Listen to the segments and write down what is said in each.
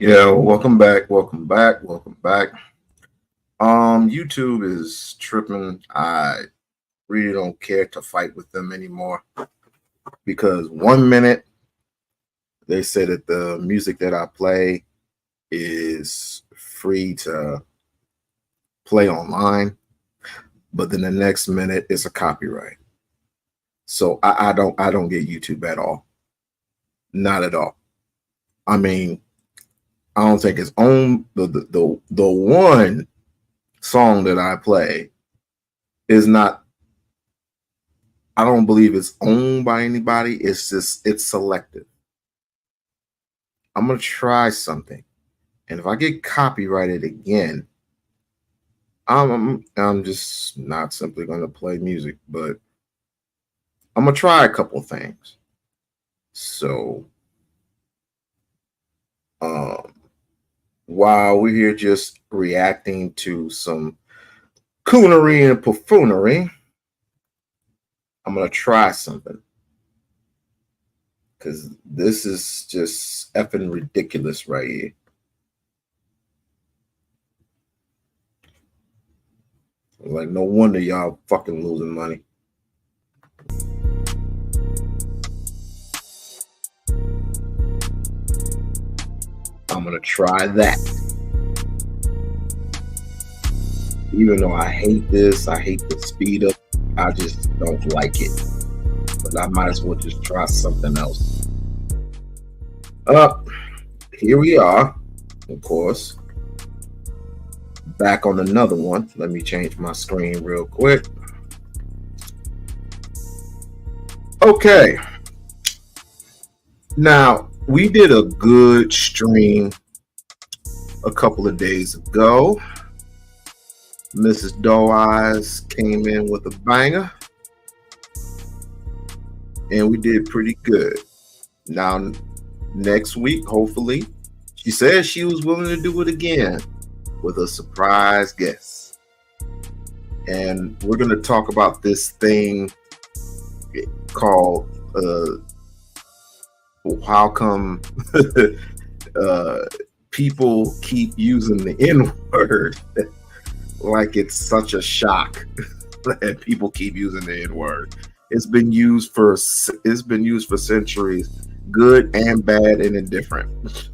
Yeah, welcome back, welcome back, welcome back. YouTube is tripping. I really don't care to fight with them anymore because 1 minute they say that the music that I play is free to play online, but then the next minute it's a copyright. So I don't get YouTube at all. Not at all. I mean, I don't think it's on the one song that I play is not, I don't believe it's owned by anybody. It's just, it's selective. I'm going to try something. And if I get copyrighted again, I'm just not simply going to play music, but I'm going to try a couple things. So, while we're here just reacting to some coonery and buffoonery, I'm going to try something. Because this is just effing ridiculous right here. Like, no wonder y'all fucking losing money. I'm going to try that. Even though I hate this, I hate the speed up, I just don't like it. But I might as well just try something else. Here we are, of course. Back on another one. Let me change my screen real quick. Okay. Now, we did a good stream a couple of days ago. Mrs. Doe Eyes came in with a banger. And we did pretty good. Now, next week, hopefully, she said she was willing to do it again with a surprise guest. And we're going to talk about this thing called how come people keep using the N-word like it's such a shock that people keep using the N-word. It's been used for centuries, good and bad and indifferent.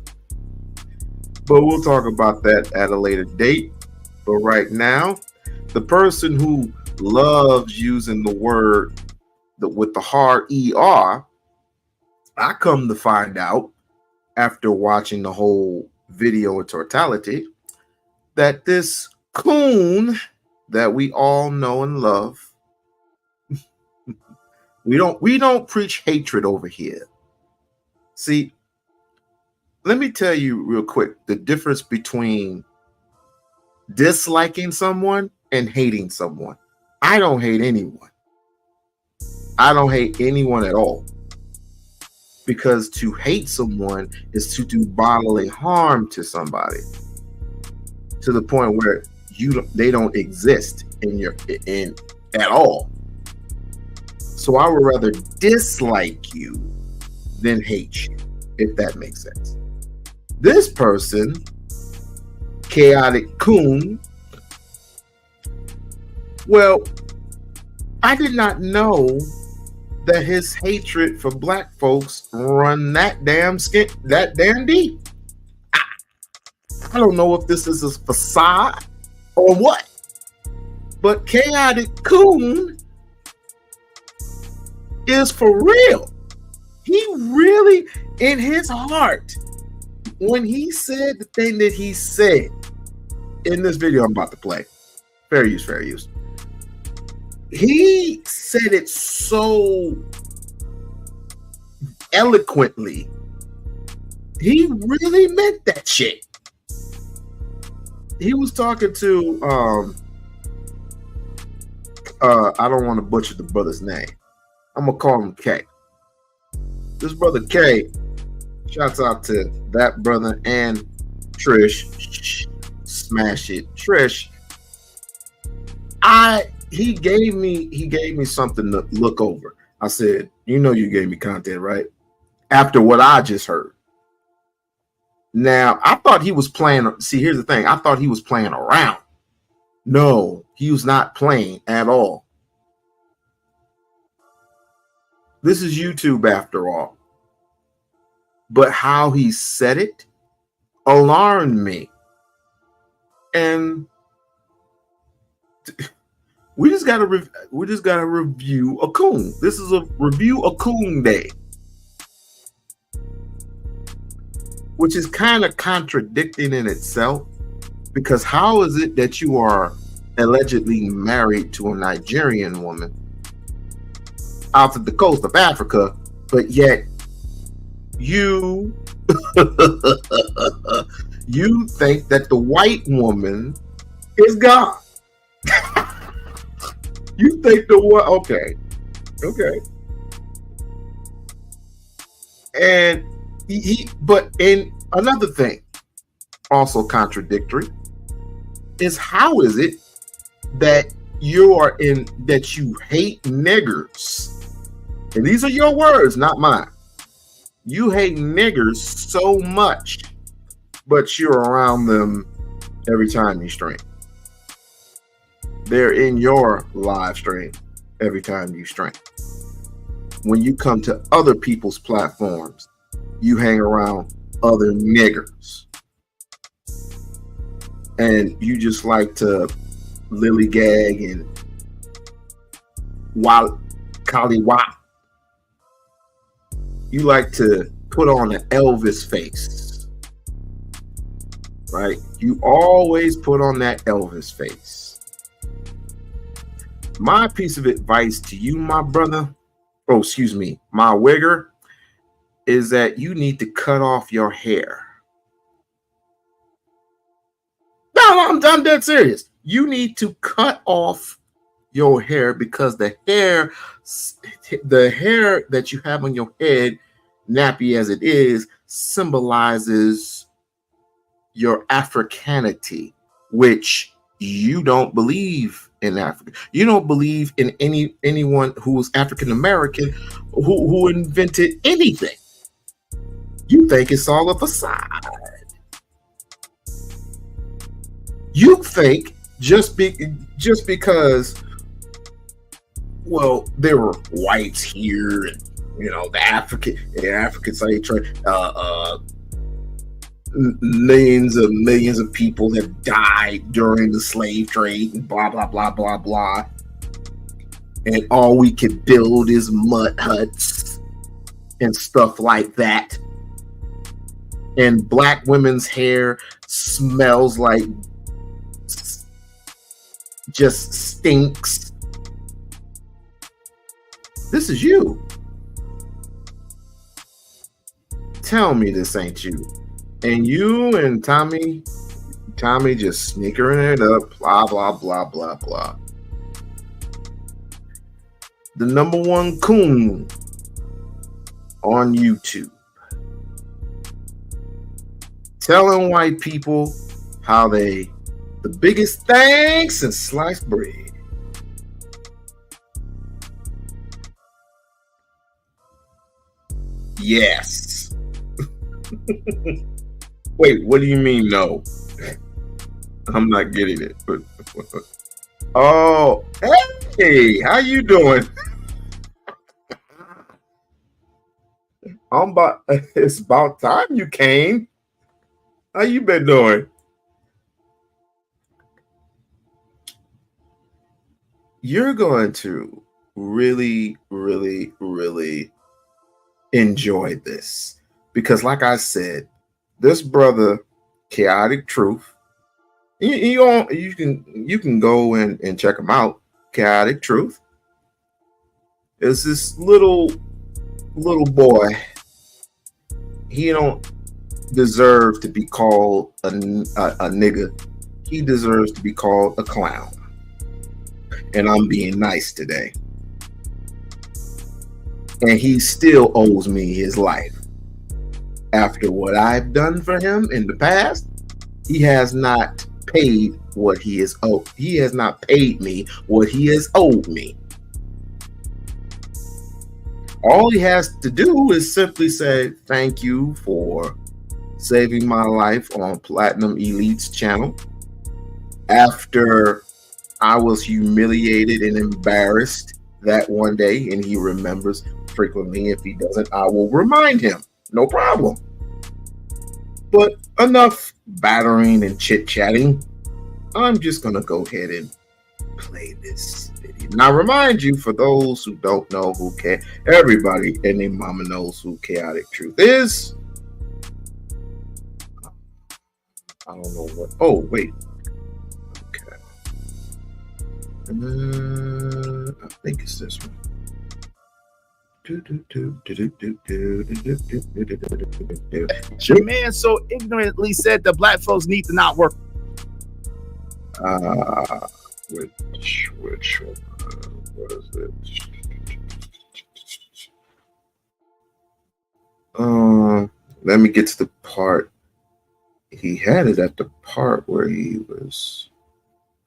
But we'll talk about that at a later date. But right now, the person who loves using the word with the hard ER, I come to find out after watching the whole video in totality that this COON that we all know and love, we don't preach hatred over here. See, let me tell you real quick the difference between disliking someone and hating someone. I don't hate anyone. I don't hate anyone at all. because to hate someone is to do bodily harm to somebody to the point where they don't exist in at all. So I would rather dislike you than hate you, if that makes sense. This person, Chaotic COON, well, I did not know that his hatred for black folks run that damn deep. I don't know if this is a facade or what, but Chaotic COON is for real. He really, in his heart, when he said the thing that he said in this video I'm about to play, fair use. He said it so eloquently. He really meant that shit. He was talking to I don't want to butcher the brother's name. I'm gonna call him K. This brother K, shouts out to that brother and Trish. Smash it, Trish. He gave me something to look over. I said, you gave me content, right? After what I just heard. Now, I thought he was playing. See, here's the thing. I thought he was playing around. No, he was not playing at all. This is YouTube after all. But how he said it alarmed me. And we just gotta review a COON. This is a review a COON day, which is kind of contradicting in itself, because how is it that you are allegedly married to a Nigerian woman out of the coast of Africa, but yet you you think that the white woman is God? You think the what? Okay. And but in another thing, also contradictory, is how is it that you hate niggers? And these are your words, not mine. You hate niggers so much, but you're around them every time you stream. They're in your live stream every time you stream. When you come to other people's platforms, you hang around other niggers. And you just like to lillygag and collywop. You like to put on an Elvis face, right? You always put on that Elvis face. My piece of advice to you, my brother, my wigger, is that you need to cut off your hair. No, I'm dead serious. You need to cut off your hair, because the hair that you have on your head, nappy as it is, symbolizes your Africanity, which you don't believe in Africa. You don't believe in anyone who is African American who invented anything. You think it's all a facade. You think just because, well, there were whites here, and the Africans millions of people have died during the slave trade and blah blah blah blah blah, and all we could build is mud huts and stuff like that, and black women's hair smells like just stinks. This is you. Tell me this ain't you. And you and Tommy just sneakering it up, blah, blah, blah, blah, blah. The number one COON on YouTube telling white people how they the biggest thing since sliced bread. Yes. Wait, what do you mean no? I'm not getting it. Oh, hey, how you doing? It's about time you came. How you been doing? You're going to really, really, really enjoy this because, like I said, this brother, Chaotic Truth, you can go and check him out. Chaotic Truth is this little boy. He don't deserve to be called a nigga. He deserves to be called a clown. And I'm being nice today. And he still owes me his life. After what I've done for him in the past, he has not paid what he is owed. He has not paid me what he has owed me. All he has to do is simply say thank you for saving my life on Platinum Elite's channel. After I was humiliated and embarrassed that one day, and he remembers frequently. If he doesn't, I will remind him. No problem. But enough battering and chit-chatting. I'm just going to go ahead and play this video. Now, remind you, for those who don't know everybody and their mama knows who Chaotic Truth is. I don't know what. Oh, wait. Okay. I think it's this one. Your man so ignorantly said the black folks need to not work. Which one? What is it? Let me get to the part. He had it at the part where he was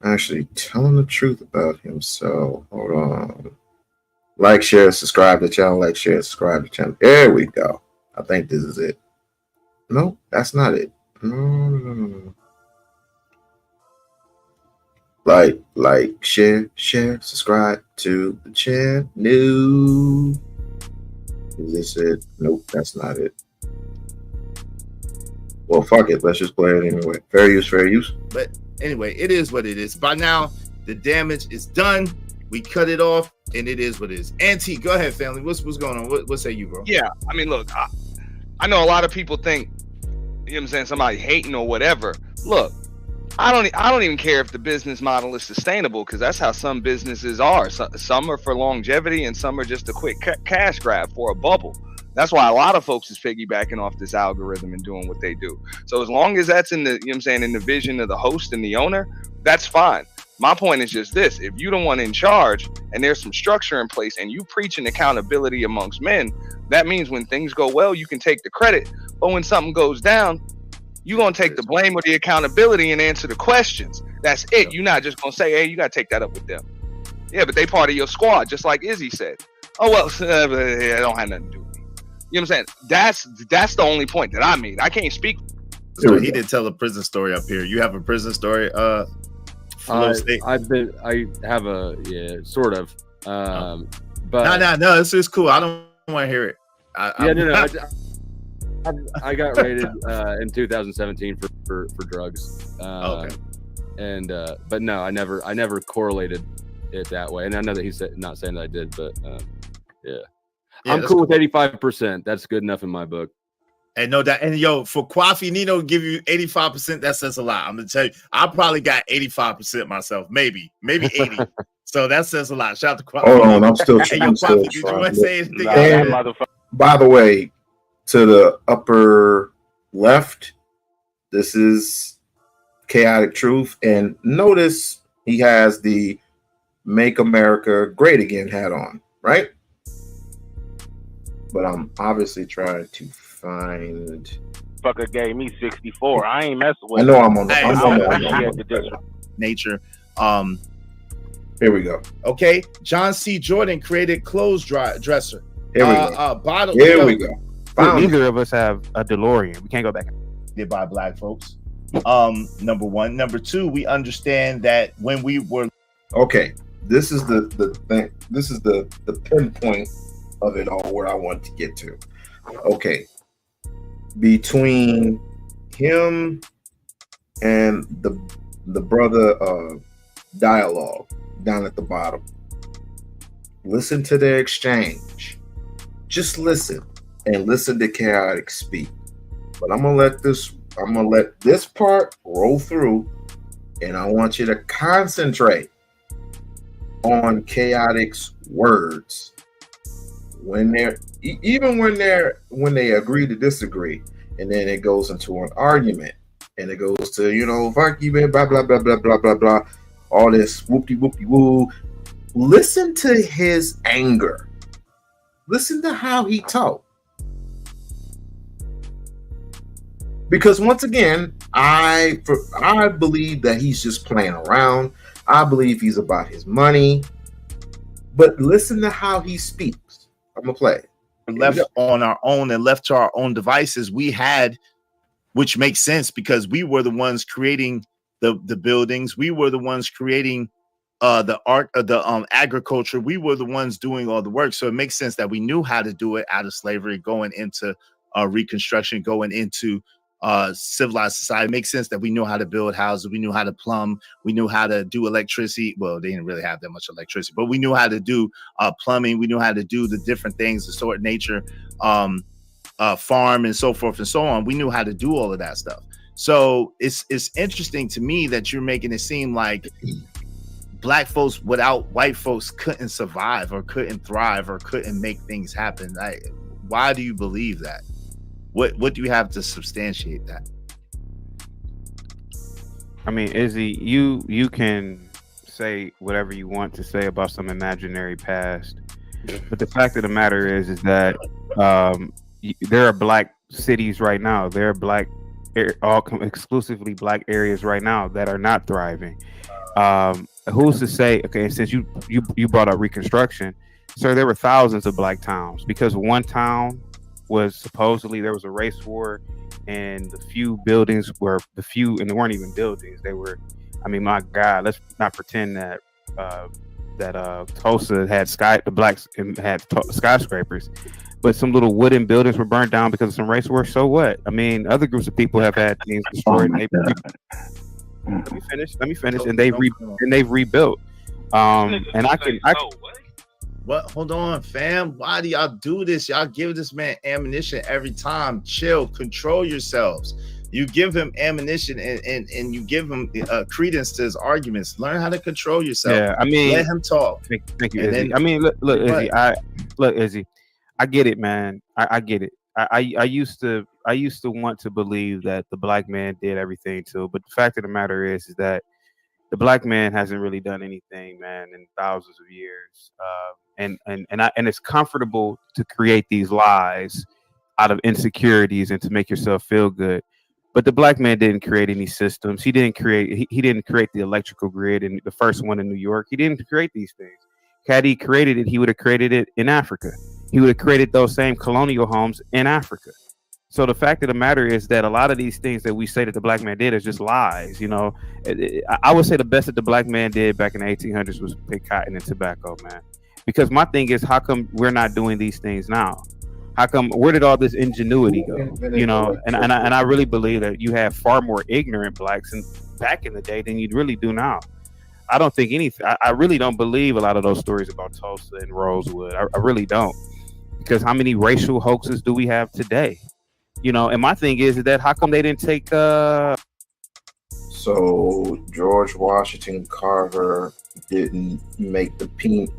actually telling the truth about himself. Hold on. Like, share, subscribe to the channel. Like, share, subscribe to the channel. There we go. I think this is it. No, that's not it. No. Like, share, subscribe to the channel. Is this it? Nope, that's not it. Well, fuck it. Let's just play it anyway. Fair use. But anyway, it is what it is. By now, the damage is done. We cut it off, and it is what it is. Auntie, go ahead, family. What's going on? What say you, bro? Yeah, I mean, look, I know a lot of people think, you know what I'm saying, somebody hating or whatever. Look, I don't even care if the business model is sustainable, because that's how some businesses are. Some are for longevity, and some are just a quick cash grab for a bubble. That's why a lot of folks is piggybacking off this algorithm and doing what they do. So as long as that's in the, you know what I'm saying, in the vision of the host and the owner, that's fine. My point is just this: if you don't want in charge and there's some structure in place and you preaching accountability amongst men, that means when things go well, you can take the credit. But when something goes down, you're going to take the blame or the accountability and answer the questions. That's it. You're not just going to say, hey, you got to take that up with them. Yeah, but they part of your squad, just like Izzy said. Oh, well, I don't have nothing to do with me. You know what I'm saying? That's the only point that I made. I can't speak. So he did tell a prison story up here. You have a prison story? I have a sort of. But no, this is cool. I don't want to hear it. I got raided in 2017 for drugs. Okay. And but no, I never correlated it that way. And I know that he's not saying that I did, but yeah, I'm cool with 85%. That's good enough in my book. And no doubt. And yo, for Kwafi Nino to give you 85%, that says a lot. I'm gonna tell you, I probably got 85% myself, maybe 80. So that says a lot. Shout out to Kwafi. Hold on, I'm still trying. Did you want to say anything? By the way, to the upper left, this is Chaotic Truth, and notice he has the "Make America Great Again" hat on, right? but I'm obviously trying to find. Fucker gave me 64. I ain't messing with I know I'm on the. Hey, I'm I on don't the. appreciate the digital. Nature. Here we go. Okay. John C. Jordan created clothes dresser. Here we go. Bottle. Here we go. Found Neither of us have a DeLorean. We can't go back. Did by black folks. Number one. Number two, we understand that when we were Okay, this is the thing. This is the pinpoint of it all where I want to get to. Okay, between him and the brother dialogue down at the bottom. Listen to their exchange. Just listen and listen to Chaotic speak. But I'm gonna let this part roll through, and I want you to concentrate on Chaotic's words when they agree to disagree, and then it goes into an argument, and it goes to fuck you, man, blah blah blah blah blah blah blah, all this whoopty whoopty woo. Listen to his anger. Listen to how he talked. Because once again, I believe that he's just playing around. I believe he's about his money. But listen to how he speaks. I'm gonna play it. left on our own and left to our own devices, we had, which makes sense because we were the ones creating the buildings. We were the ones creating the art of the agriculture. We were the ones doing all the work. So it makes sense that we knew how to do it out of slavery, going into Reconstruction, going into civilized society. It makes sense that we knew how to build houses. We knew how to plumb. We knew how to do electricity. Well, they didn't really have that much electricity, but we knew how to do plumbing. We knew how to do the different things, the sort of nature, farm, and so forth and so on. We knew how to do all of that stuff. So it's interesting to me that you're making it seem like Black folks without white folks couldn't survive or couldn't thrive or couldn't make things happen. Why do you believe that? What do you have to substantiate that? I mean, Izzy, you can say whatever you want to say about some imaginary past, but the fact of the matter is that there are Black cities right now. There are Black, exclusively Black areas right now that are not thriving. Who's to say? Okay, since you brought up Reconstruction, sir, there were thousands of Black towns because one town was supposedly there was a race war, and the few buildings were the few, and they weren't even buildings. They were, I mean, my God, let's not pretend that Tulsa had the Blacks had skyscrapers, but some little wooden buildings were burned down because of some race war. So what? I mean, other groups of people have had things destroyed. Let me finish, and they've rebuilt. And I can. What? Hold on, fam. Why do y'all do this? Y'all give this man ammunition every time. Chill. Control yourselves. You give him ammunition and you give him credence to his arguments. Learn how to control yourself. Yeah, I mean, let him talk. Thank you, Izzy. I mean, look, Izzy. Izzy. I get it, man. I get it. I used to want to believe that the Black man did everything too, but the fact of the matter is that the Black man hasn't really done anything, man, in thousands of years. And it's comfortable to create these lies out of insecurities and to make yourself feel good. But the Black man didn't create any systems. He didn't create the electrical grid and the first one in New York. He didn't create these things. Had he created it, he would have created it in Africa. He would have created those same colonial homes in Africa. So the fact of the matter is that a lot of these things that we say that the Black man did is just lies. You know, I would say the best that the Black man did back in the 1800s was pick cotton and tobacco, man. Because my thing is, how come we're not doing these things now? How come? Where did all this ingenuity go? You know, and I really believe that you have far more ignorant Blacks back in the day than you really do now. I don't think anything. I really don't believe a lot of those stories about Tulsa and Rosewood. I really don't, because how many racial hoaxes do we have today? You know, and my thing is that how come they didn't take So George Washington Carver didn't invent the peanut.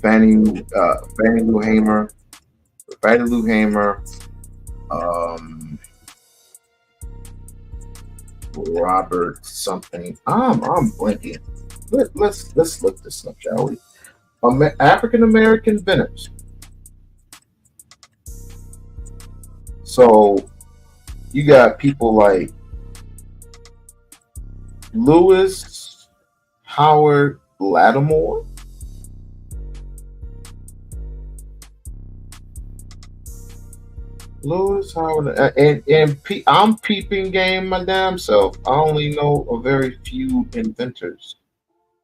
Fannie Lou Hamer, Robert something. I'm blanking. let's look this up, shall we? African American inventors. So you got people like Lewis Howard Lattimore. Lewis Howard I'm peeping game my damn self. I only know a very few inventors.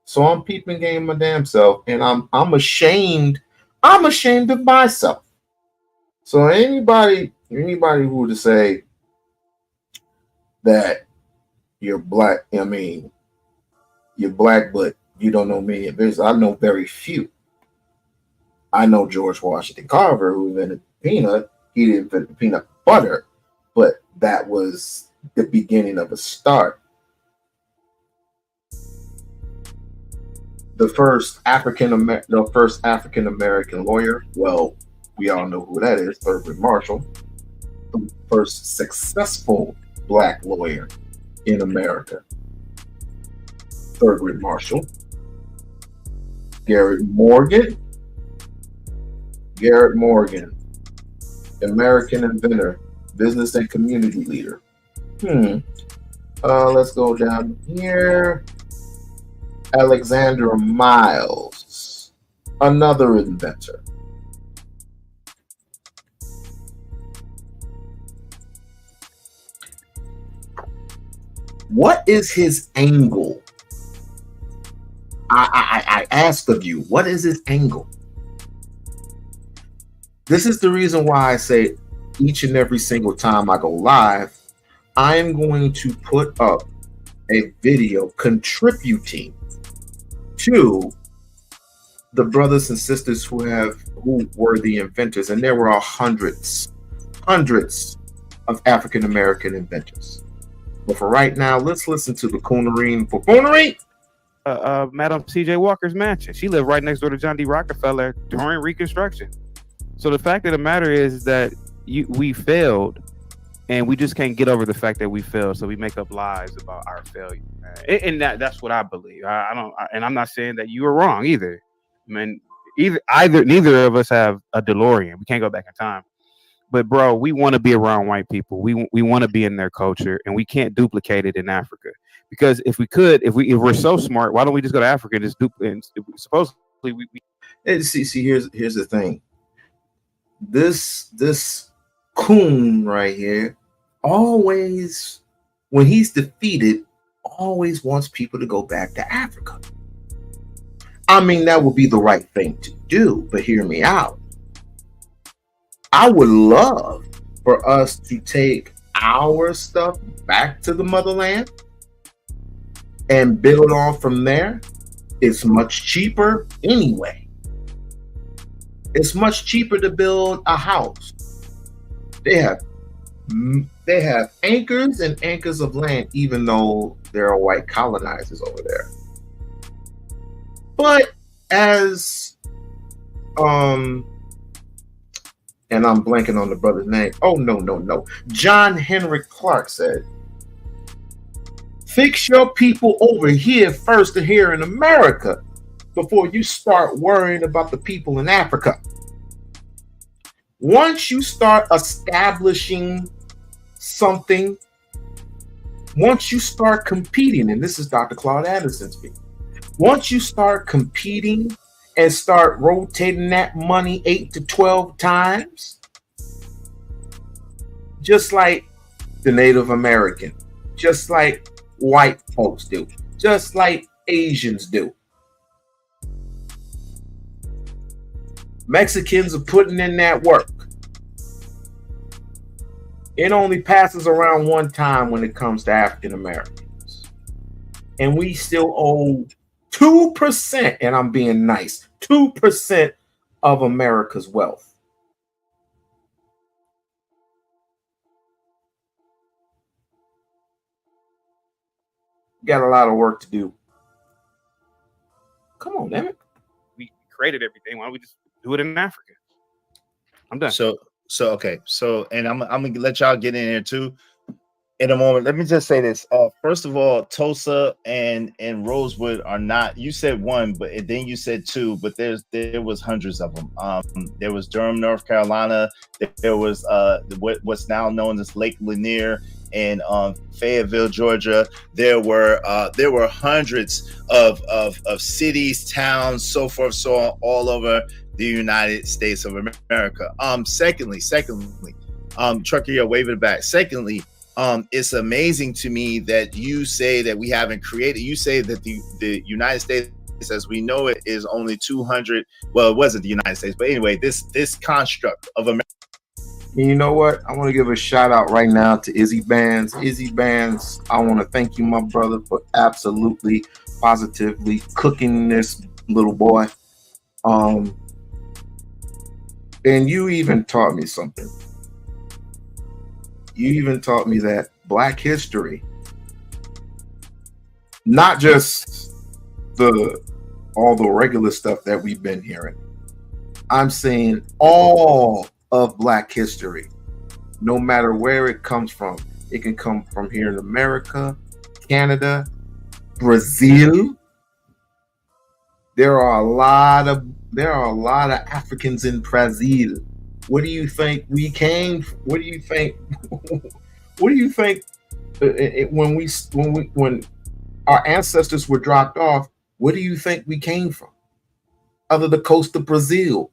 So I'm peeping game my damn self, and I'm ashamed. I'm ashamed of myself. So anybody who would say that you're black, I mean, you're black, but you don't know many inventors. I know very few. I know George Washington Carver, who invented peanut. He didn't invent peanut butter, but that was the beginning of a start. The first African American lawyer. Well, we all know who that is. Thurgood Marshall, the first successful black lawyer in America. Thurgood Marshall. Garrett Morgan, American inventor, business and community leader. Let's go down here. Alexander Miles, another inventor. What is his angle? I ask of you, what is his angle? This is the reason why I say each and every single time I go live, I am going to put up a video contributing to the brothers and sisters who were the inventors, and there were hundreds of African American inventors. But for right now, let's listen to the coonery. For coonery, Madam C.J. Walker's mansion. She lived right next door to John D. Rockefeller during Reconstruction. So the fact of the matter is that we failed, and we just can't get over the fact that we failed. So we make up lies about our failure, and that's what I believe. And I'm not saying that you were wrong either. I mean, neither of us have a DeLorean. We can't go back in time. But bro, we want to be around white people. We want to be in their culture, and we can't duplicate it in Africa. Because if we could, if we're so smart, why don't we just go to Africa and just duplicate? Supposedly we see. Here's the thing. This coon right here always, when he's defeated, always wants people to go back to Africa. I mean, that would be the right thing to do, but hear me out. I would love for us to take our stuff back to the motherland and build on from there. It's much cheaper anyway. It's much cheaper to build a house. They have acres and acres of land, even though there are white colonizers over there. But as and I'm blanking on the brother's name. Oh, no. John Henrik Clark said, fix your people over here first here in America before you start worrying about the people in Africa. Once you start establishing something, once you start competing, and this is Dr. Claude Anderson speaking, once you start competing and start rotating that money 8 to 12 times, just like the Native American, just like white folks do, just like Asians do. Mexicans are putting in that work. It only passes around one time when it comes to African Americans. And we still owe 2%, and I'm being nice, 2% of America's wealth. Got a lot of work to do. Come on, damn it. We created everything. Why don't we just do it in Africa? I'm done. So okay. So, and I'm gonna let y'all get in there too. in a moment. Let me just say this. First of all, Tulsa and Rosewood are not. You said one, but then you said two. But there was hundreds of them. There was Durham, North Carolina. There was what's now known as Lake Lanier in Fayetteville, Georgia. There were hundreds of cities, towns, so forth, so on, all over the United States of America. Secondly, Trucker, you're waving it back. Secondly, it's amazing to me that you say that we haven't created. You say that the United States, as we know it, is only 200. Well, it wasn't the United States, but anyway, this construct of America. You know what? I want to give a shout out right now to Izzy Bands. Izzy Bands, I want to thank you, my brother, for absolutely, positively cooking this little boy. And you even taught me something. You even taught me that Black history, not just all the regular stuff that we've been hearing. I'm saying all of Black history, no matter where it comes from. It can come from here in America, Canada, Brazil. There are a lot of Africans in Brazil. What do you think we came? What do you think? What do you think when our ancestors were dropped off? Where do you think we came from? Other the coast of Brazil,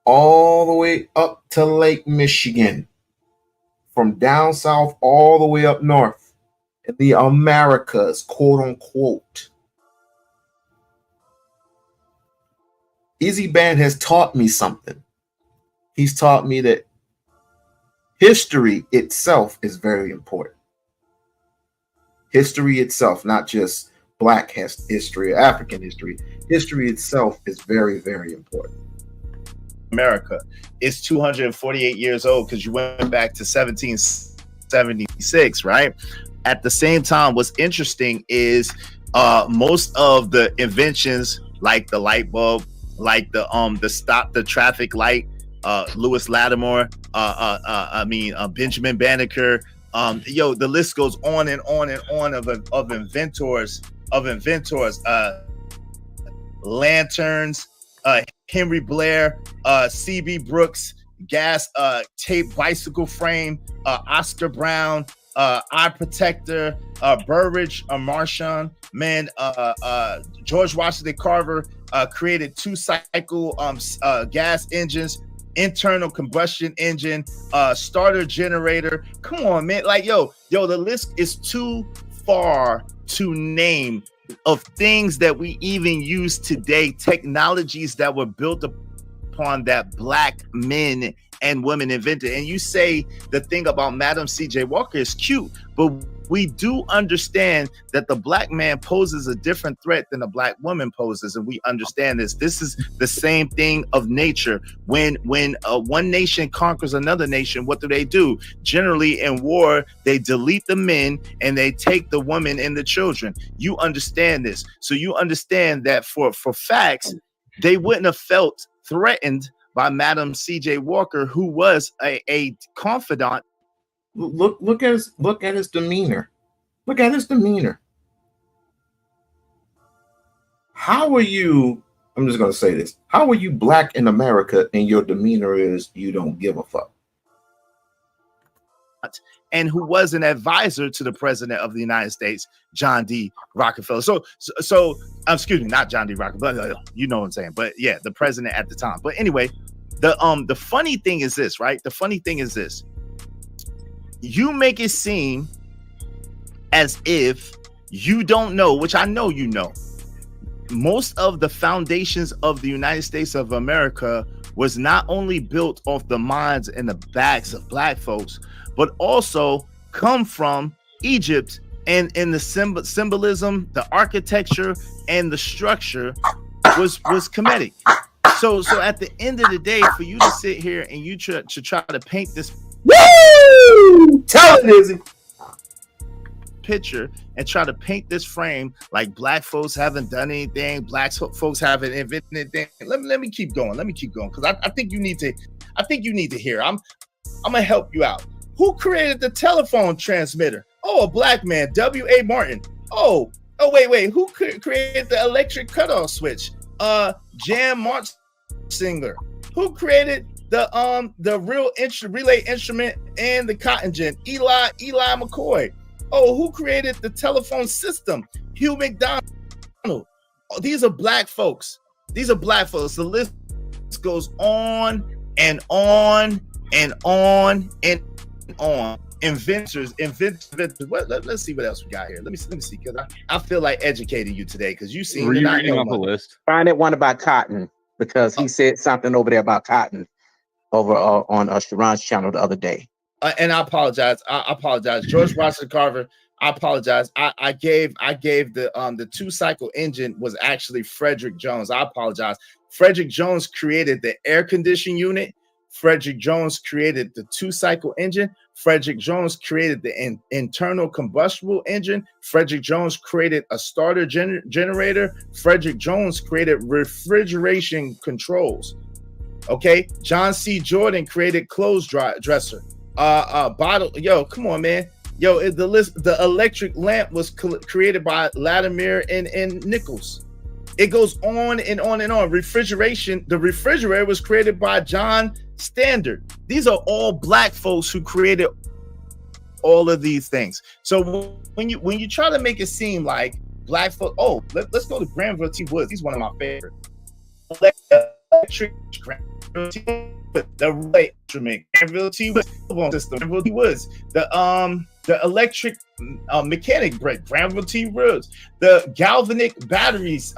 all the way up to Lake Michigan, from down south all the way up north, in the Americas, quote unquote. Izzy Band has taught me something. He's taught me that history itself is very important. History itself, not just Black history or African history. History itself is very, very important. America is 248 years old because you went back to 1776, right? At the same time, what's interesting is most of the inventions, like the light bulb, like the stop the traffic light, Lewis Lattimore, Benjamin Banneker, the list goes on and on and on of inventors, lanterns, Henry Blair, C.B. Brooks, gas tape bicycle frame, Oscar Brown, eye protector, Burridge, Marchand, man, George Washington Carver created 2-cycle gas engines, internal combustion engine, starter generator. Come on, man. Like, yo, the list is too far to name of things that we even use today, technologies that were built upon that Black men and women invented. And you say the thing about Madam C.J. Walker is cute, but we do understand that the Black man poses a different threat than a Black woman poses, and we understand this. This is the same thing of nature. When one nation conquers another nation, what do? Generally in war, they delete the men and they take the women and the children. You understand this. So you understand that for facts, they wouldn't have felt threatened by Madam C.J. Walker, who was a confidant. Look at his demeanor. Look at his demeanor. How are you? I'm just gonna say this. How are you Black in America and your demeanor is you don't give a fuck? And who was an advisor to the president of the United States, John D. Rockefeller. So excuse me, not John D. Rockefeller. You know what I'm saying? But yeah, the president at the time. But anyway, the funny thing is this, right? The funny thing is this. You make it seem as if you don't know, which I know you know. Most of the foundations of the United States of America was not only built off the minds and the backs of Black folks, but also come from Egypt, and in the symbolism, the architecture, and the structure was Kemetic. So at the end of the day, for you to sit here and you try to paint this picture and try to paint this frame like Black folks haven't done anything, Black folks haven't invented anything. Let me keep going. Because I think you need to hear. I'm gonna help you out. Who created the telephone transmitter? Oh, a black man, W.A. Martin. Oh, wait. Who created the electric cutoff switch? Jan Martsinger. Who created the real relay instrument and the cotton gin? Eli McCoy. Oh, who created the telephone system? Hugh McDonald. Oh, these are black folks. The list goes on and on and on and on. Inventors. What? Let's see what else we got here. Let me see, because I feel like educating you today, because you seem Were to you not reading know off a much. list? Find that one about cotton, because he said something over there about cotton over on Sharon's channel the other day. And I apologize. George Washington Carver. I apologize. I gave the 2-cycle engine was actually Frederick Jones. I apologize. Frederick Jones created the air conditioning unit. Frederick Jones created the 2-cycle engine. Frederick Jones created the internal combustible engine. Frederick Jones created a starter generator. Frederick Jones created refrigeration controls. Okay, John C. Jordan created clothes dresser. Bottle. Yo, come on, man. Yo, the electric lamp was created by Latimer and Nichols. It goes on and on and on. Refrigeration. The refrigerator was created by John Standard. These are all black folks who created all of these things. So when you try to make it seem like black folks, let's go to Granville T. Woods. He's one of my favorites. Electric Granville T. Woods, the relay instrument, Granville T. Woods, system, Granville T. Woods, the electric mechanic brake, Granville T. Woods, the galvanic batteries,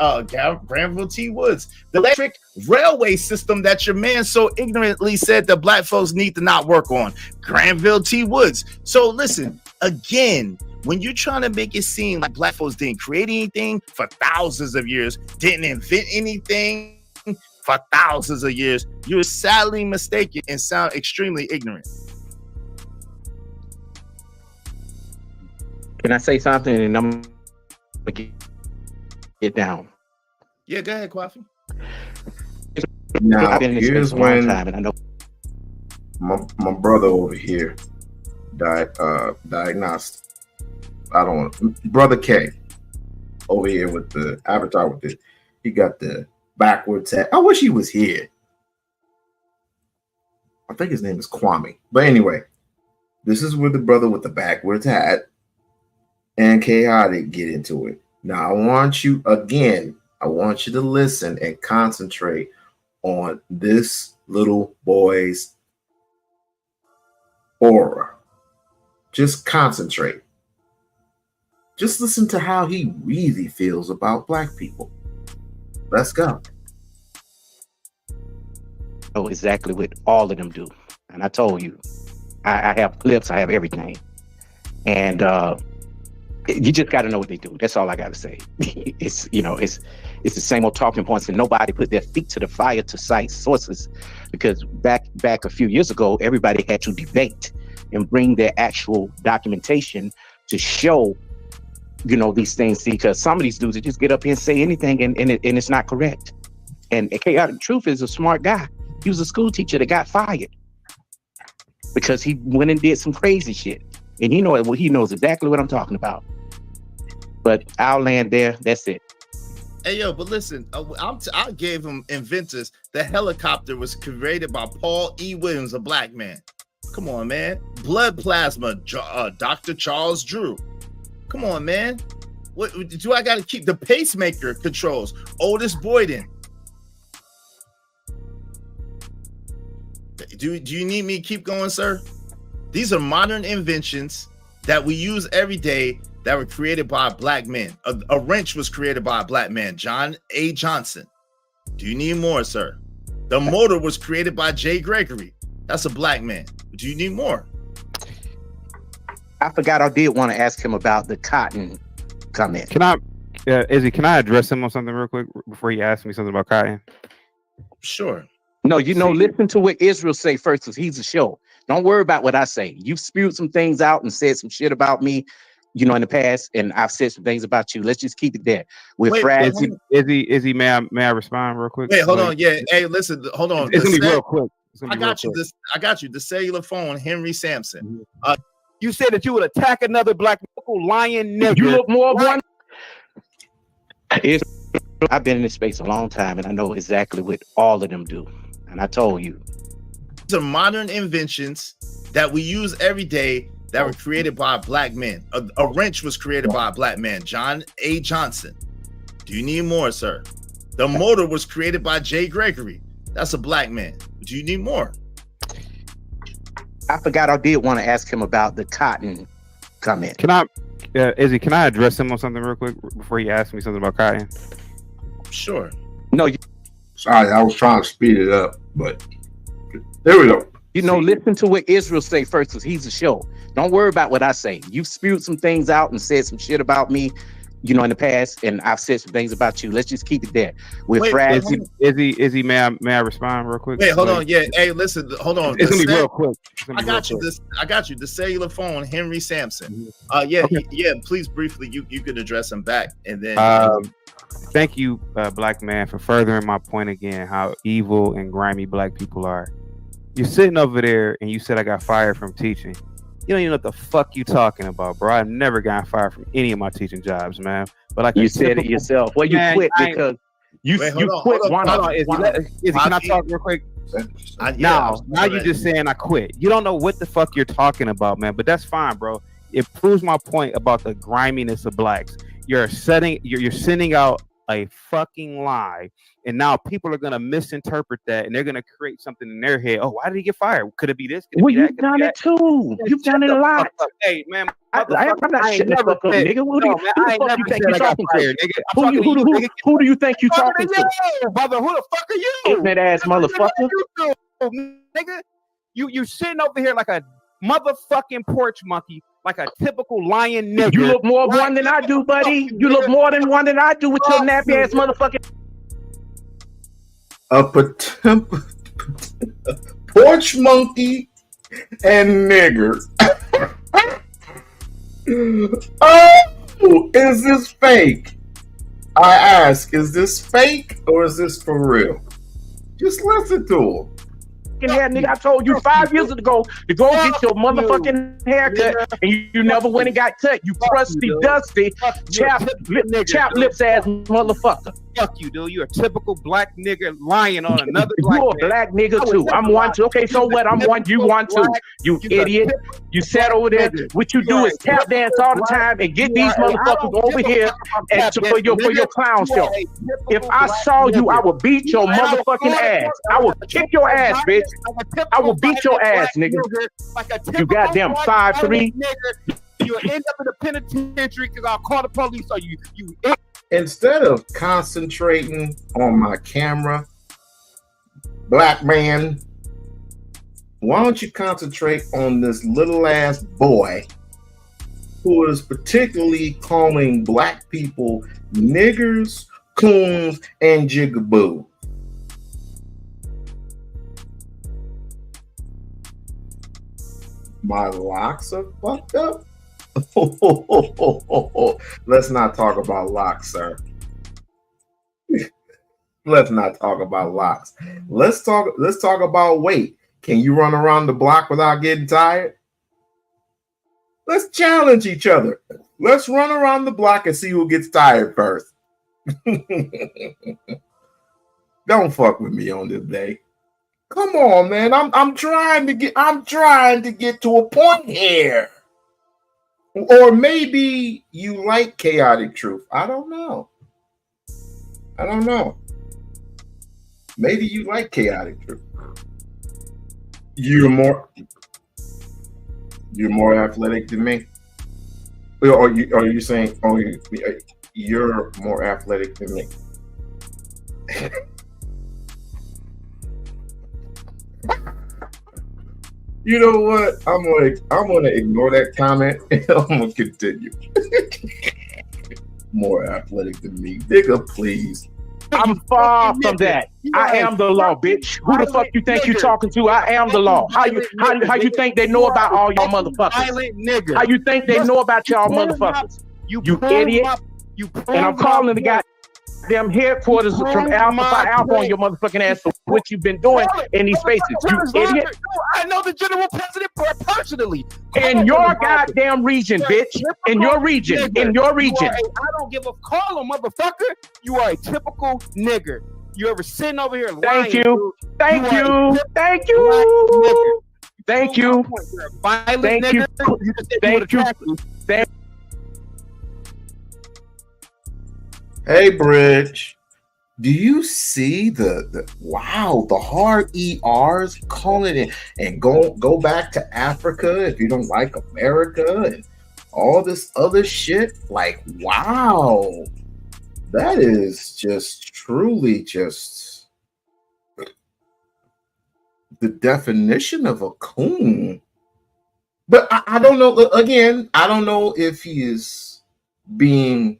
Granville T. Woods, the electric railway system that your man so ignorantly said that black folks need to not work on, Granville T. Woods. So listen, again, when you're trying to make it seem like black folks didn't create anything for thousands of years, didn't invent anything for thousands of years, you're sadly mistaken and sound extremely ignorant. Can I say something and I'm gonna get down? Yeah, go ahead, Kwafi. Now, I've been in this here's space a long when time, and I know my brother over here diagnosed. Brother K over here with the avatar with it. He got the backwards hat. I wish he was here. I think his name is Kwame. But anyway, this is with the brother with the backwards hat and chaotic get into it. Now I want you to listen and concentrate on this little boy's aura. Just concentrate. Just listen to how he really feels about black people. Let's go. know exactly what all of them do. And I told you, I have clips, I have everything. And you just got to know what they do. That's all I got to say. It's the same old talking points, and nobody put their feet to the fire to cite sources, because back a few years ago, everybody had to debate and bring their actual documentation to show, these things. Because some of these dudes just get up here and say anything, and it's not correct. And Chaotic Truth is a smart guy. He was a school teacher that got fired because he went and did some crazy shit. And he knows exactly what I'm talking about. But I'll land there. That's it. Hey, yo, but listen, I gave him inventors. The helicopter was created by Paul E. Williams, a black man. Come on, man. Blood plasma, Dr. Charles Drew. Come on, man. What do I got to keep? The pacemaker controls, Otis Boyden. Do you need me to keep going, sir? These are modern inventions that we use every day that were created by black men. A wrench was created by a black man, John A. Johnson. Do you need more, sir? The motor was created by Jay Gregory. That's a black man. Do you need more? I forgot I did want to ask him about the cotton comment. Izzy, can I address him on something real quick before he asks me something about cotton? Sure. No, listen to what Israel say first, because he's a show. Don't worry about what I say. You've spewed some things out and said some shit about me, in the past, and I've said some things about you. Let's just keep it there. Izzy, may I respond real quick? Wait, hold on. Yeah. Hey, listen, hold on. It's gonna be real quick. I got you. The cellular phone, Henry Sampson. You said that you would attack another black lying nigga. You look more one. I've been in this space a long time, and I know exactly what all of them do. And I told you, these are modern inventions that we use every day that were created by black men. A wrench was created by a black man, John A. Johnson. Do you need more, sir? The motor was created by Jay Gregory. That's a black man. Do you need more? I forgot I did want to ask him about the cotton comment. Can I, Izzy, can I address him on something real quick before you ask me something about cotton? Sure. No, Sorry, I was trying to speed it up, but there we go. you know, listen to what Israel say first, because he's a show. Don't worry about what I say. You've spewed some things out and said some shit about me, you know, in the past, and I've said some things about you. Let's just keep it there. We're friends. Izzy, may I respond real quick? Wait, hold on. Yeah, hey, listen, hold on. It's gonna be real quick. I got you. The cellular phone, Henry Sampson. Okay. Please briefly, you can address him back, and then. Thank you, black man, for furthering my point again. How evil and grimy black people are. You're sitting over there, and you said I got fired from teaching. You don't even know what the fuck you talking about, bro. I've never gotten fired from any of my teaching jobs, man. But like you said it yourself. Well, you quit because you quit one. Hold on, Izzy, can I talk real quick? Now you're just saying I quit. You don't know what the fuck you're talking about, man. But that's fine, bro. It proves my point about the griminess of blacks. You're sending out a fucking lie, and now people are gonna misinterpret that, and they're gonna create something in their head. Oh, why did he get fired? Could it be this? Well, you've done it too. You've done it a lot. Hey, man, I'm not shitting the fuck up, nigga. Who do you think you're talking to? Who do you think you're talking to? Brother, who the fuck are you? Ignorant ass motherfucker. Nigga, you sitting over here like a motherfucking porch monkey. Like a typical lion nigga. You look more one than I do, buddy. You look more than one than I do with your nappy ass motherfucking. Porch monkey and nigger. Oh, is this fake? I ask, is this fake or is this for real? Just listen to him. Hair, nigga, I told you 5 years ago to go get your motherfucking haircut, and you never went and got cut. You crusty, dusty, chap lips ass motherfucker. Fuck you, dude. You're a typical black nigga lying on another black You're a black nigga too. I'm one too. Okay, so what? I'm one. You one too. You idiot. You sat over there. What you do is tap dance all the time and get these motherfuckers over here and for your clown show. If I saw you, I would beat your motherfucking ass. I would kick your ass, bitch. I will beat your ass, nigga. You goddamn 5'3". You'll end up in the penitentiary because I'll call the police on you. Instead of concentrating on my camera, black man, why don't you concentrate on this little ass boy who is particularly calling black people niggers, coons, and jigaboo? My locks are fucked up. Let's not talk about locks, sir. Let's not talk about locks. Let's talk about weight. Can you run around the block without getting tired? Let's challenge each other. Let's run around the block and see who gets tired first. Don't fuck with me on this day. Come on, man. I'm trying to get to a point here. Or maybe you like chaotic truth. I don't know. Maybe you like chaotic truth. You're more athletic than me. Or are you saying you're more athletic than me? You know what? I'm gonna ignore that comment and I'm gonna continue. More athletic than me, nigga, please. I'm far from that. I am the law, bitch. Who the fuck you think you talking to? I am the law. How you think they know about all y'all motherfuckers? How you think they know about y'all motherfuckers? You idiot. And I'm calling the goddamn headquarters from Alpha Phi Alpha on your motherfucking ass for what you've been doing in these spaces. You idiot. I know the general president personally. In your goddamn region, bitch. In your region. In your region. I don't give a call on, motherfucker. You are a typical nigger. You ever sitting over here lying? Thank you. Thank you. Thank you. Thank you. Thank you. Thank you. Thank Hey, Bridge, do you see the hard ERs calling it and go back to Africa if you don't like America and all this other shit? Like, wow, that is just truly just the definition of a coon. But I don't know. Again, I don't know if he's being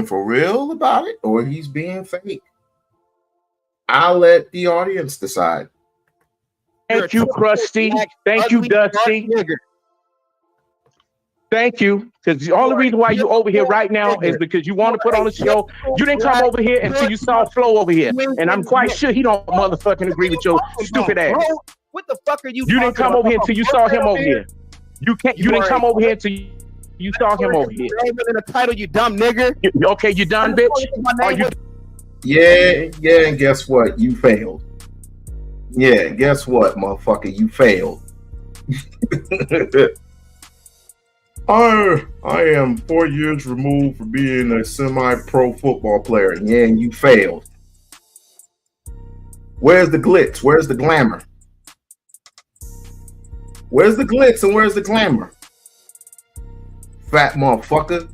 for real about it or he's being fake. I'll let the audience decide. Thank you, Krusty. Thank you, Dusty. Thank you. Because the only reason why you over here right now is because you want to put on a show. You didn't come over here until you saw Flo over here. And I'm quite sure he don't motherfucking agree with your stupid ass. What the fuck are you? You didn't come over here until you saw him over here. You didn't come over here until you saw him over here. In the title, you dumb nigger. Okay, you done, bitch? Are you? Yeah, and guess what? You failed. Yeah, guess what, motherfucker? You failed. I am 4 years removed from being a semi-pro football player. Yeah, and you failed. Where's the glitz? Where's the glamour? Where's the glitz and where's the glamour? Fat motherfucker.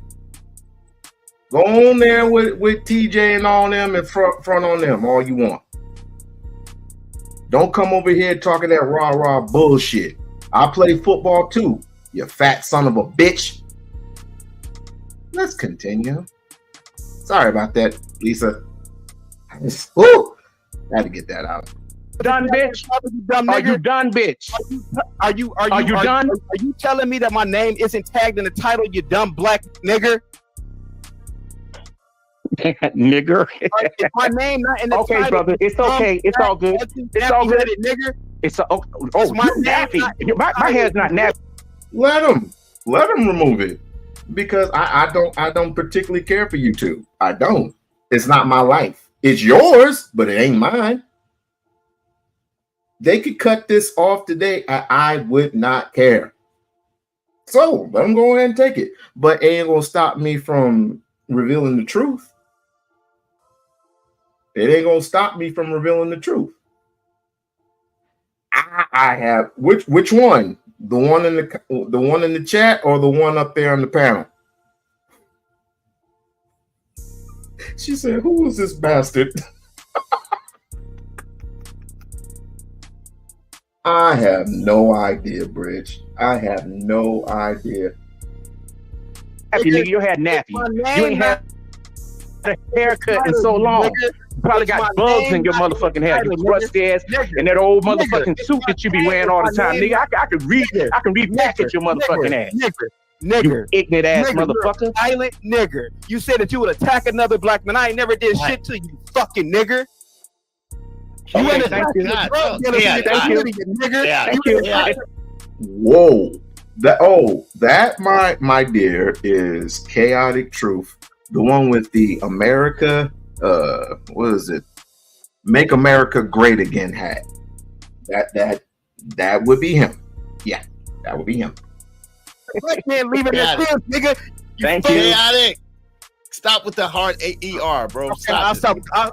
Go on there with TJ and all them and front on them all you want. Don't come over here talking that rah-rah bullshit. I play football too, you fat son of a bitch. Let's continue. Sorry about that, Lisa. Ooh, had to get that out. Done, bitch? Are you done, bitch? Are you done? Are you telling me that my name isn't tagged in the title, you dumb black nigger? Nigger. Is my name not in the title? Okay, brother. It's okay. It's all good. It's all good. Nigger. It's oh, my nappy. My hair's not nappy. Let him remove it because I don't particularly care for you two. I don't. It's not my life. It's yours, but it ain't mine. They could cut this off today. I would not care. So let them go ahead and take it. But it ain't gonna stop me from revealing the truth. It ain't gonna stop me from revealing the truth. I have which one? The one in the chat or the one up there on the panel? She said, "Who is this bastard?" I have no idea, Bridge. I have no idea. Nappy, nigga, your hair nappy. You ain't had a haircut in so long. You probably got bugs in your motherfucking hair. You crusty ass and that old motherfucking suit that you be wearing all the time, nigga. I can repackage your motherfucking ass. Nigger. You ignorant ass motherfucker. Silent nigger. You said that you would attack another black man. I ain't never did shit to you, fucking nigger. Okay, thank you. Thank you. Whoa. That my dear is Chaotic Truth. The one with the America, what is it? Make America Great Again hat. That would be him. Yeah, that would be him. Black man leaving that field, nigga. Thank you. Chaotic. Stop with the hard AER, bro. Okay, I'll stop with the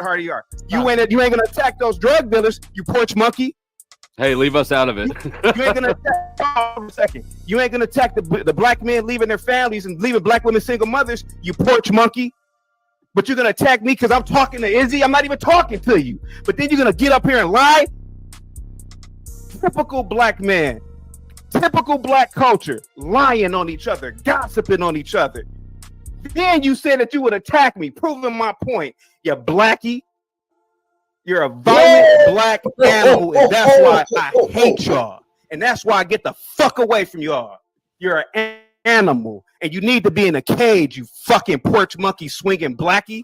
hard ER. You ain't gonna attack those drug dealers, you porch monkey. Hey, leave us out of it. You ain't gonna attack. You ain't gonna attack the black men leaving their families and leaving black women single mothers, you porch monkey. But you're gonna attack me because I'm talking to Izzy. I'm not even talking to you. But then you're gonna get up here and lie. Typical black man. Typical black culture. Lying on each other, gossiping on each other. Then you said that you would attack me, proving my point. You blackie. You're a violent black animal, and that's why I hate y'all. And that's why I get the fuck away from y'all. You're an animal, and you need to be in a cage, you fucking porch monkey swinging blackie.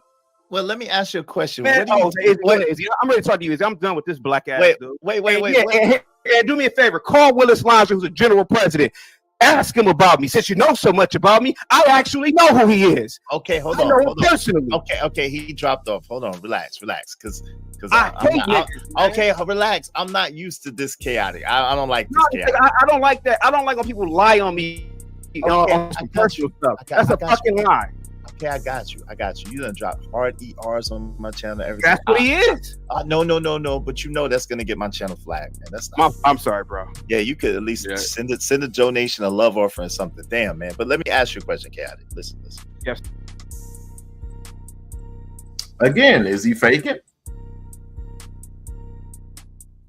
Well, let me ask you a question. Man, What do you, I'm ready to talk to you. Izzy. I'm done with this black ass wait, dude. wait. And do me a favor. Call Willis Langer, who's a general president. Ask him about me. Since you know so much about me, I actually know who he is. Okay, hold I know him on. personally. Okay, he dropped off. Hold on, relax, because okay, relax. I'm not used to this chaotic. I don't like this chaotic. I don't like that. I don't like when people lie on me on some personal stuff. That's a fucking lie. Okay, I got you. You done drop hard ERs on my channel. Everything. That's what he is. No. But you know that's gonna get my channel flagged, man. That's not. I'm sorry, bro. Yeah, you could at least send a donation, a love offering, something. Damn, man. But let me ask you a question, Chaotic. Listen. Yes. Again, is he faking?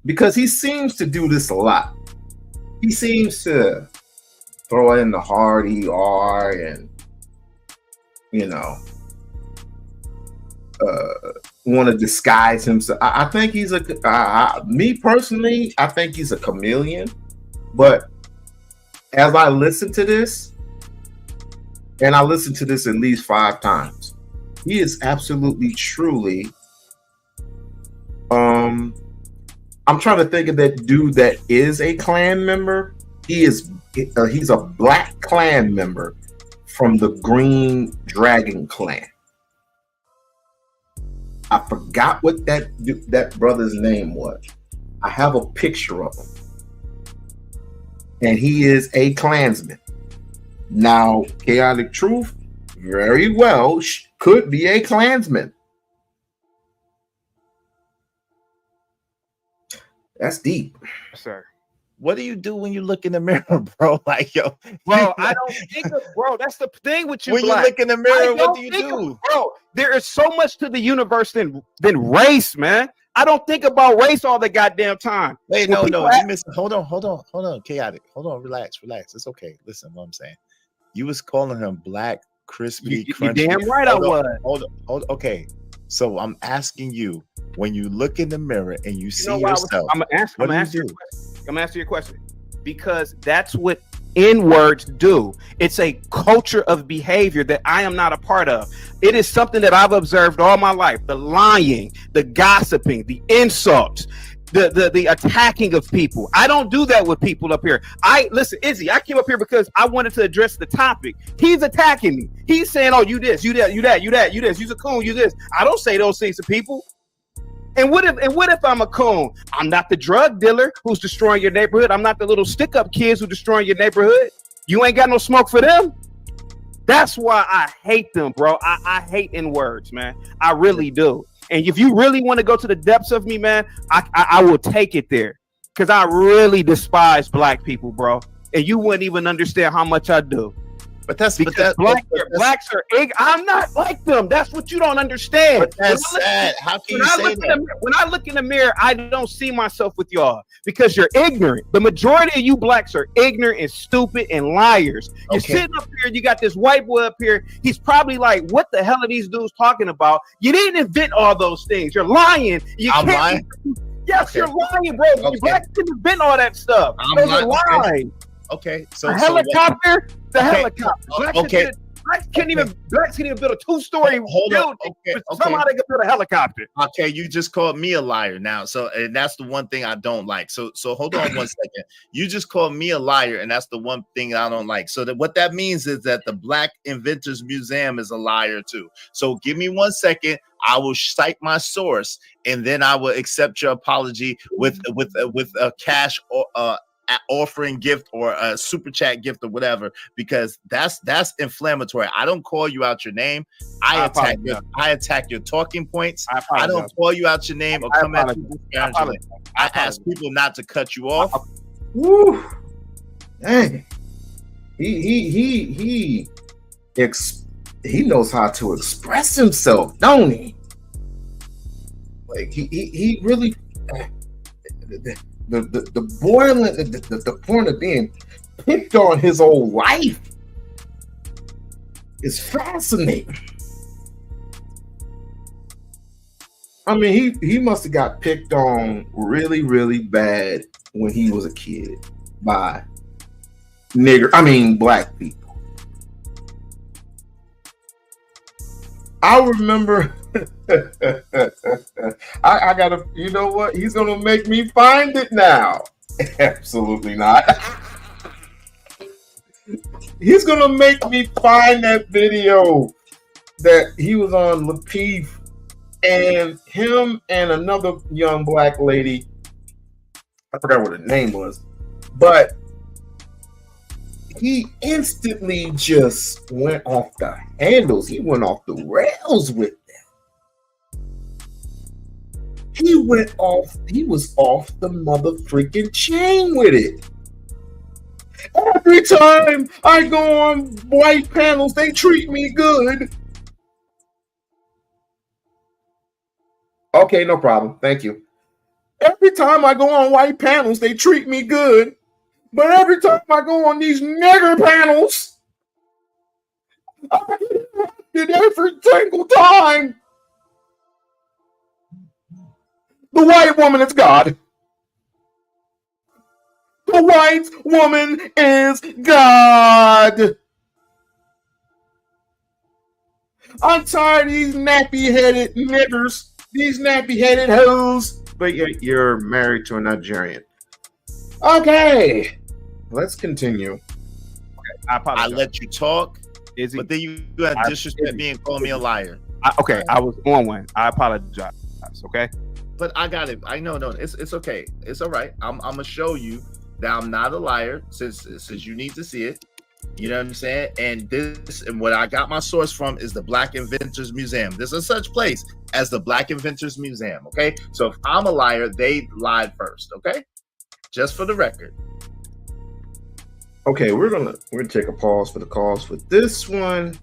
Because he seems to do this a lot. He seems to throw in the hard ER and, want to disguise himself. I think he's me personally, I think he's a chameleon. But as I listen to this, and I listened to this at least 5 times, he is absolutely, truly, I'm trying to think of that dude that is a Klan member. He's a black Klan member from the Green Dragon Clan. I forgot what that brother's name was. I have a picture of him. And he is a Klansman. Now, Chaotic Truth very well could be a Klansman. That's deep. Sir. What do you do when you look in the mirror, bro? Like, yo, bro, I don't think of, bro. That's the thing with you. When black. You look in the mirror, what do you do, bro? There is so much to the universe than race, man. I don't think about race all the goddamn time. Wait, no, you missed. Hold on, Chaotic. Hold on, relax. It's okay. Listen, what I'm saying. You was calling him black, crispy, crunchy. You damn right I was. Hold on. Okay, so I'm asking you, when you look in the mirror and you see yourself, I'm gonna answer your question because that's what N-words do. It's a culture of behavior that I am not a part of. It is something that I've observed all my life: the lying, the gossiping, the insults, the attacking of people. I don't do that with people up here. Listen, Izzy, I came up here because I wanted to address the topic. He's attacking me. He's saying, "Oh, you this, you that, you that, you that, you this. You's a coon, you this." I don't say those things to people. And what if I'm a coon? I'm not the drug dealer who's destroying your neighborhood. I'm not the little stick-up kids who destroying your neighborhood. You ain't got no smoke for them. That's why I hate them, bro. I hate N-words, man. I really do. And if you really want to go to the depths of me, man, I will take it there. Because I really despise black people, bro. And you wouldn't even understand how much I do. But blacks are ignorant. I'm not like them. That's what you don't understand. But that's sad. How can you say that? When I look in the mirror, I don't see myself with y'all because you're ignorant. The majority of you blacks are ignorant and stupid and liars. You're sitting up here, you got this white boy up here. He's probably like, what the hell are these dudes talking about? You didn't invent all those things. You're lying. I'm lying? Yes, you're lying, bro. You blacks didn't invent all that stuff. Those are lies. Okay, so the helicopter. Okay. Blacks can't even build a 2-story building. Somehow they can build a helicopter. Okay, you just called me a liar now. So, and that's the one thing I don't like. So hold on one second. You just called me a liar, and that's the one thing I don't like. So what that means is that the Black Inventors Museum is a liar too. So give me 1 second. I will cite my source, and then I will accept your apology with a cash or offering gift or a super chat gift or whatever, because that's inflammatory. I don't call you out your name. I attack your talking points. I don't call you out your name or come at you disparagingly. I ask people not to cut you off. Woo. Dang. He knows how to express himself, don't he? Like he really the point of being picked on his whole life is fascinating. I mean, he must have got picked on really, really bad when he was a kid by black people. I remember I gotta, you know what? He's gonna make me find it now. Absolutely not. He's gonna make me find that video that he was on Latif, and him and another young black lady. I forgot what her name was, but he instantly just went off the handles. He went off the rails with them. He went off. He was off the mother freaking chain with it. Every time I go on white panels, they treat me good. Okay, no problem. Thank you. Every time I go on white panels, they treat me good. But every time I go on these nigger panels, I get interrupted every single time. The white woman is God. The white woman is God. I'm tired of these nappy-headed niggers, these nappy-headed hoes. But you're married to a Nigerian. Okay, let's continue. Okay, I apologize. I let you talk, but then you have disrespect me and call me a liar. I was on one. I apologize. Okay, but I got it. I know. It's okay. It's all right. I'm gonna show you that I'm not a liar since you need to see it. You know what I'm saying? And what I got my source from is the Black Inventors Museum. There's a such place as the Black Inventors Museum. Okay, so if I'm a liar, they lied first. Okay, just for the record. Okay, we're gonna take a pause for the calls for this one,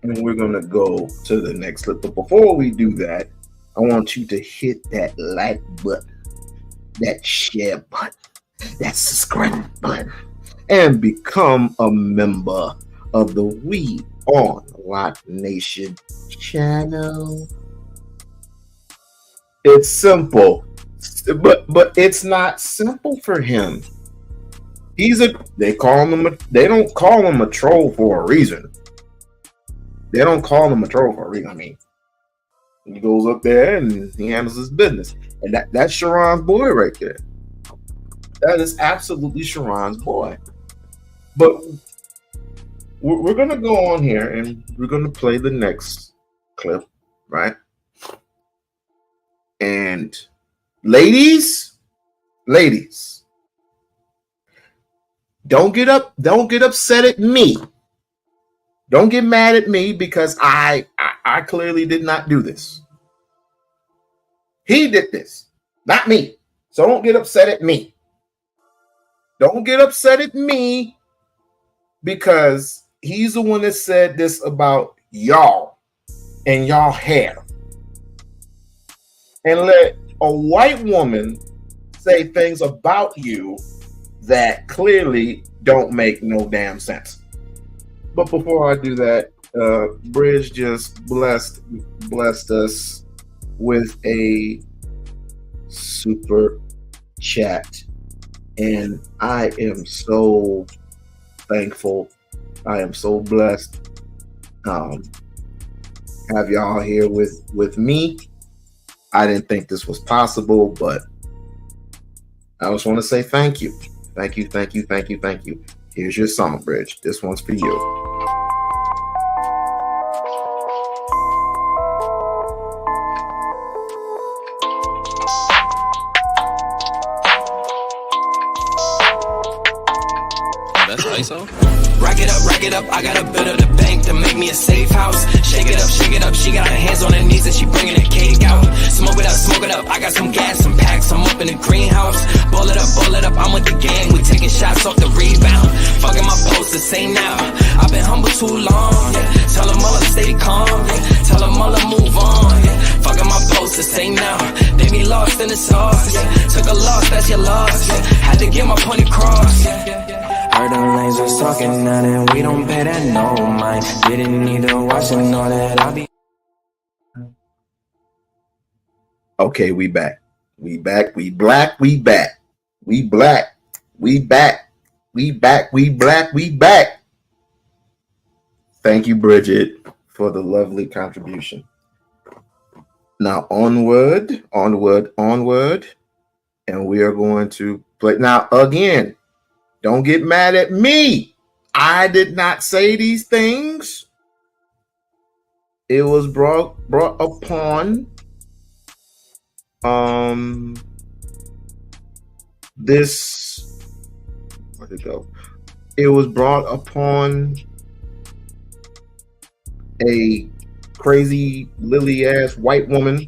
and we're gonna go to the next clip. But before we do that, I want you to hit that like button, that share button, that subscribe button, and become a member of the We-On-Loc Nation channel. It's simple, but it's not simple for him. They don't call him a troll for a reason. They don't call him a troll for a reason. I mean, he goes up there and he handles his business. And that's Sharon's boy right there. That is absolutely Sharon's boy. But we're going to go on here and we're going to play the next clip, right? And ladies, don't get upset at me. Don't get mad at me because I clearly did not do this. He did this, not me. So don't get upset at me. Don't get upset at me because he's the one that said this about y'all and y'all hair. And let a white woman say things about you that clearly don't make no damn sense. But before I do that, Bridge just blessed us with a super chat, and I am so thankful. I am so blessed. Have y'all here with me. I didn't think this was possible, but I just want to say thank you. Thank you. Here's your song, Bridge. This one's for you. That's ISO? Rack it up, I got a bit of the bank to make me a safe house. Shake it up, she got her hands on her knees and she bringing the cake out. Smoke it up, I got some gas, some packs, I'm up in the greenhouse. Ball it up, I'm with the gang, we taking shots off the rebound. Fucking my post the same now, I've been humble too long, yeah. Tell them all to stay calm, yeah. Tell them all to move on, yeah. Fucking my post the same now, they be lost in the sauce, yeah. Took a loss, that's your loss, yeah. Had to get my point across, yeah. Heard them lanes was talking now and we don't pay that no mind. Didn't need to watch and all that I'll be. Okay, we back. We black. We black. We back. Thank you, Bridget, for the lovely contribution. Now, onward, onward, onward. And we are going to play. Now, again, don't get mad at me. I did not say these things. It was brought upon this. Where'd it go? It was brought upon a crazy lily ass white woman,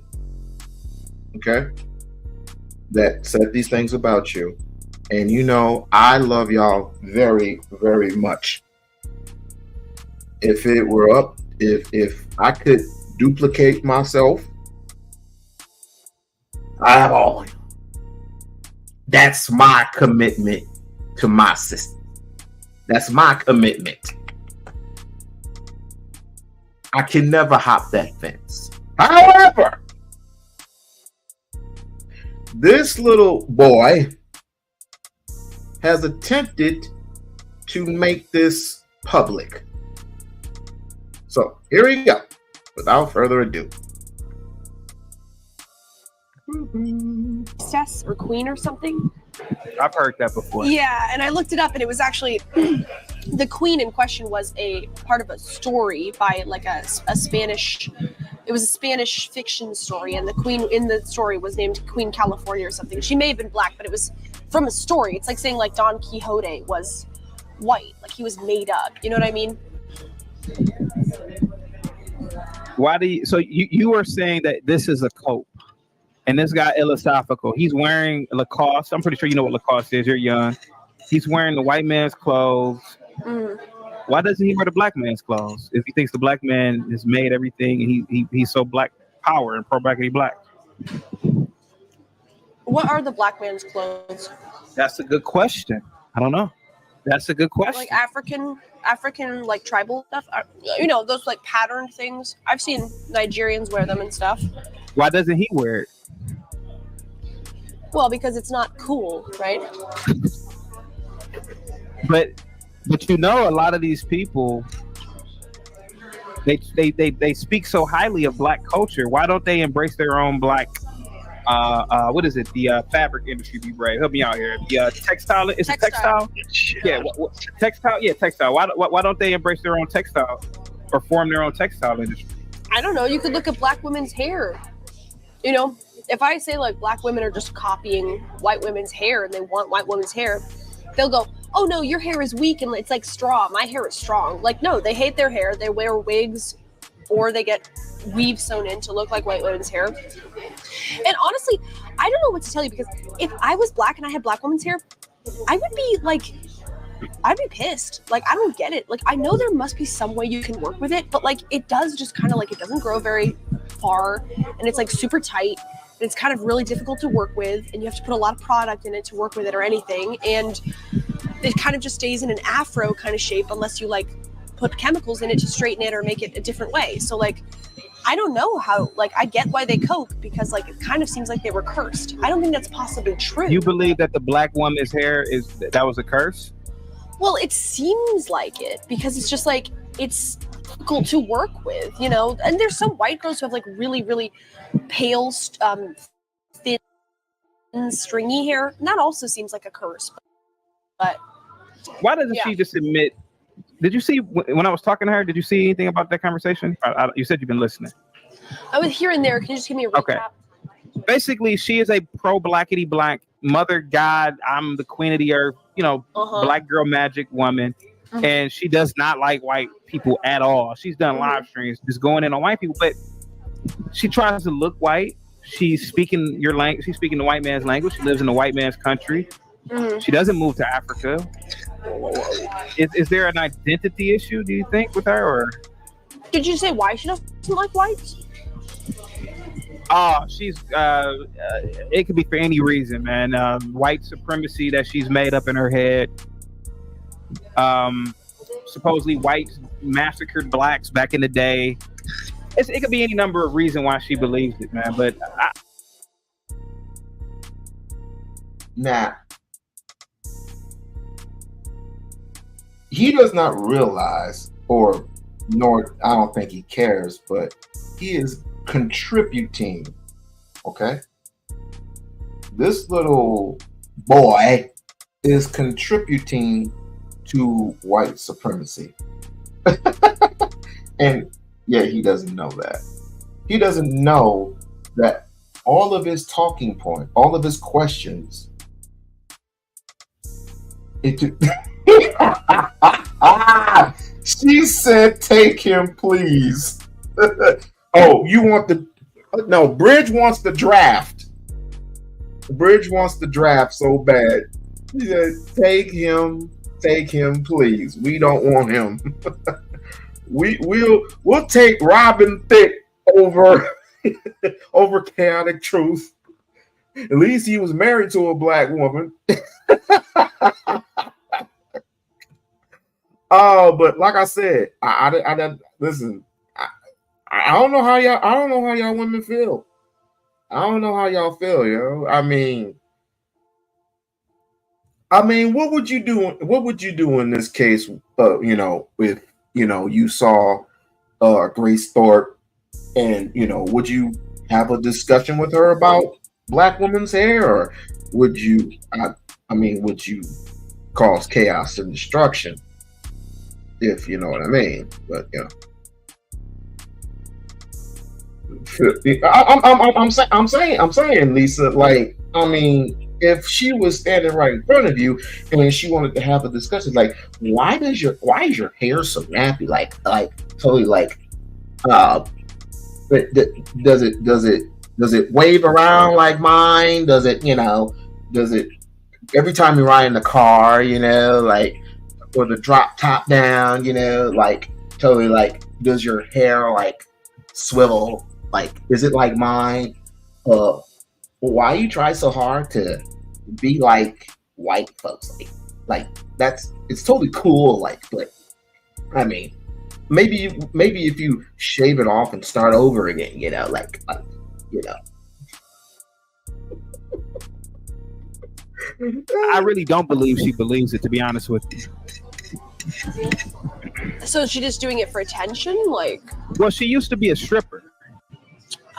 okay, that said these things about you. And you know, I love y'all very, very much. If it were up, if I could duplicate myself, I have all. That's my commitment to my system. That's my commitment. I can never hop that fence. However, this little boy has attempted to make this public. So here we go. Without further ado. Princess or queen or something. I've heard that before. Yeah, and I looked it up, and it was actually the queen in question was a part of a story by like a Spanish. It was a Spanish fiction story, and the queen in the story was named Queen California or something. She may have been black, but it was from a story. It's like saying like Don Quixote was white, like he was made up. You know what I mean? Why do you? So you are saying that this is a cope, and this guy philosophical. He's wearing Lacoste. I'm pretty sure you know what Lacoste is. You're young. He's wearing the white man's clothes. Mm. Why doesn't he wear the black man's clothes? If he thinks the black man has made everything, and he's so black power and pro blackity black. What are the black man's clothes? That's a good question. I don't know. That's a good question. Like African like tribal stuff. You know, those like patterned things. I've seen Nigerians wear them and stuff. Why doesn't he wear it? Well, because it's not cool, right? But you know, a lot of these people, they speak so highly of black culture. Why don't they embrace their own black? What is it? The fabric industry, be brave. Help me out here. The textile. Is it textile? Yeah. Textile. Yeah, textile. Why don't they embrace their own textile or form their own textile industry? I don't know. You could look at black women's hair. You know, if I say like black women are just copying white women's hair and they want white women's hair, they'll go, oh no, your hair is weak and it's like straw. My hair is strong. Like, no, they hate their hair. They wear wigs or they get weave sewn in to look like white women's hair. And honestly, I don't know what to tell you, because if I was black and I had black women's hair, I would be like, I'd be pissed. Like, I don't get it. Like, I know there must be some way you can work with it, but like, it does just kind of like, it doesn't grow very far and it's like super tight. And it's kind of really difficult to work with, and you have to put a lot of product in it to work with it or anything. And it kind of just stays in an afro kind of shape unless you like put chemicals in it to straighten it or make it a different way. So like, I don't know how, like, I get why they cope, because like, it kind of seems like they were cursed. I don't think that's possibly true. You believe that the black woman's hair that was a curse? Well, it seems like it, because it's just like, it's difficult to work with, you know? And there's some white girls who have like really, really pale, thin, stringy hair. And that also seems like a curse. But why doesn't she just admit? Did you see when I was talking to her? Did you see anything about that conversation? You said you've been listening. I was here and there. Can you just give me a recap? Okay. Basically, she is a pro blackity black mother god. I'm the queen of the earth. You know, black girl magic woman. Mm-hmm. And she does not like white people at all. She's done live streams just going in on white people, but she tries to look white. She's speaking your language. She's speaking the white man's language. She lives in the white man's country. Mm-hmm. She doesn't move to Africa. Is there an identity issue, do you think, with her? Or did you say why she doesn't like whites? She's it could be for any reason, man. White supremacy that she's made up in her head. Supposedly whites massacred blacks back in the day. It could be any number of reasons why she believes it, man. But now, he does not realize, or nor I don't think he cares, but he is contributing. Okay, this little boy is contributing to white supremacy. And yeah, he doesn't know that. He doesn't know that all of his talking point, all of his questions, she said, take him, please. Oh, you want the... No, Bridge wants the draft. Bridge wants the draft so bad. He said, take him, please. We don't want him. We'll take Robin Thicke over over Chaotic Truth. At least he was married to a black woman. Oh, but like I said, I listen. I don't know how y'all women feel. I don't know how y'all feel, yo. I mean, what would you do? What would you do in this case? If you saw Grace Thorpe, and would you have a discussion with her about black women's hair, or would you? Would you cause chaos and destruction? If you know what I mean, but I'm saying, Lisa. Like, if she was standing right in front of you and she wanted to have a discussion, like, why is your hair so nappy? Like totally like, does it wave around like mine? Does it every time you ride in the car, like, or the drop top down, like totally like, does your hair like swivel? Like, is it like mine? Why you try so hard to be like white folks? Like it's totally cool. Like, but maybe if you shave it off and start over again, I really don't believe she believes it, to be honest with you. So is she just doing it for attention? Like, well, she used to be a stripper.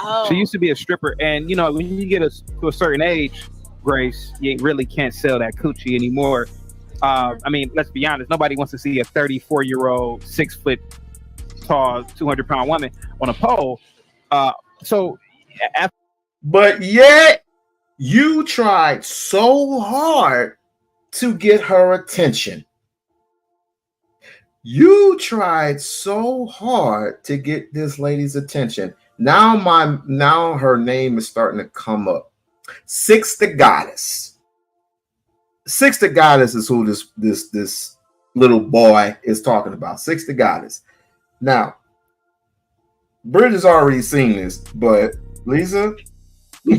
Oh. She used to be a stripper, and when you get to a certain age, Grace, you really can't sell that coochie anymore. Let's be honest. Nobody wants to see a 34-year-old, 6 foot tall, 200-pound woman on a pole. But yet you tried so hard to get her attention. You tried so hard to get this lady's attention. Now her name is starting to come up. Six the Goddess. Six the Goddess is who this little boy is talking about. Six the Goddess. Now, Bridget has already seen this, but Lisa, you're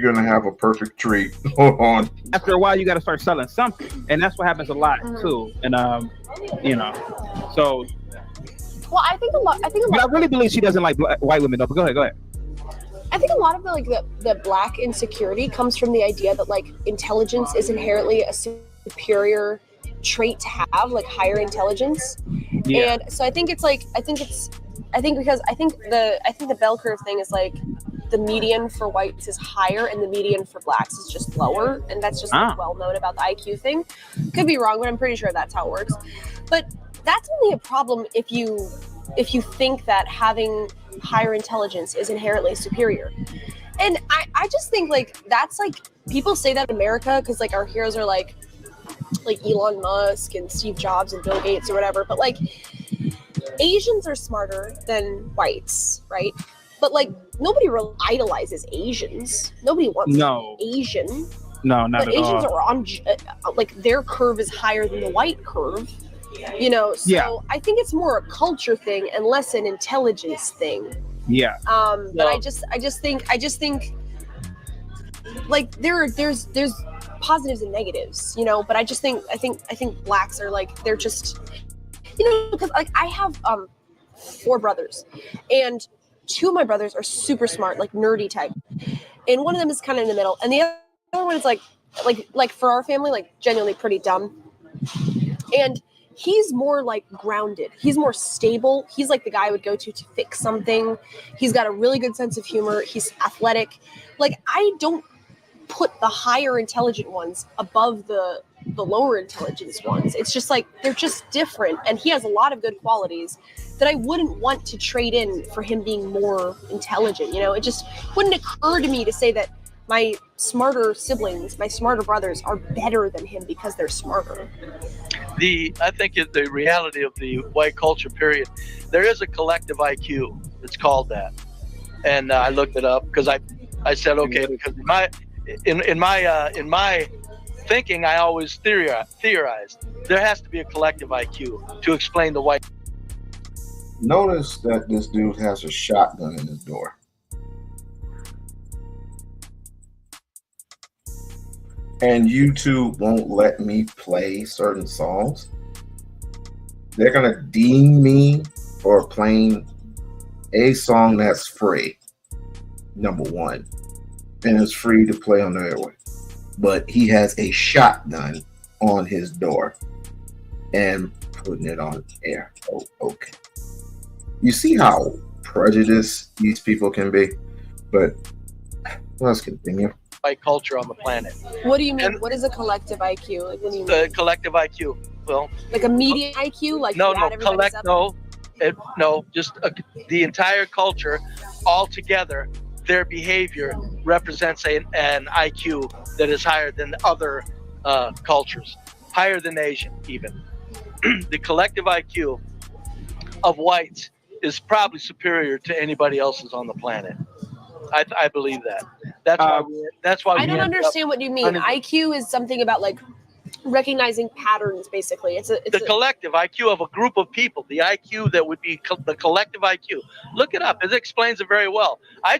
gonna have a perfect treat. Hold on. After a while, you got to start selling something, and that's what happens a lot too. And so. Well, I think a lot. But I really believe she doesn't like white women, though. But go ahead. I think a lot of the black insecurity comes from the idea that like intelligence is inherently a superior trait to have, like higher intelligence. Yeah. And so I think the bell curve thing is like the median for whites is higher and the median for blacks is just lower, and that's just well known about the IQ thing. Could be wrong, but I'm pretty sure that's how it works. But that's only a problem if you think that having higher intelligence is inherently superior. And I just think like that's like, people say that in America because like our heroes are like Elon Musk and Steve Jobs and Bill Gates or whatever, but like Asians are smarter than whites, right? But like nobody idolizes Asians. Nobody wants to be Asian. No, not but at Asians all. are on like their curve is higher than the white curve. So I think it's more a culture thing and less an intelligence thing. Yeah. But I just think like there's positives and negatives, but I think blacks are like, they're just, because like I have 4 brothers, and 2 of my brothers are super smart, like nerdy type, and one of them is kind of in the middle, and the other one is like for our family, like genuinely pretty dumb. And he's more like grounded. He's more stable. He's like the guy I would go to fix something. He's got a really good sense of humor. He's athletic. Like, I don't put the higher intelligent ones above the lower intelligence ones. It's just like, they're just different. And he has a lot of good qualities that I wouldn't want to trade in for him being more intelligent. You know, it just wouldn't occur to me to say that my smarter siblings, my smarter brothers are better than him because they're smarter. I think the reality of the white culture period, there is a collective IQ. It's called that. And I looked it up because I said, okay, because in my thinking, I always theorized there has to be a collective IQ to explain the white. Notice that this dude has a shotgun in his door. And YouTube won't let me play certain songs. They're gonna deem me for playing a song that's free, number one, and it's free to play on the airway. But he has a shotgun on his door and putting it on air. Oh, okay. You see how prejudiced these people can be? But let's continue. White culture on the planet. What do you mean? What is a collective IQ? Like, what do you mean? The collective IQ. Well, like a median IQ? Like no, just the entire culture all together. Their behavior represents an IQ that is higher than other cultures, higher than Asian even. The collective IQ of whites is probably superior to anybody else's on the planet. I believe that. That's why. I don't understand what you mean. IQ is something about like recognizing patterns. Basically, it's the collective IQ of a group of people. The IQ that would be the collective IQ. Look it up. It explains it very well. I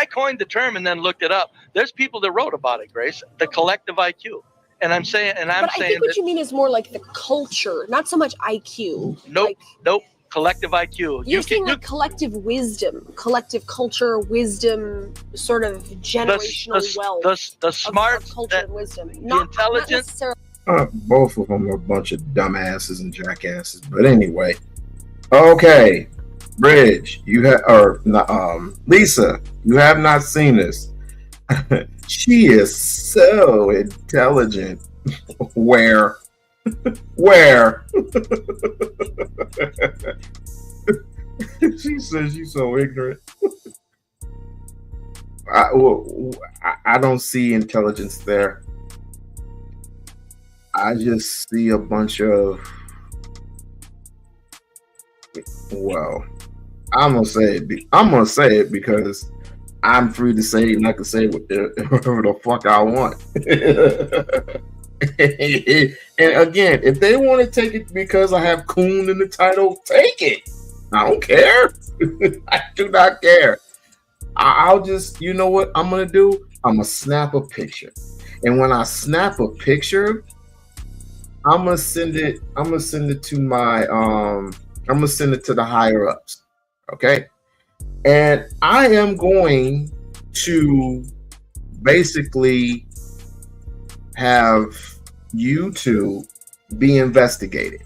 coined the term and then looked it up. There's people that wrote about it, Grace. The collective IQ. And I'm saying, I think what you mean is more like the culture, not so much IQ. Nope. Collective IQ. You're saying like collective wisdom, collective culture, wisdom, sort of generational wealth. The smart, of culture and wisdom. The intelligent. Both of them are a bunch of dumbasses and jackasses. But anyway, okay, Bridge, Lisa, you have not seen this. She is so intelligent. Where? She says you're so ignorant. I don't see intelligence there. I just see a bunch of, well, I'm gonna say it because I'm free to say it and I can say whatever the fuck I want. And again, if they want to take it because I have COON in the title, take it. I don't care. I do not care. I'll just, you know what I'm gonna do? I'm gonna snap a picture, and when I snap a picture, I'm gonna send it to my I'm gonna send it to the higher ups. Okay, and I am going to basically have YouTube be investigated,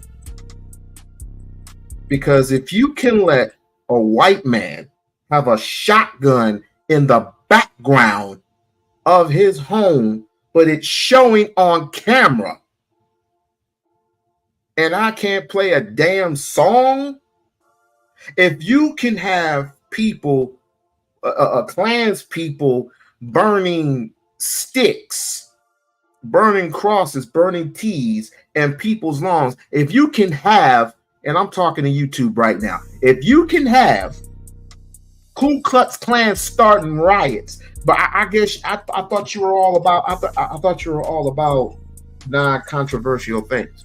because if you can let a white man have a shotgun in the background of his home, but it's showing on camera, and I can't play a damn song. If you can have people, Klans people burning sticks, burning crosses, burning T's, and people's lawns, if you can have, and I'm talking to YouTube right now, if you can have Ku Klux Klan starting riots, but I guess I thought you were all about I thought you were all about non-controversial things.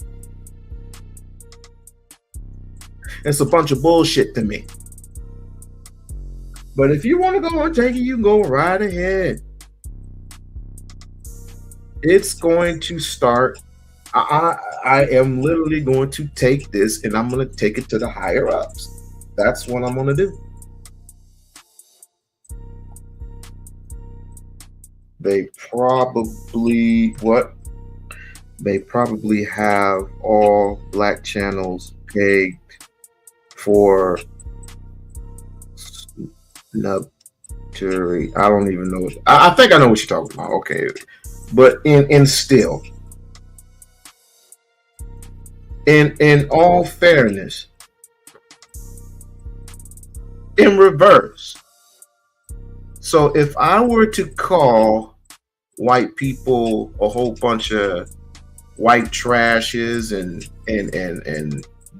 It's a bunch of bullshit to me. But if you want to go on take it, you can go right ahead. It's going to start. I am literally going to take this and I'm going to take it to the higher ups. That's what I'm going to do. They probably they probably have all black channels pegged for snubbery. I don't even know. I think I know what you're talking about. Okay, but in still, in all fairness, in reverse. So if I were to call white people a whole bunch of white trashes and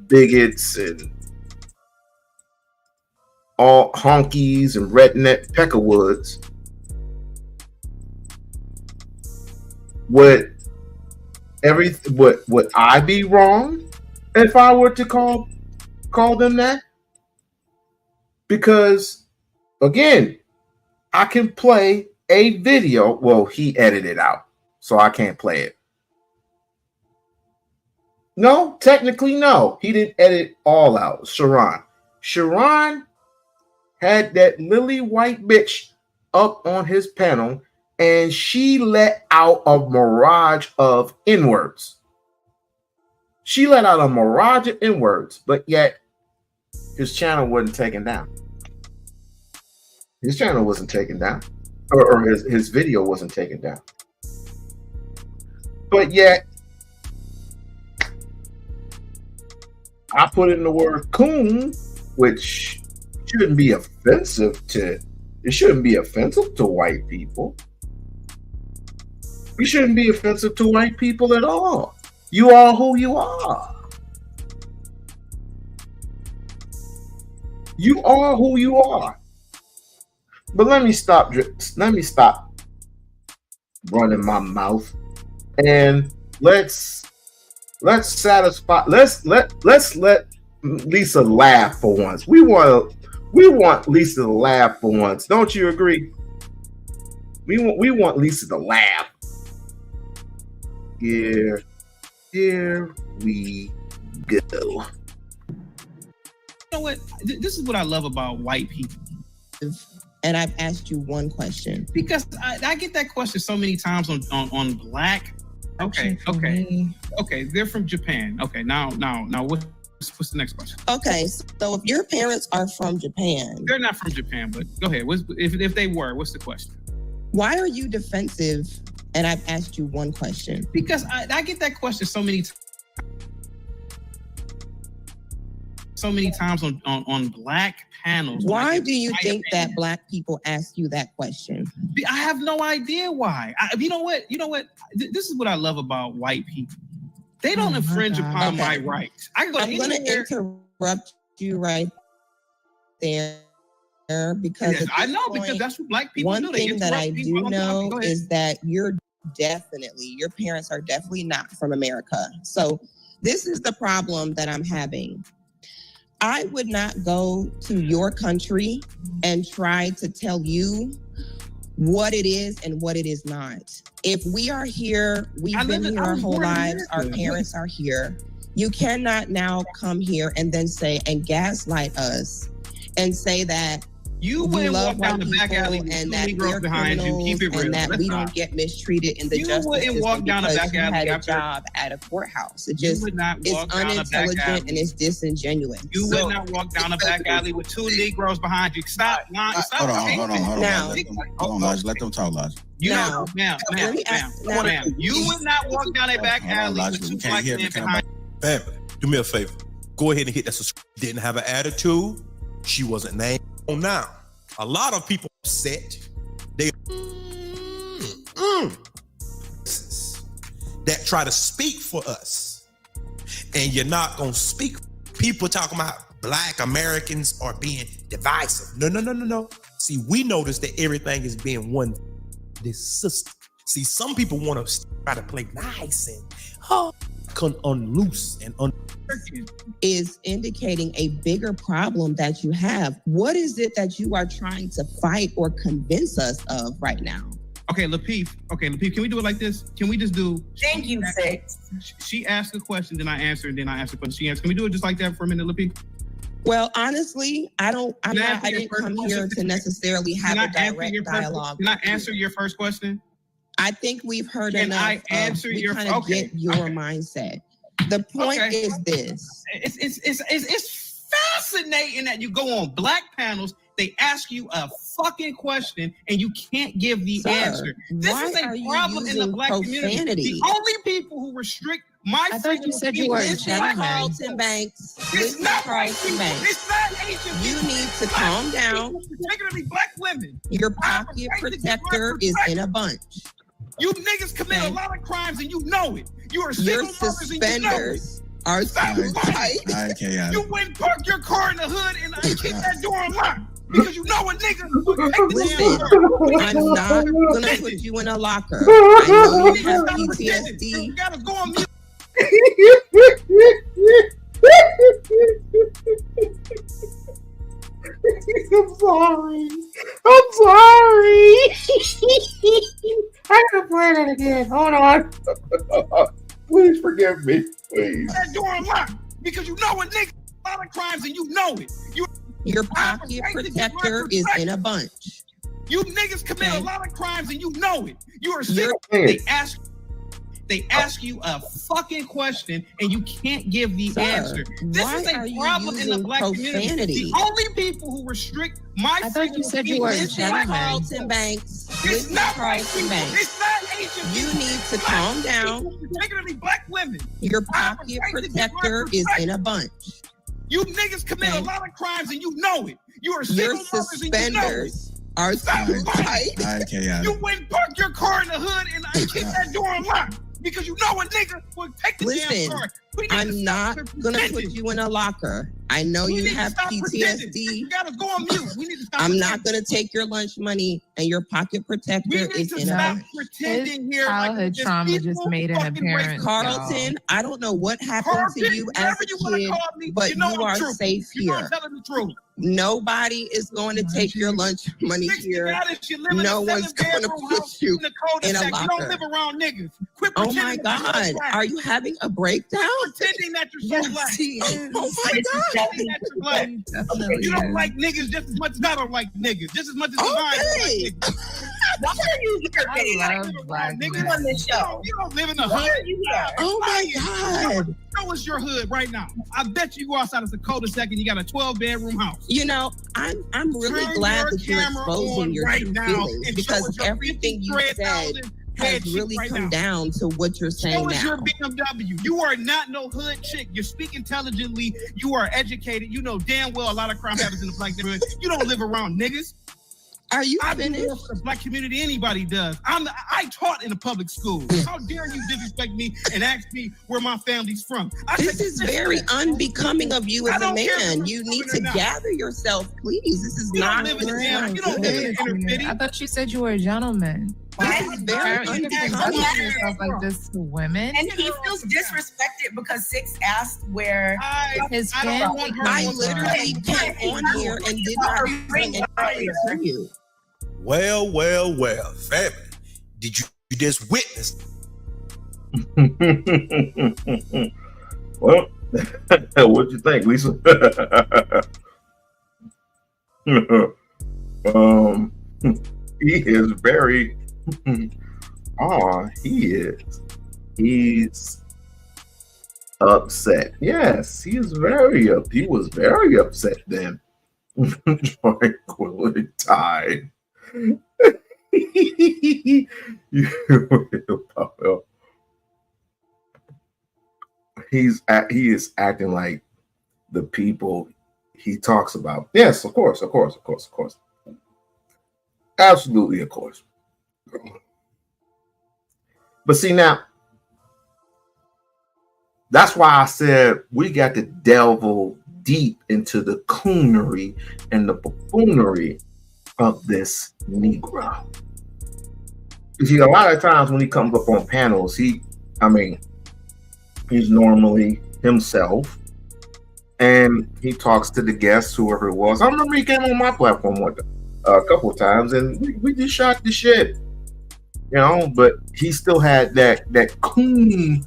bigots and all honkies and redneck peckerwoods, would I be wrong if I were to call them that? Because again, I can play a video. Well, he edited out, so I can't play it. No, technically, no. He didn't edit all out. Sharon had that lily white bitch up on his panel, and she let out a mirage of N-words. She let out a mirage of N-words, but yet his channel wasn't taken down. His channel wasn't taken down, or his video wasn't taken down. But yet, I put in the word coon, which shouldn't be offensive to. It shouldn't be offensive to white people. You shouldn't be offensive to white people at all. You are who you are. You are who you are. But let me stop running my mouth, and let's let Lisa laugh for once. We want Lisa to laugh for once. Don't you agree? We want Lisa to laugh. Here we go. You know what? This is what I love about white people. And I've asked you one question. Because I get that question so many times on black. Okay. They're from Japan. Okay, now what's the next question? Okay, so if your parents are from Japan. They're not from Japan, but go ahead. If they were, what's the question? Why are you defensive? And I've asked you one question. Because I get that question so many times on black panels. Why do you think that black people ask you that question? I have no idea why. You know what? This is what I love about white people. They don't infringe upon my rights. I'm going to interrupt you right there because yes, I know because that's what black people do. One thing that I do know is that your parents are definitely not from America. So this is the problem that I'm having. I would not go to your country and try to tell you what it is and what it is not. If we are here, we've been here our whole lives, our parents are here. You cannot now come here and then say and gaslight us and say that you wouldn't walk down the back alley and that we're behind you. Keep it real. And that we don't get mistreated in the justice system walk down the back alley. You had a job at a courthouse. It just it's unintelligent and it's disingenuous. You would not walk down the back alley with two Negroes behind you. Stop. Hold on. Now, let them talk, Lodge. Ma'am. You would not walk down a back alley with two black men behind you. Family, do me a favor. Go ahead and hit that subscribe. Didn't have an attitude. She wasn't named. Now, a lot of people upset. They that try to speak for us, and you're not gonna speak. People talking about Black Americans are being divisive. No. See, we notice that everything is being one. This system. See, some people want to try to play nice and unloose and is indicating a bigger problem that you have. What is it that you are trying to fight or convince us of right now? Okay, Lapeef, can we do it like this? Can we just do... Thank you, Six. She asked a question, then I answer, then I ask a question. She asked, can we do it just like that for a minute, Lapeef? Well, honestly, I didn't come here to necessarily have a direct dialogue. Can I answer your first question? I think we've heard Can enough. I answer we your? kind of Okay. get your mindset. The point is this. It's fascinating that you go on black panels. They ask you a fucking question and you can't give the answer. This is a problem in the black community. The only people who restrict my I thought you said you were a gentleman. Carlton Banks. It's not Carlton Banks. It's not Asian. You need to calm down. Particularly black women. Your pocket protector is in a bunch. You niggas commit a lot of crimes and you know it. You are Your single mothers and you know it. suspenders are tight. You went and park your car in the hood and I keep that door unlocked because you know a nigga will take the Listen, I'm not gonna put you in a locker. I know you have PTSD. You gotta go on mute. I'm sorry. I'm sorry. I gotta play that again. Hold on. Please forgive me. Please. That door unlocked because you know a nigga a lot of crimes and you know it. Your pocket protector is in a bunch. You niggas commit a lot of crimes and you know it. You are You're sick. They ask you a fucking question and you can't give the answer. This is a problem in the black community. The only people who restrict my I thought you said you were a gentleman. Carlton Banks. It's not Carlton Banks. It's not Asian. You need to calm down. Particularly black women. Your pocket protector is in a bunch. You niggas commit a lot of crimes and you know it. You are Your single mothers and you know it. suspenders are tight. You went and park your car in the hood and I keep that door unlocked because you know a nigga will take the damn car. I'm not gonna put you in a locker. I know you have PTSD. You gotta go on mute. We need to stop I'm not gonna take your lunch money and your pocket protector is in a bunch. pretending here childhood like trauma just made an appearance. Carlton, I don't know what happened to you as a kid, but you are safe here. Nobody is going to take your lunch money here. No one's going to put you in a You don't locker. live around niggas. Quit Oh my God, are you having a breakdown? pretending that you're so black. Oh my God. You don't like niggas just as much as I don't like niggas. Just as much as I don't like niggas. Why are you here? I love black Niggas men. on this show. You don't live in the hood. Oh my God. Show us your hood right now. I bet you go outside of the cul-de-sac and you got a 12-bedroom house. You know, I'm really Turn glad your that you're camera exposing on your right true now feelings and because show us your everything you said 53,000 has really right come now. down to what you're saying Show us now. your BMW. You are not no hood chick. You speak intelligently. You are educated. You know damn well a lot of crime happens in the black neighborhood. You don't live around niggas. Are you I finished? do more for the black community anybody does. I taught in a public school. How dare you disrespect me and ask me where my family's from? This is very unbecoming of you I as a don't care if man. you're You need woman or to not. gather yourself, please. This is You not. don't live in the damn. You good. don't live in the inner city. I thought you said you were a gentleman. This is very You can unbecoming. express yourself like this to women. And he feels disrespected because Six asked where His I don't family want her I on literally came on here and did not bring anything to you. Well, family. Did you just witness? Well, what'd you think, Lisa? He is very he is. He's upset. Yes, he is he was very upset then. Tranquility time. He is acting like the people he talks about. Yes, of course. Absolutely, of course. But see now, that's why I said we got to delve deep into the coonery and the buffoonery of this Negro. You see, a lot of times when he comes up on panels, he's normally himself, and he talks to the guests, whoever it was. I remember he came on my platform a couple of times, and we just shot the shit, But he still had that coon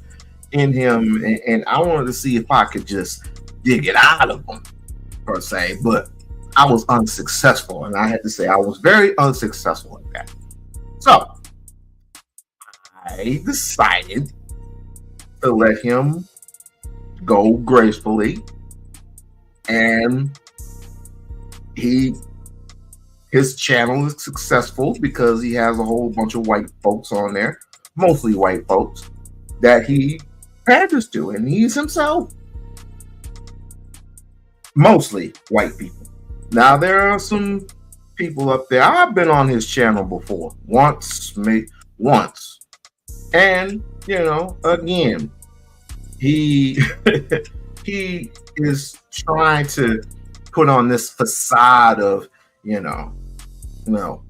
in him, and I wanted to see if I could just dig it out of him per se, but I was unsuccessful, and I had to say I was very unsuccessful at that. So I decided to let him go gracefully, and his channel is successful because he has a whole bunch of white folks on there, mostly white folks, that he panders to, and he's himself. Mostly white people. Now there are some people up there. I've been on his channel before, once, and again, he he is trying to put on this facade of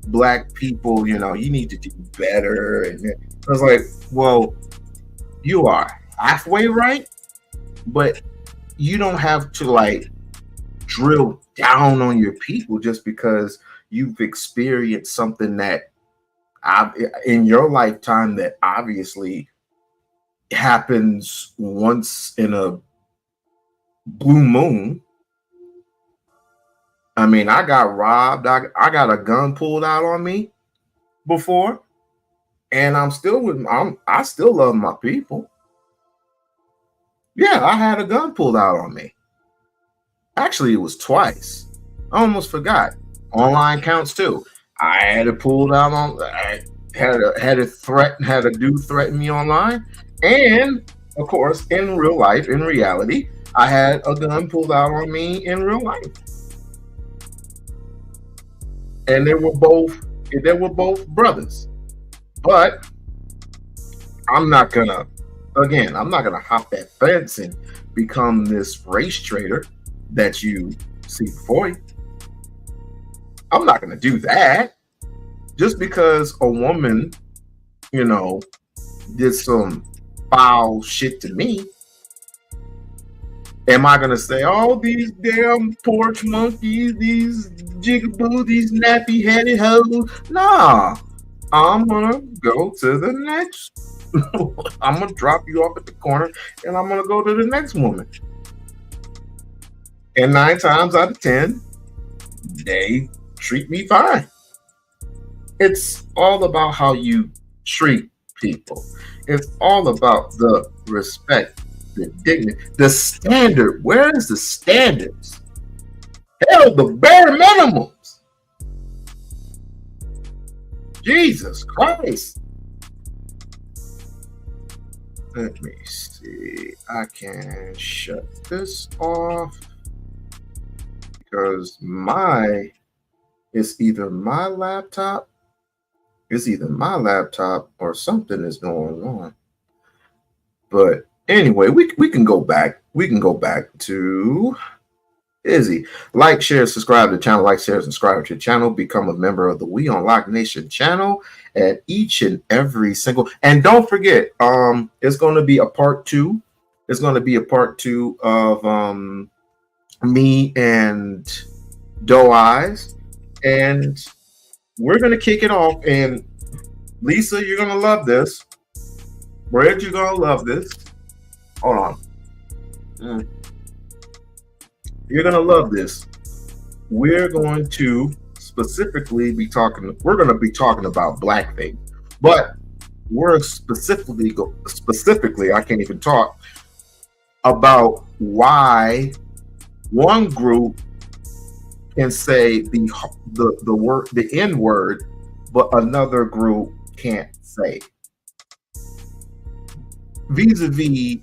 black people, you need to do better. And I was like, well, you are halfway right, but you don't have to like drill down on your people just because you've experienced something that in your lifetime that obviously happens once in a blue moon. I mean, I got robbed. I got a gun pulled out on me before, and I still love my people. Yeah, I had a gun pulled out on me. Actually, it was twice. I almost forgot. Online counts too. I had it pulled out on. I had a dude threaten me online, and of course, in real life, in reality, I had a gun pulled out on me in real life. And they were both brothers. But I'm not gonna hop that fence and become this race traitor that you see before you. I'm not gonna do that. Just because a woman, did some foul shit to me, am I gonna say, oh, these damn porch monkeys, these jigaboo, these nappy headed hoes? Nah, I'm gonna go to the next. I'm gonna drop you off at the corner, and I'm gonna go to the next woman. And 9 times out of 10, they treat me fine. It's all about how you treat people. It's all about the respect, the dignity, the standard. Where is the standards? Hell, the bare minimums. Jesus Christ. Let me see. I can shut this off because it's either my laptop or something is going on. But anyway, we can go back. We can go back to Izzy. Like, share, subscribe to the channel. Like, share, subscribe to the channel. Become a member of the We-On-Loc Nation channel at each and every single. And don't forget, it's going to be a part 2. It's going to be a part 2 of me and Doe Eyes, and we're going to kick it off. And Lisa, you're going to love this. Brad, you're going to love this. Hold on. You're going to love this. We're going to specifically be talking about blackface, but we're specifically, I can't even talk about why one group can say the N word, but another group can't say. Vis-a-vis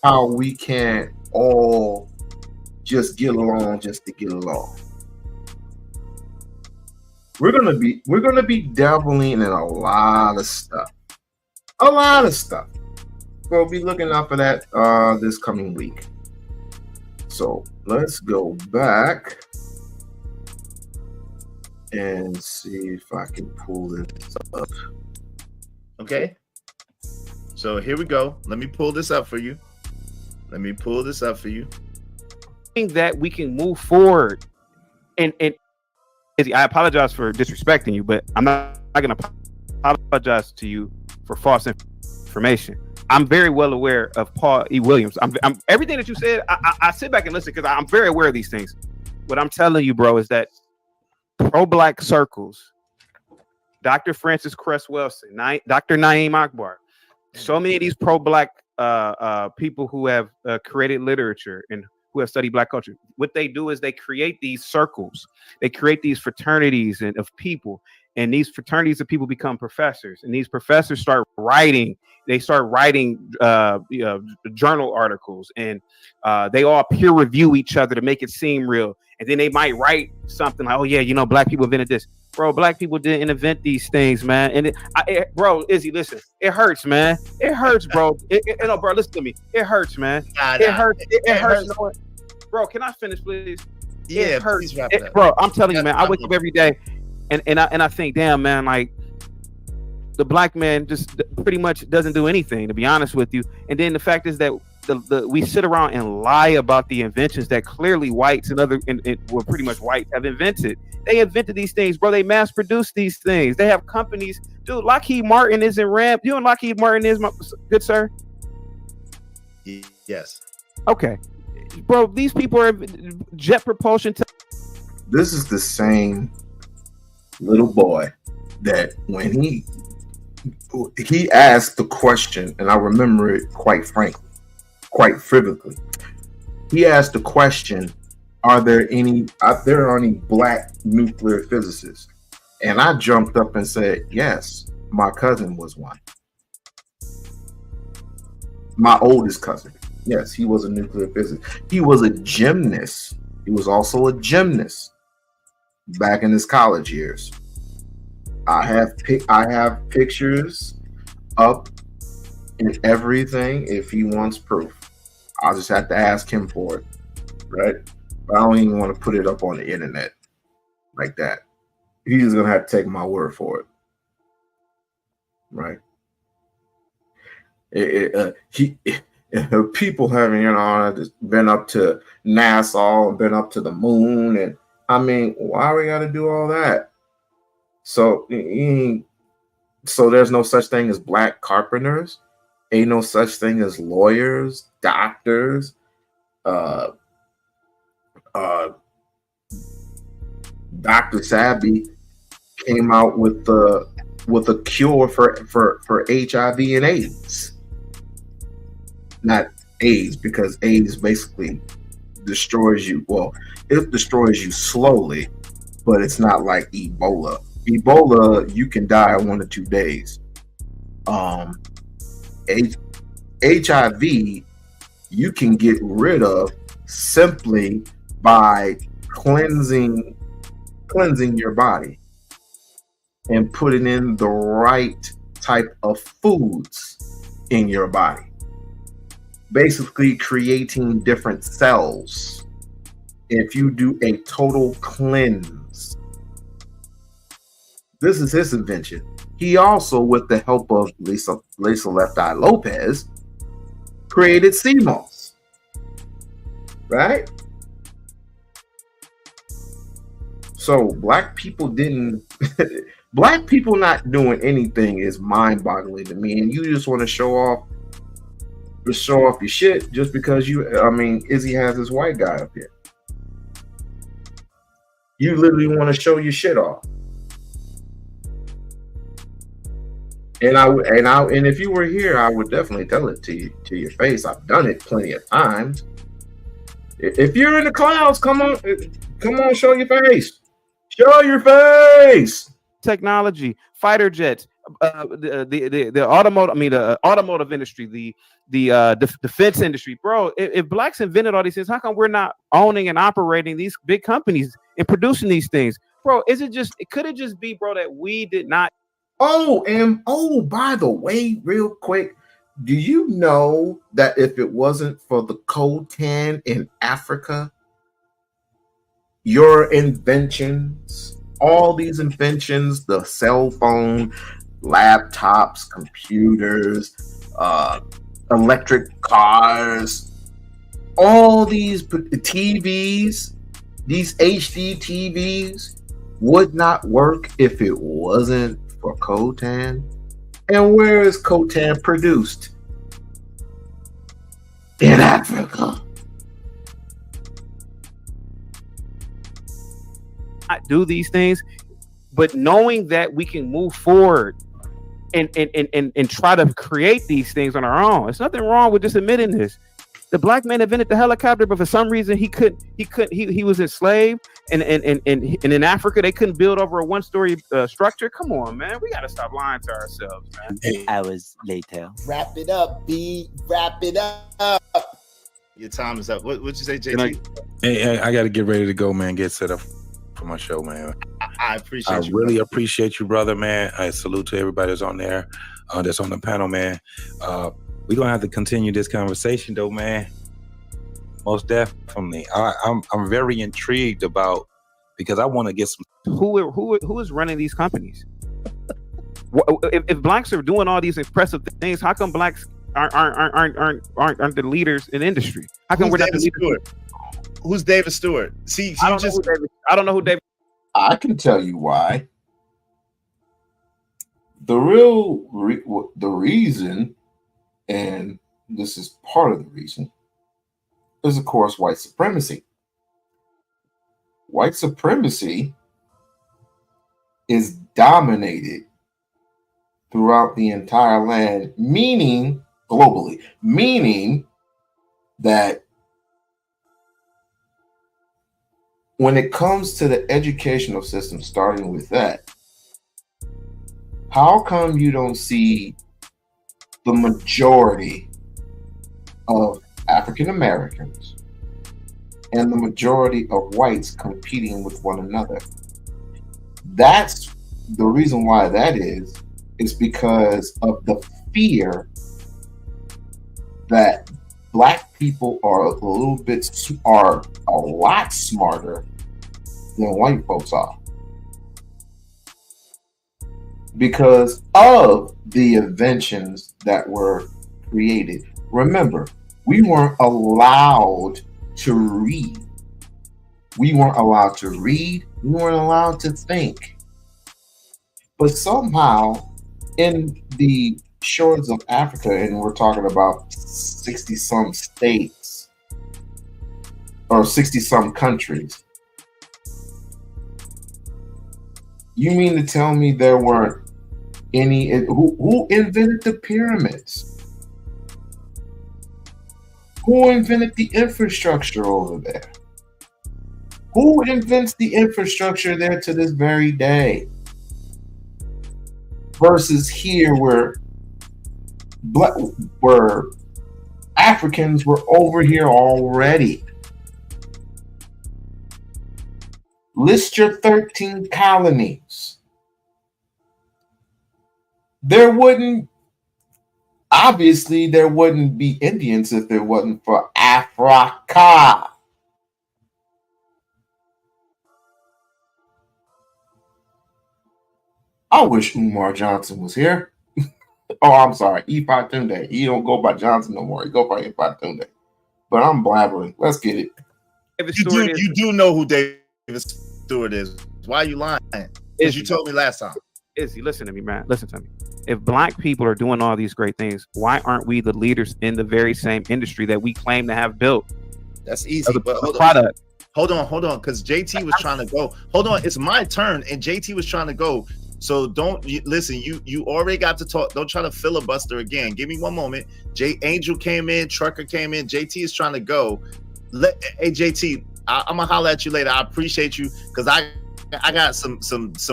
how we can't all just get along just to get along. We're gonna be dabbling in a lot of stuff. We'll be looking out for that this coming week. So let's go back and see if I can pull this up. Okay. So here we go. Let me pull this up for you. Think that we can move forward, and I apologize for disrespecting you, but I'm not going to apologize to you for false information. I'm very well aware of Paul E. Williams. I'm everything that you said. I sit back and listen because I'm very aware of these things. What I'm telling you, bro, is that pro-black circles, Dr. Francis Cress Welsing, Dr. Naeem Akbar, So many of these pro-black people who have created literature and who have studied black culture, what they do is they create these circles, they create these fraternities of people, and these fraternities of people become professors, and these professors start writing. They start writing journal articles, and they all peer review each other to make it seem real. And then they might write something like, "Oh yeah, you know, black people invented this." Bro, black people didn't invent these things, man. And bro, Izzy, listen, it hurts, man. It hurts, bro. No, bro, listen to me. It hurts, man. It hurts. It hurts. Bro, can I finish, please? Yeah, it hurts. please wrap it up. Bro, I'm telling you, man. I wake up every day, and I think, damn, man, like the black man just pretty much doesn't do anything, to be honest with you. And then the fact is that we sit around and lie about the inventions that clearly whites and well, pretty much whites have invented. They invented these things, bro. They mass produce these things. They have companies. Dude, Lockheed Martin isn't Ram. You know what Lockheed Martin is, my good sir? Yes. Okay. Bro, these people are jet propulsion. This is the same little boy that when he asked the question, and I remember it quite frankly, quite vividly. He asked the question, are there any black nuclear physicists? And I jumped up and said, yes, my cousin was one. My oldest cousin. Yes, he was a nuclear physicist. He was a gymnast. He was also a gymnast back in his college years. I have pictures up and everything if he wants proof. I'll just have to ask him for it, right? But I don't even want to put it up on the internet like that. He's gonna have to take my word for it, right? People having been up to NASA and been up to the moon, and I mean, why we got to do all that? So there's no such thing as black carpenters. Ain't no such thing as lawyers, doctors, Dr. Sabi came out with a cure for HIV and AIDS. Not AIDS, because AIDS basically destroys you. Well, it destroys you slowly, but it's not like Ebola. Ebola, you can die in 1 to 2 days. HIV, you can get rid of simply by cleansing your body and putting in the right type of foods in your body. Basically creating different cells. If you do a total cleanse. This is his invention. He also, with the help of Lisa Left Eye Lopez, created CMOS. Right? So black people not doing anything is mind-boggling to me. And you just want to show off your shit just because Izzy has this white guy up here. You literally want to show your shit off. And if you were here, I would definitely tell it to your face. I've done it plenty of times. If you're in the clouds, come on, show your face. Show your face. Technology, fighter jets, the automotive industry, the defense industry, bro. If blacks invented all these things, how come we're not owning and operating these big companies and producing these things, bro? Could it just be, bro, that we did not? By the way, real quick, do you know that if it wasn't for the coltan in Africa, your inventions, all these inventions, the cell phone, laptops, computers, electric cars, all these TVs, these HD TVs would not work if it wasn't for coltan? And where is coltan produced? In Africa. Not do these things, but knowing that we can move forward and try to create these things on our own. There's nothing wrong with just admitting this. The black man invented the helicopter, but for some reason he was enslaved, and in Africa they couldn't build over a one-story structure. Come on, man, we gotta stop lying to ourselves, man. Hours later. Wrap it up, B. Wrap it up. Your time is up. What'd you say, JT? Hey, I got to get ready to go, man. Get set up for my show, man. I appreciate you. I really appreciate you, brother, man. I salute to everybody that's on there, that's on the panel, man. We're gonna have to continue this conversation, though, man. Most definitely. I'm very intrigued about, because I want to get some. Who is running these companies? If blacks are doing all these impressive things, how come blacks aren't the leaders in industry? How come we're not the leaders? Who's David Stewart? See, I don't know who David. I can tell you why. The reason, and this is part of the reason, is of course white supremacy. White supremacy is dominated throughout the entire land, meaning globally, meaning that when it comes to the educational system, starting with that, how come you don't see the majority of African Americans and the majority of whites competing with one another? That's the reason why that is because of the fear that black people are a lot smarter than white folks are, because of the inventions that were created. Remember, we weren't allowed to read. We weren't allowed to read. We weren't allowed to think. But somehow, in the shores of Africa, and we're talking about 60-some states or 60-some countries, you mean to tell me there weren't any? Who invented the pyramids? Who invented the infrastructure over there? Who invents the infrastructure there to this very day? Versus here, where Africans were over here already. List your 13 colonies. There wouldn't be Indians if it wasn't for Africa. I wish Umar Johnson was here. Oh, I'm sorry, Ifa Tunde. He don't go by Johnson no more. He go by Ifa Tunde. But I'm blabbering. Let's get it. You do know who David Stewart is. Why are you lying? Because you told me last time. Izzy, listen to me, man. Listen to me. If black people are doing all these great things, why aren't we the leaders in the very same industry that we claim to have built? That's easy. But hold on. Because JT was trying to go. Hold on. It's my turn, and JT was trying to go. So listen. You already got to talk. Don't try to filibuster again. Give me one moment. Angel came in. Trucker came in. JT is trying to go. Hey JT, I'm gonna holler at you later. I appreciate you, because I got some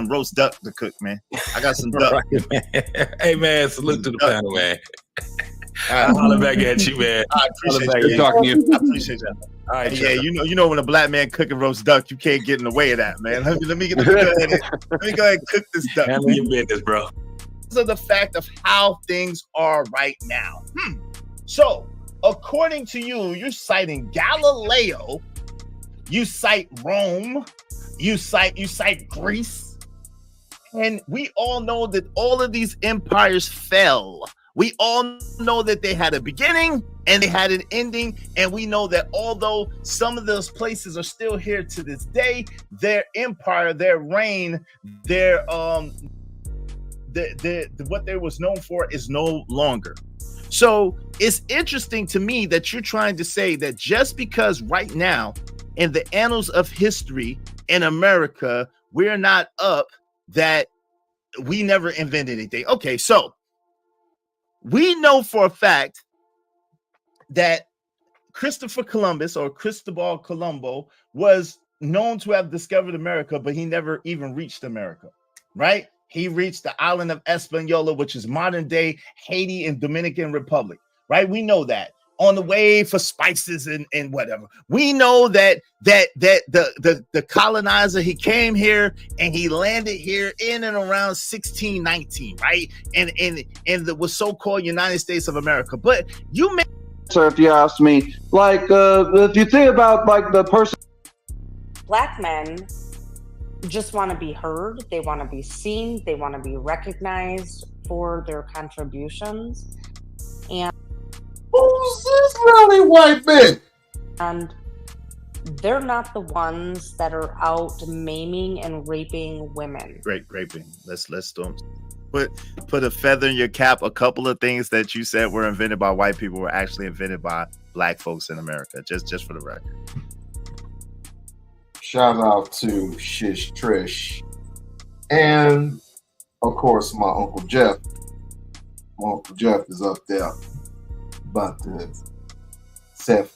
roast duck to cook, man. I got some duck. Hey man, salute to the panel, man. I'll holler back at you, man. I appreciate you. Talking to you. I appreciate that. All right, yeah, you know when a black man cooking roast duck, you can't get in the way of that, man. Let me go ahead and cook this duck. Handle your business, bro. Because of the fact of how things are right now. So, according to you, you're citing Galileo, you cite Rome, you cite Greece, and we all know that all of these empires fell. We all know that they had a beginning and they had an ending, and we know that although some of those places are still here to this day, their empire, their reign, their what they was known for is no longer. So it's interesting to me that you're trying to say that just because right now in the annals of history in America, we're not up, that we never invented anything. Okay, so we know for a fact that Christopher Columbus or Cristobal Colombo was known to have discovered America, but he never even reached America, right? He reached the island of Hispaniola, which is modern day Haiti and Dominican Republic, right? We know that. On the way for spices and whatever. We know that the colonizer, he came here and he landed here in and around 1619, right? And the so-called United States of America. But you may, sir, if you ask me, like if you think about like the person, Black men just want to be heard, they want to be seen, they want to be recognized for their contributions. And who's this really white man? And they're not the ones that are out maiming and raping women. Raping. Let's do them. Put a feather in your cap. A couple of things that you said were invented by white people were actually invented by black folks in America. Just for the record. Shout out to Shish Trish. And of course my Uncle Jeff. My Uncle Jeff is up there about to set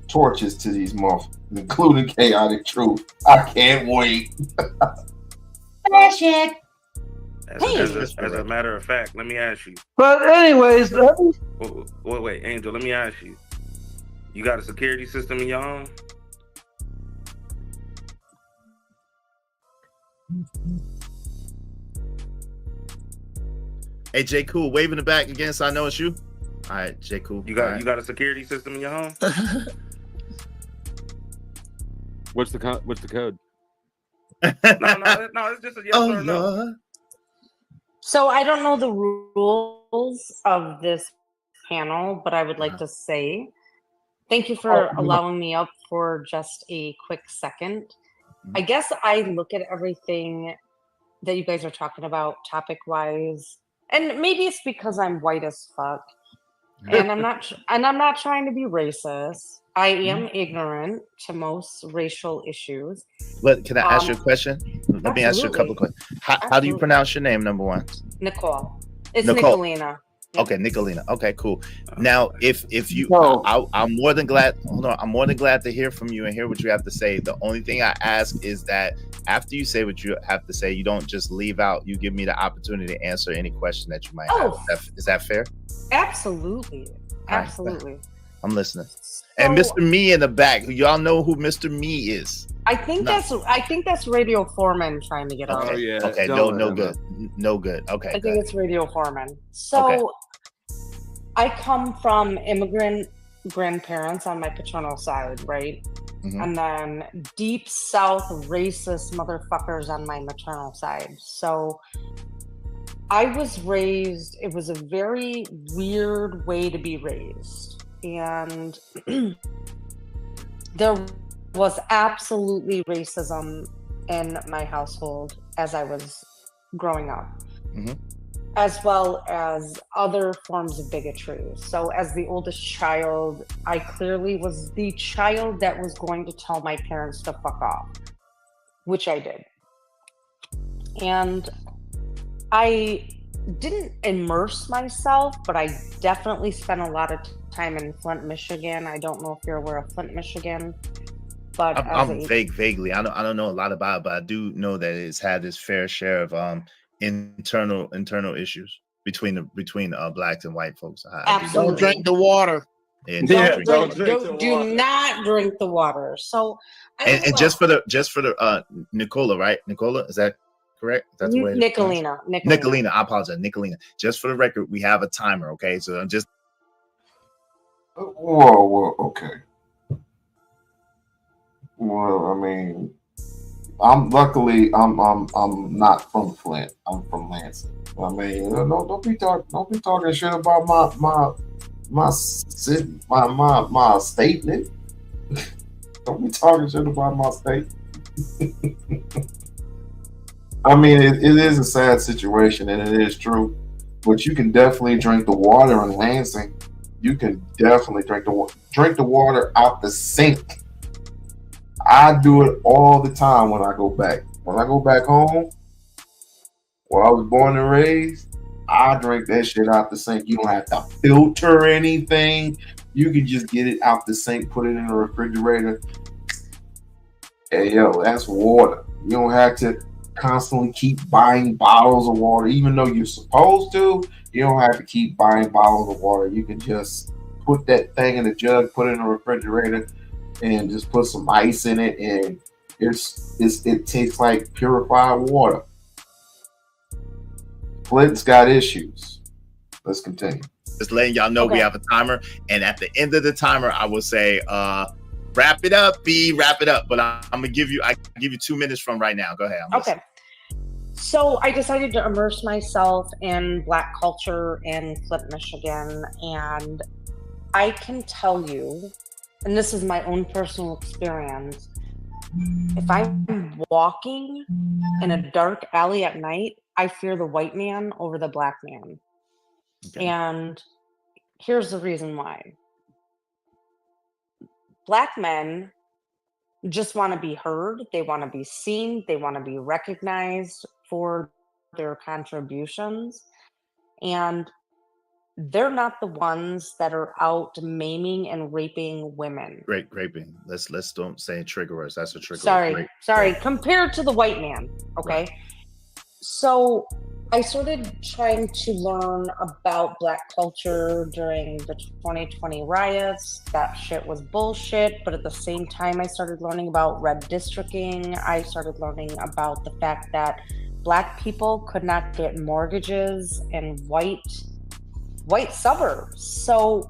torches to these motherfuckers, including Chaotic Truth. I can't wait. Shit. As a matter of fact, let me ask you. but anyways, Wait, Angel, let me ask you. You got a security system in your home? Hey, J. Cool, wave in the back again so I know it's you. All right, J. Cool. You got a security system in your home? What's the code? No, it's just a yes or no. Lord. So I don't know the rules of this panel, but I would like to say thank you for allowing me up for just a quick second. I guess I look at everything that you guys are talking about topic wise, and maybe it's because I'm white as fuck. And I'm not trying to be racist. I am ignorant to most racial issues. But can I ask you a question? Let me ask you a couple of questions. How do you pronounce your name, number one? Nicole. It's Nicole. Nicolina. Okay, Nicolina. Okay, cool. Now, if you, I'm more than glad. Hold on, I'm more than glad to hear from you and hear what you have to say. The only thing I ask is that after you say what you have to say, you don't just leave out. You give me the opportunity to answer any question that you might have. Is that fair? Absolutely. Absolutely. I'm listening. And Mr. Me in the back. Y'all know who Mr. Me is. I think that's Radio Foreman trying to get on. Oh yeah. Okay. No good. No good. Okay. I think it's Radio Foreman. So I come from immigrant grandparents on my paternal side, right? Mm-hmm. And then deep South racist motherfuckers on my maternal side. So I was raised, it was a very weird way to be raised. And there was absolutely racism in my household as I was growing up, as well as other forms of bigotry. So as the oldest child, I clearly was the child that was going to tell my parents to fuck off, which I did. And I didn't immerse myself, but I definitely spent a lot of time in Flint, Michigan. I don't know if you're aware of Flint, Michigan, but I'm vaguely. I don't know a lot about it, but I do know that it's had its fair share of internal issues between blacks and white folks. Absolutely. Don't drink the water. Yeah, do not drink the water. So, and just for the Nicola, right? Nicola, is that correct? That's the way Nicolina. I apologize, Nicolina. Just for the record, we have a timer. Okay, so I'm just. Whoa, okay. Well, I mean, I'm not from Flint. I'm from Lansing. I mean, don't be talking shit about my city, my state, Nick. Don't be talking shit about my state. I mean, it is a sad situation, and it is true. But you can definitely drink the water in Lansing. You can definitely drink the water out the sink. I do it all the time when I go back. When I go back home, where I was born and raised, I drink that shit out the sink. You don't have to filter anything. You can just get it out the sink, put it in the refrigerator. Hey, yo, that's water. You don't have to constantly keep buying bottles of water, even though you're supposed to. You don't have to keep buying bottles of water. You can just put that thing in a jug, put it in the refrigerator, and just put some ice in it, and it tastes like purified water. Flint's got issues. Let's continue. Just letting y'all know we have a timer, and at the end of the timer, I will say, wrap it up, B, wrap it up. But I'm gonna give you 2 minutes from right now. Go ahead. Okay. So I decided to immerse myself in Black culture in Flint, Michigan, and I can tell you, and this is my own personal experience, if I'm walking in a dark alley at night, I fear the white man over the black man. Okay. And here's the reason why. Black men just want to be heard. They want to be seen. They want to be recognized for their contributions. And they're not the ones that are out maiming and raping women. Raping. Let's don't say trigger words. That's a trigger. Sorry. Compared to the white man. Okay. Right. So I started trying to learn about Black culture during the 2020 riots. That shit was bullshit. But at the same time, I started learning about red districting. I started learning about the fact that Black people could not get mortgages in white suburbs. So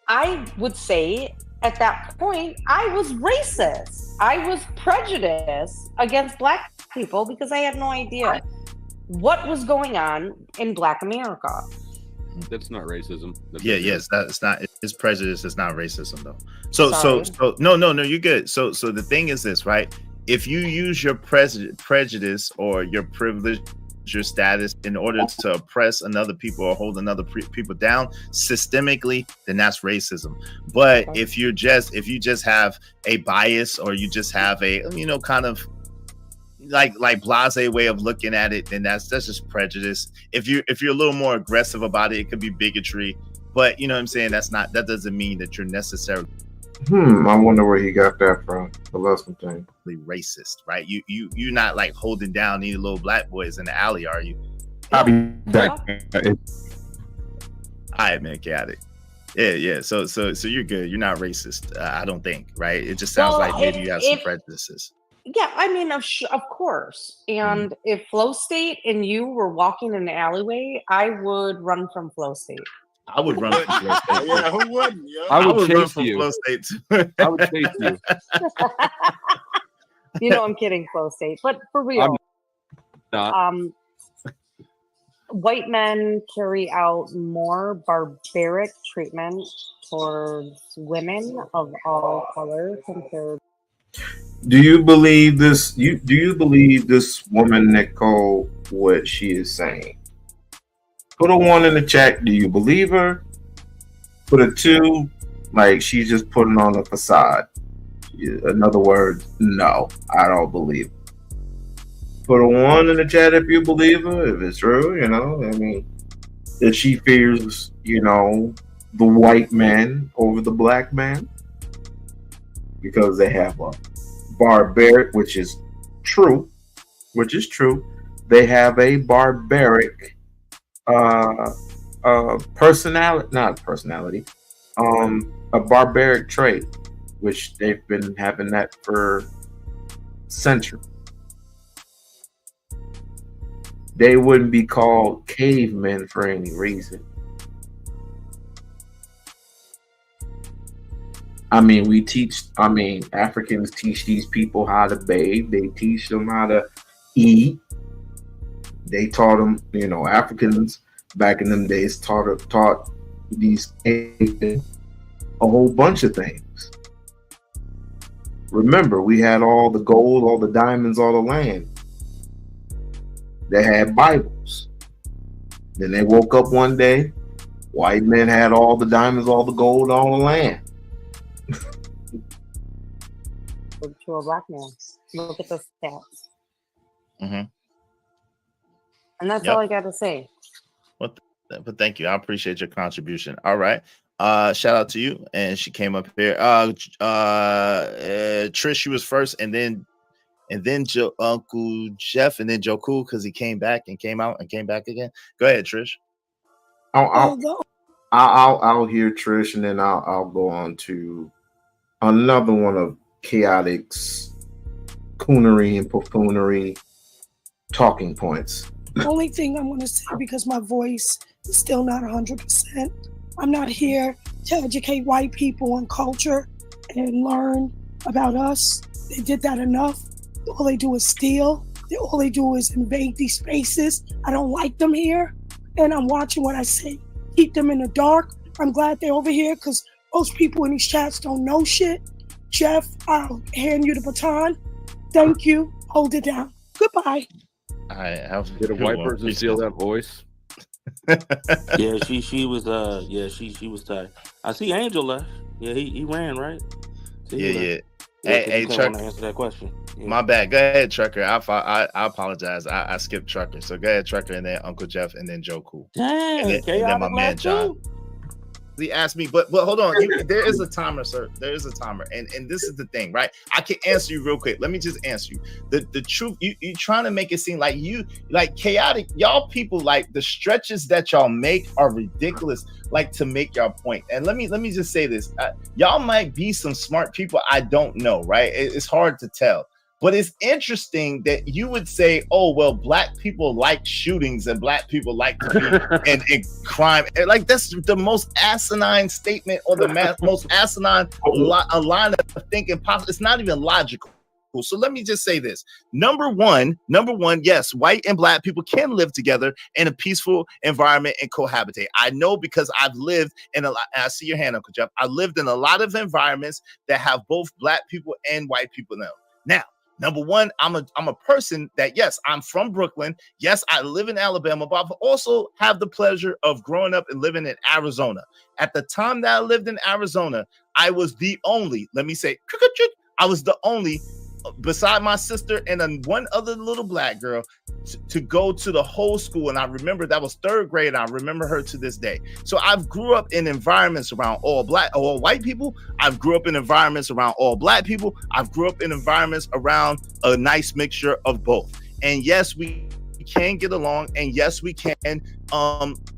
I would say at that point, I was racist. I was prejudiced against Black people because I had no idea what was going on in Black America. That's not racism. It's not. It's prejudice. It's not racism though. So no, you're good. So the thing is this, right? If you use your prejudice or your privilege, your status in order to oppress another people or hold another people down systemically, then that's racism. But if you just have a bias or you just have a kind of like blasé way of looking at it, then that's just prejudice. If you're a little more aggressive about it, it could be bigotry. But you know what I'm saying? That doesn't mean that you're necessarily I wonder where he got that from. I love something. Racist, right? You're not like holding down any little Black boys in the alley, are you? I'll be back. All right, man, got it. Yeah. So you're good. You're not racist. I don't think, right? It just sounds like maybe you have some prejudices. Yeah, I mean, of course. And if Flow State and you were walking in the alleyway, I would run from Flow State. I would run from Flow State. Yeah, who wouldn't? Yeah. I would run chase from you. Flow State too. I would chase you. I'm kidding, Flow State, but for real. White men carry out more barbaric treatment towards women of all colors compared. Do you believe this? Do you believe this woman, Nicole, what she is saying? Put a 1 in the chat. Do you believe her? Put a 2, like she's just putting on a facade. In other words, no, I don't believe her. Put a 1 in the chat if you believe her, if it's true, I mean, that she fears, the white man over the Black man. Because they have a barbaric, which is true. They have a barbaric a barbaric trait, which they've been having that for centuries. They wouldn't be called cavemen for any reason. I mean, Africans teach these people how to bathe. They teach them how to eat. They taught them, Africans back in them days taught these a whole bunch of things. Remember, we had all the gold, all the diamonds, all the land. They had Bibles. Then they woke up one day, white men had all the diamonds, all the gold, all the land. To a Black man. Look at the stats. And that's all I got to say. But thank you. I appreciate your contribution. All right. Shout out to you. And she came up here. Trish, you was first, and then Uncle Jeff, and then Joe Cool, because he came back and came out and came back again. Go ahead, Trish. I'll hear Trish, and then I'll go on to another one of Chaotic's coonery and buffoonery talking points. The only thing I'm going to say, because my voice is still not 100%, I'm not here to educate white people on culture and learn about us. They did that enough. All they do is steal. All they do is invade these spaces. I don't like them here, and I'm watching what I say. Keep them in the dark. I'm glad they're over here, because most people in these chats don't know shit. Jeff, I'll hand you the baton. Thank you. Hold it down. Goodbye. Did a white person steal that voice? Yeah, she was she was tired. I see Angel left. Yeah, he ran, right? Yeah. Hey, Chuck, want to answer that question. Yeah. My bad. Go ahead, Trucker. I apologize. I skipped Trucker. So go ahead, Trucker, and then Uncle Jeff, and then Joe Cool. Dang, and then my man John. He asked me, but hold on. There is a timer, sir. There is a timer, and this is the thing, right? I can answer you real quick. Let me just answer you. The truth. You trying to make it seem like chaotic. Y'all people, like, the stretches that y'all make are ridiculous. Like, to make y'all point. And let me just say this. Y'all might be some smart people. I don't know, right? It's hard to tell. But it's interesting that you would say, oh, well, black people like shootings and black people like to be in crime. Like, that's the most asinine statement, or the most asinine line of thinking possible. It's not even logical. So let me just say this. Number one, yes, white and black people can live together in a peaceful environment and cohabitate. I know, because I've lived in a lot. I see your hand, Uncle Jeff. I lived in a lot of environments that have both black people and white people now. Number one, I'm a person that, yes, I'm from Brooklyn. Yes, I live in Alabama, but I also have the pleasure of growing up and living in Arizona. At the time that I lived in Arizona, I was the only, I was the only, beside my sister and one other little black girl, to go to the whole school. And I remember that was third grade, and I remember her to this day. So I've grew up in environments around all white people. I've grew up in environments around all black people. I've grew up in environments around a nice mixture of both. And yes, we can get along, and yes, we can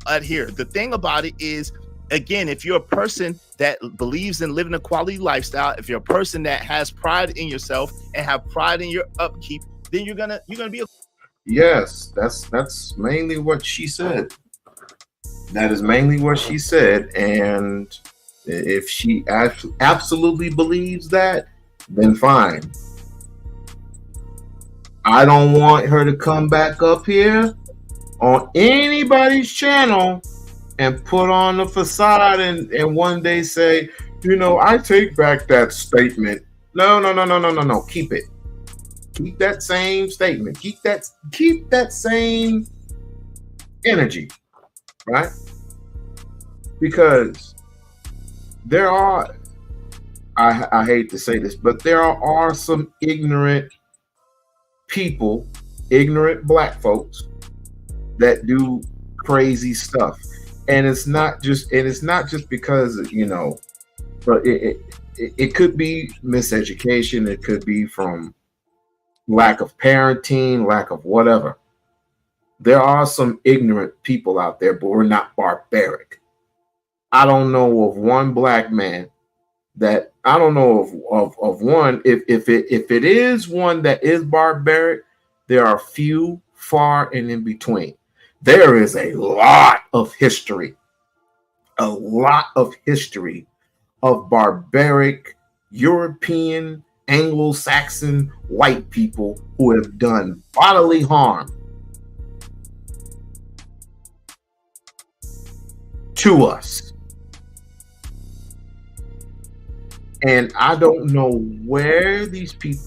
adhere. The thing about it is, again, if you're a person that believes in living a quality lifestyle, if you're a person that has pride in yourself and have pride in your upkeep, then you're gonna be a. Yes, that's mainly what she said. That is mainly what she said. And if she absolutely believes that, then fine. I don't want her to come back up here on anybody's channel and put on the facade and one day say, I take back that statement. No. Keep it. Keep that same statement. Keep that same energy, right? Because there are, I hate to say this, but there are some ignorant people, ignorant black folks that do crazy stuff. And it's not just because, but it could be miseducation. It could be from lack of parenting, lack of whatever. There are some ignorant people out there, but we're not barbaric. I don't know of one black man that I don't know of one. If it is one that is barbaric, there are few, far, and in between. There is a lot of history of barbaric European, Anglo-Saxon white people who have done bodily harm to us. And I don't know where these people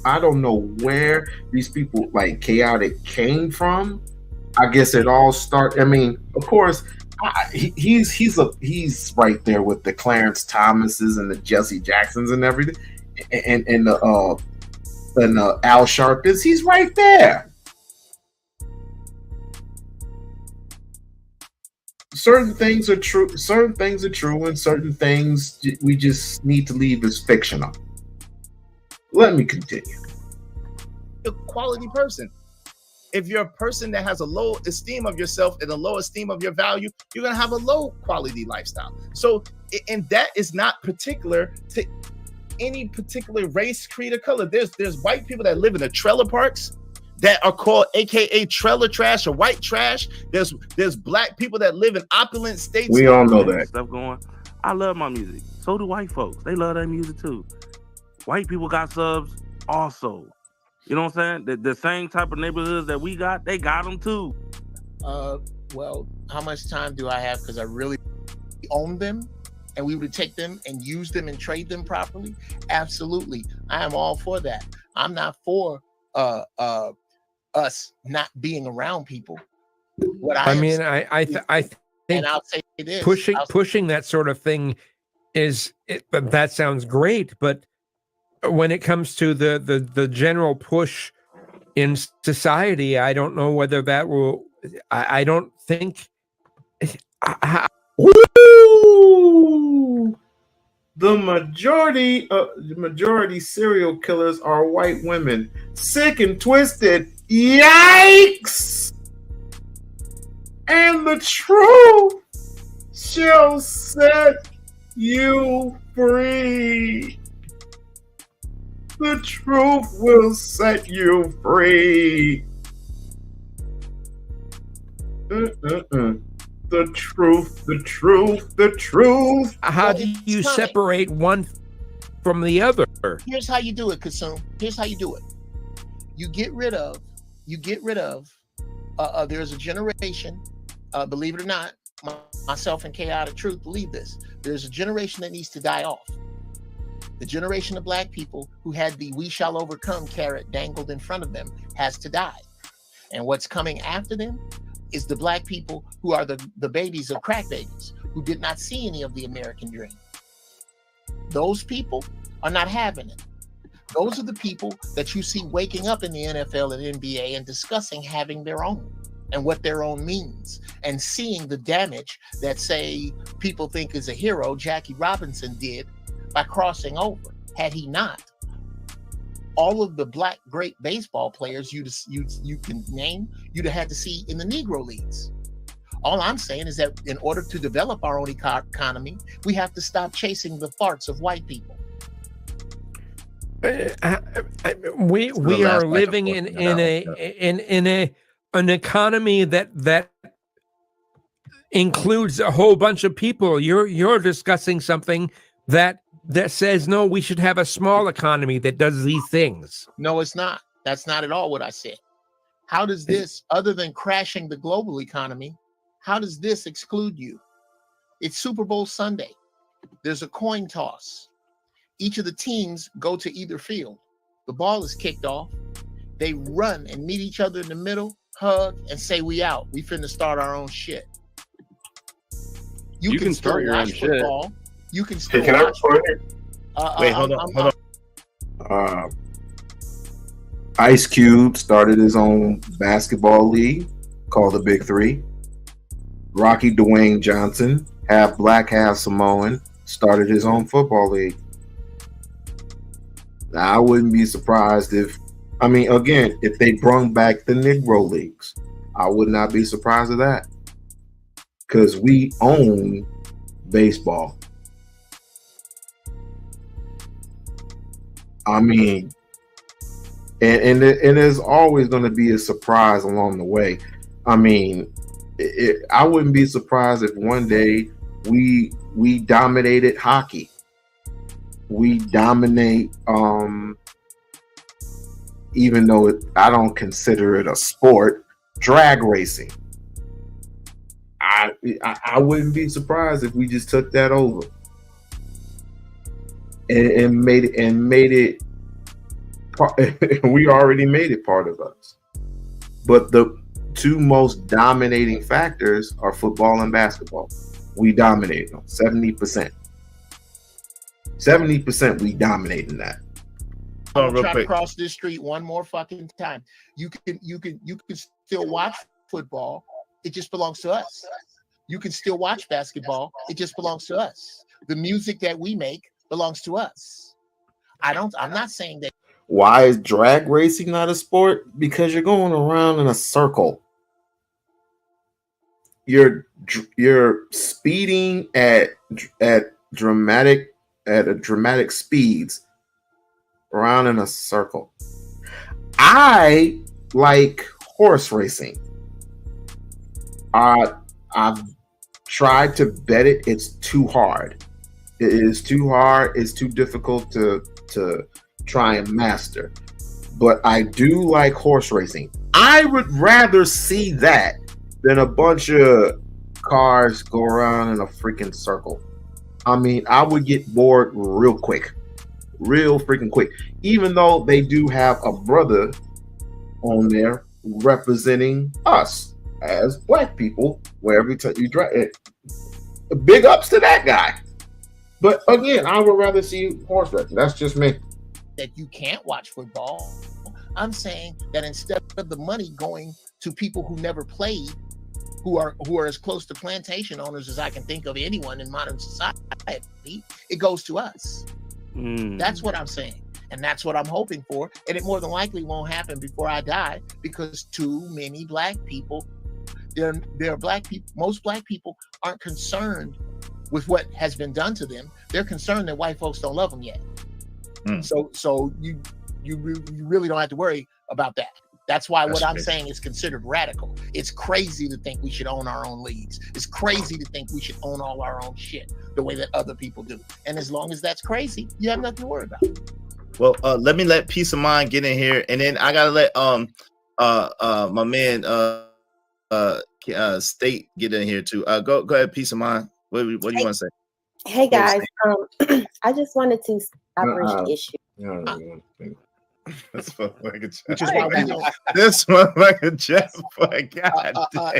like Chaotic came from. I guess it all started. I mean, of course, he's right there with the Clarence Thomases and the Jesse Jacksons and everything, and Al Sharptons. He's right there. certain things are true. Certain things are true, and certain things we just need to leave as fictional. Let me continue. A quality person. If you're a person that has a low esteem of yourself and a low esteem of your value, you're gonna have a low quality lifestyle. So, and that is not particular to any particular race, creed, or color. There's white people that live in the trailer parks that are called AKA trailer trash or white trash. There's black people that live in opulent states. We all know that stuff going. I love my music. So do white folks. They love their music too. White people got subs also. You know what I'm saying? The same type of neighborhoods that we got, they got them too. Well, how much time do I have? Because I really own them, and we would take them and use them and trade them properly. Absolutely, I am all for that. I'm not for us not being around people. What I think and I'll say this: pushing that sort of thing that sounds great, but when it comes to the general push in society, I don't know whether that will. I don't think. Ooh, the majority serial killers are white women. Sick and twisted. Yikes! And the truth shall set you free. The truth will set you free. The truth. How do you separate one from the other? Here's how you do it, Kasum. Here's how you do it. You get rid of. There's a generation. Believe it or not, myself and Chaotic Truth believe this. There's a generation that needs to die off. The generation of black people who had the "we shall overcome" carrot dangled in front of them has to die. And what's coming after them is the black people who are the babies of crack babies, who did not see any of the American dream. Those people are not having it. Those are the people that you see waking up in the NFL and NBA and discussing having their own and what their own means, and seeing the damage that, say, people think is a hero, Jackie Robinson, did by crossing over. Had he not, all of the black great baseball players you can name, you'd have had to see in the Negro leagues. All I'm saying is that in order to develop our own economy, we have to stop chasing the farts of white people. We are living in an economy that includes a whole bunch of people. You're discussing something that says, no, we should have a small economy that does these things. No, it's not. That's not at all what I said. How does this, other than crashing the global economy, how does this exclude you? It's Super Bowl Sunday. There's a coin toss. Each of the teams go to either field. The ball is kicked off. They run and meet each other in the middle, hug, and say, "We out. We finna start our own shit." You can start your own football. Shit. You can still watch. Wait, hold on. Ice Cube started his own basketball league called the Big Three. Rocky Dwayne Johnson, half black, half Samoan, started his own football league. Now, I wouldn't be surprised if they brung back the Negro Leagues. I would not be surprised at that. Because we own baseball. And there's always going to be a surprise along the way. I wouldn't be surprised if one day we dominated hockey. We dominate, even though I don't consider it a sport, drag racing. I wouldn't be surprised if we just took that over and made it we already made it part of us. But the two most dominating factors are football and basketball. We dominate them 70%. 70% we dominating that. I'm gonna try to cross this street one more fucking time. You can still watch football. It just belongs to us. You can still watch basketball. It just belongs to us. The music that we make belongs to us. I'm not saying that. Why is drag racing not a sport? Because you're going around in a circle. You're speeding at dramatic speeds around in a circle. I like horse racing. I've tried to bet it. It's too hard. It is too hard. It's too difficult to try and master. But I do like horse racing. I would rather see that than a bunch of cars go around in a freaking circle. I mean, I would get bored real quick. Real freaking quick. Even though they do have a brother on there representing us as black people, where every time you drive it, big ups to that guy. But again, I would rather see horse racing. That's just me. That you can't watch football. I'm saying that instead of the money going to people who never played, who are as close to plantation owners as I can think of anyone in modern society, it goes to us. That's what I'm saying. And that's what I'm hoping for. And it more than likely won't happen before I die, because too many black people, they're black people. Most black people aren't concerned with what has been done to them. They're concerned that white folks don't love them yet. So you really don't have to worry about that. That's why what I'm saying is considered radical. It's crazy to think we should own our own leagues. It's crazy to think we should own all our own shit the way that other people do. And as long as that's crazy, you have nothing to worry about. Well, let me let Peace of Mind get in here, and then I gotta let my man State get in here too. Go ahead, Peace of Mind. What do you want to say? Hey guys, I just wanted to establish the issue. This motherfucker This motherfucker Jeff, God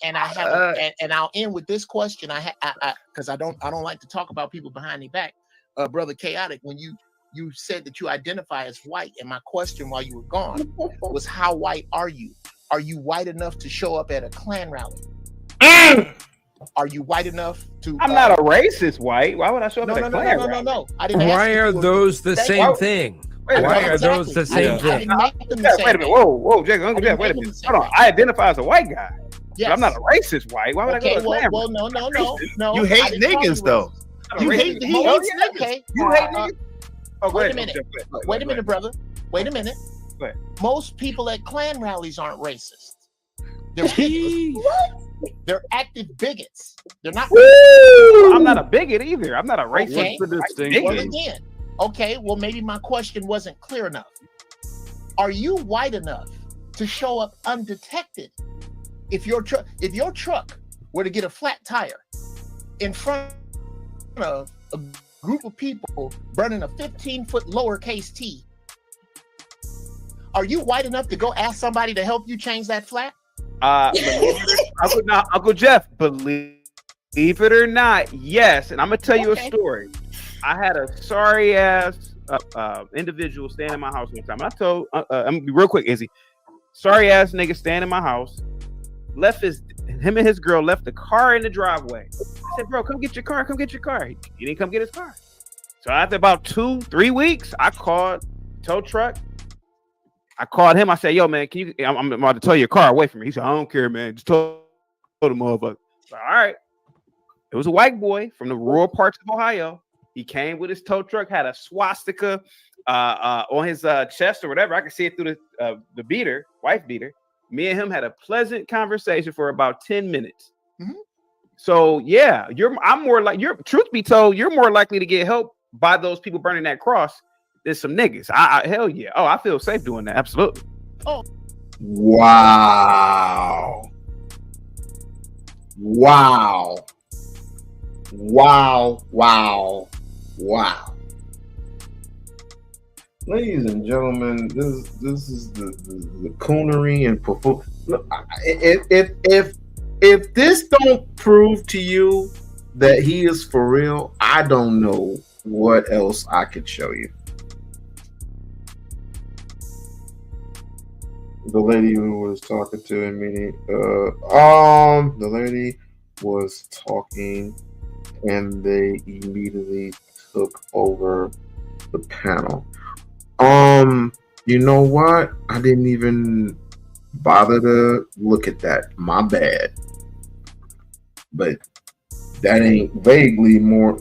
and I have and I'll end with this question. Because I don't like to talk about people behind their back. Brother Chaotic, when you said that you identify as white, and my question while you were gone was, how white are you? Are you white enough to show up at a Klan rally? Are you white enough to? I'm not a racist white. Why would I show up at a Klan rally? No. I didn't. Why are those the same thing? Why are those the same thing? Wait a minute. Whoa, Jack, Uncle Jeff, wait a minute. Hold on. I identify as a white guy. Yes. But I'm not a racist white. Why would I go to a Klan rally? No. You hate niggas though. You hate niggas. Okay. You hate niggas. Oh, wait a minute. Wait a minute, brother. Wait a minute. Most people at Klan rallies aren't racist. They're bigots. They're active bigots. They're not. I'm not a bigot either. I'm not a racist. Well, again. Okay, well, maybe my question wasn't clear enough. Are you white enough to show up undetected if your truck were to get a flat tire in front of a group of people burning a 15-foot lowercase t? Are you white enough to go ask somebody to help you change that flat? Uncle Jeff, believe it or not, yes. And I'm gonna tell you a story. I had a sorry ass individual staying in my house one time. I told I'm gonna be real quick, Izzy. Sorry ass nigga staying in my house. Him and his girl left the car in the driveway. I said, bro, come get your car. Come get your car. He didn't come get his car. So after about 2-3 weeks, I called tow truck. I called him. I said, yo, man, I'm about to tow your car away from me. He said, I don't care, man. Just tow the motherfucker. So, all right. It was a white boy from the rural parts of Ohio. He came with his tow truck, had a swastika on his chest or whatever. I could see it through the beater, wife beater. Me and him had a pleasant conversation for about 10 minutes. Mm-hmm. So yeah, truth be told, you're more likely to get help by those people burning that cross than some niggas. Hell yeah. Oh, I feel safe doing that. Absolutely. Oh. Wow. Ladies and gentlemen, this is the coonery and perform. If this don't prove to you that he is for real, I don't know what else I could show you. The lady who was talking to me, the lady was talking and they immediately took over the panel. You know what? I didn't even bother to look at that. My bad. But that ain't vaguely more.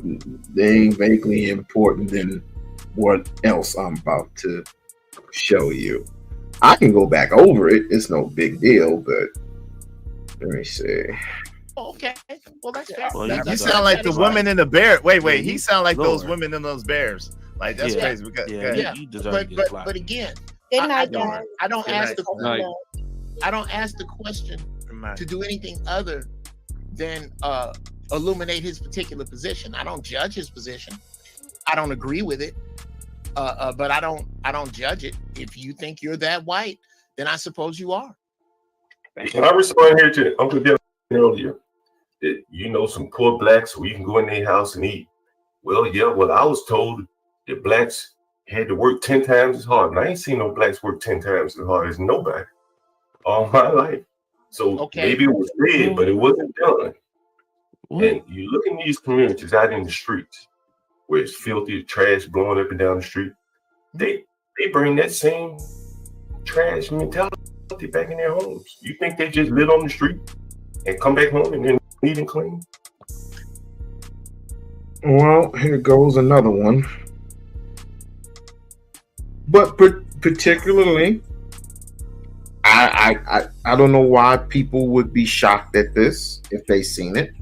They ain't vaguely important than what else I'm about to show you. I can go back over it. It's no big deal. But let me see. Okay, well that's fair. Well, you sound like the woman in the bear. Wait, he sound like those women in those bears. Like that's crazy. But again, I don't ask the question to do anything other than illuminate his particular position. I don't judge his position. I don't agree with it, but I don't judge it. If you think you're that white, then I suppose you are. Can I respond here to Uncle Dale earlier? That some poor blacks who you can go in their house and eat. Well, yeah. Well, I was told that blacks had to work 10 times as hard, and I ain't seen no blacks work 10 times as hard as nobody all my life. So maybe it was said, but it wasn't done. And you look in these communities out in the streets where it's filthy, trash blowing up and down the street. They bring that same trash mentality back in their homes. You think they just live on the street and come back home and then neat and clean? Well, here goes another one. But particularly, I don't know why people would be shocked at this if they seen it.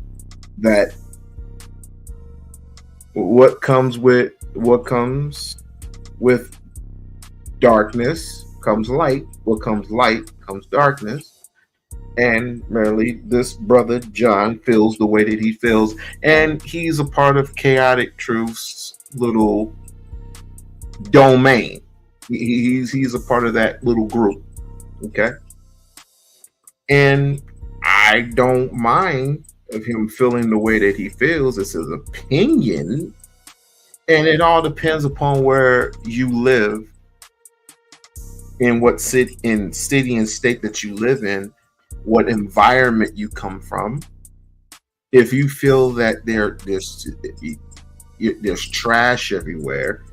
That what comes with darkness comes light. What comes light comes darkness. And merely this brother John feels the way that he feels, and he's a part of Chaotic Truth's little domain. He's a part of that little group. Okay. And I don't mind of him feeling the way that he feels. It's his opinion. And it all depends upon where you live, in what city and state that you live in, what environment you come from. If you feel that there's trash everywhere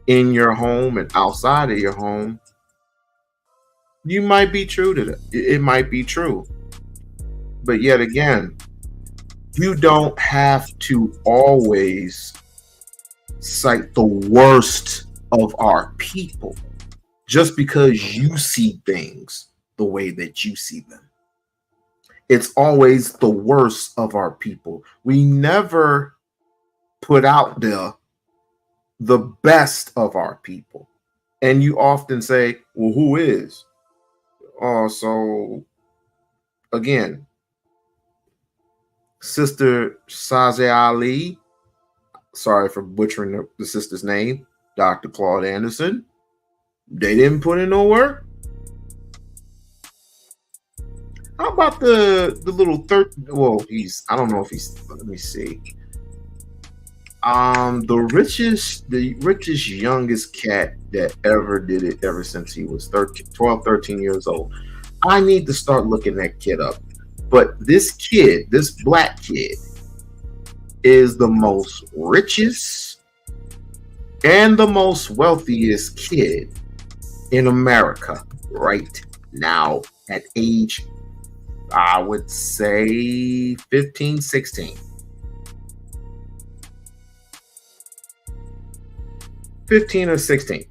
in your home and outside of your home, you might be true to that. It might be true. But yet again, you don't have to always cite the worst of our people just because you see things the way that you see them. It's always the worst of our people. We never put out the best of our people. And you often say, well, who is? So again, Sister Saze Ali, sorry for butchering the sister's name, Dr. Claude Anderson, they didn't put in no work. How about the little I don't know if he's, let me see. The richest youngest cat that ever did it ever since he was 13 years old. I need to start looking that kid up. But this black kid, is the most richest and the most wealthiest kid in America right now at age, I would say 15, 16. 15 or 16.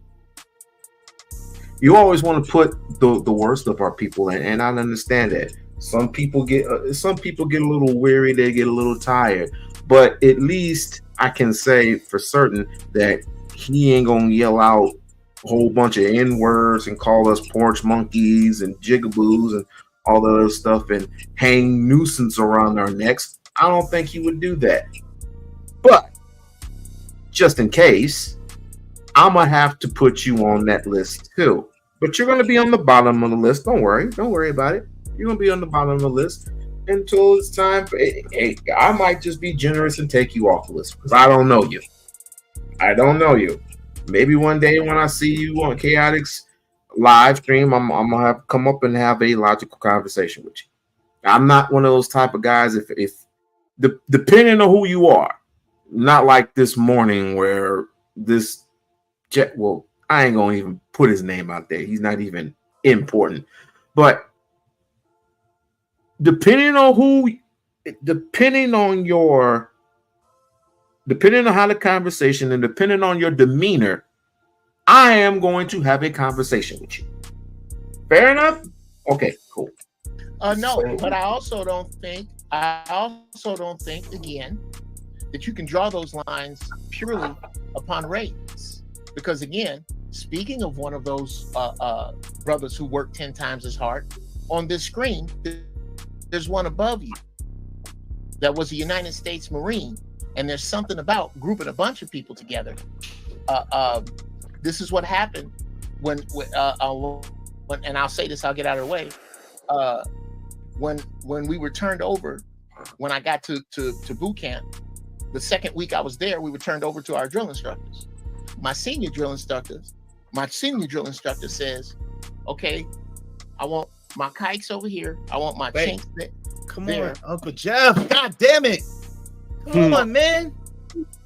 You always want to put the worst of our people in, and I understand that. Some people get a little weary, they get a little tired, but at least I can say for certain that he ain't gonna yell out a whole bunch of N-words and call us porch monkeys and jigaboos and all that other stuff and hang nuisance around our necks. I don't think he would do that. But just in case, I'm gonna have to put you on that list too. But you're gonna be on the bottom of the list. Don't worry about it. You're gonna be on the bottom of the list until it's time for. Hey, I might just be generous and take you off the list because I don't know you. Maybe one day when I see you on Chaotic's live stream, I'm gonna have to come up and have a logical conversation with you. I'm not one of those type of guys. If depending on who you are, not like this morning where this jet. Well, I ain't gonna even put his name out there. He's not even important. But depending on how the conversation and depending on your demeanor, I am going to have a conversation with you. Fair enough? Okay, cool. No, but I also don't think again that you can draw those lines purely upon race, because again, speaking of one of those brothers who work 10 times as hard, on this screen there's one above you that was a United States Marine, and there's something about grouping a bunch of people together. This is what happened when and I'll say this, I'll get out of the way. When we were turned over, when I got to boot camp, the second week I was there, we were turned over to our drill instructors. My senior drill instructor says, okay, I want my kikes over here. I want my chinks there. Come on, Uncle Jeff. God damn it. Come on, man.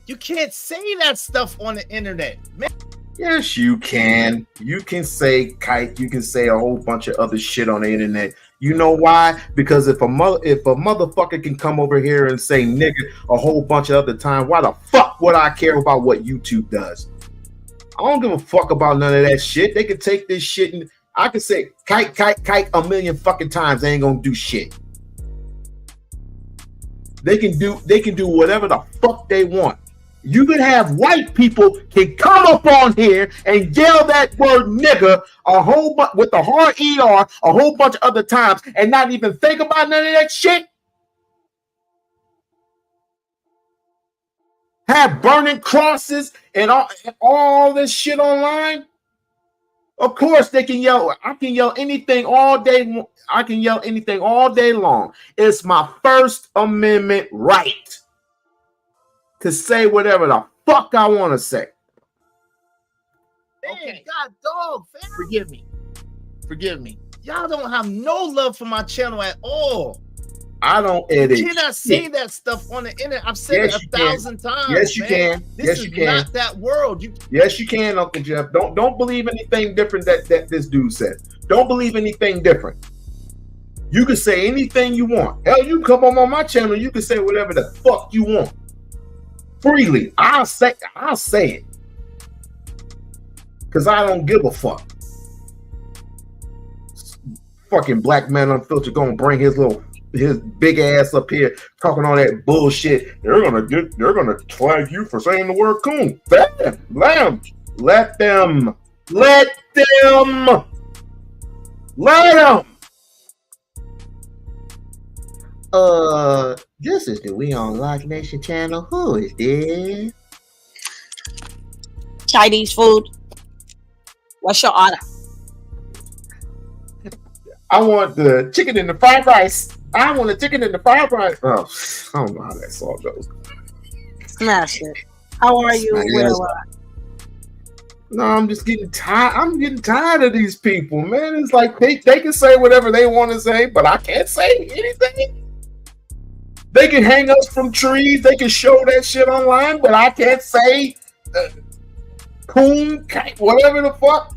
You can't say that stuff on the internet, man. Yes, you can. You can say kite. You can say a whole bunch of other shit on the internet. You know why? Because if a motherfucker can come over here and say nigga a whole bunch of other time, why the fuck would I care about what YouTube does? I don't give a fuck about none of that shit. They can take this shit and I can say kite a million fucking times. They ain't gonna do shit. They can do whatever the fuck they want. You could have white people can come up on here and yell that word nigga a whole bunch with the hard ER a whole bunch of other times and not even think about none of that shit. Have burning crosses and all this shit online. Of course they can yell. I can yell anything all day. I can yell anything all day long. It's my First Amendment right to say whatever the fuck I want to say. Okay, God dog, fam. Forgive me. Y'all don't have no love for my channel at all. I don't edit. You cannot say that stuff on the internet. I've said it 1,000 times. Yes, you man. can. This is not that world. Yes, you can, Uncle Jeff. Don't believe anything different that this dude said. Don't believe anything different. You can say anything you want. Hell, you come on my channel. You can say whatever the fuck you want. Freely. I'll say it. Because I don't give a fuck. Fucking Black Man Unfiltered gonna bring his big ass up here talking all that bullshit. They're gonna flag you for saying the word coon. Let them. This is the We-On-Loc Nation channel. Who is this? Chinese food. What's your order? I want the chicken and the fried rice. I want the chicken and the fried rice. Oh, I don't know how that song goes. Smash it. How are you? No, I'm just getting tired. I'm getting tired of these people, man. It's like they can say whatever they want to say, but I can't say anything. They can hang us from trees. They can show that shit online, but I can't say coon, whatever the fuck.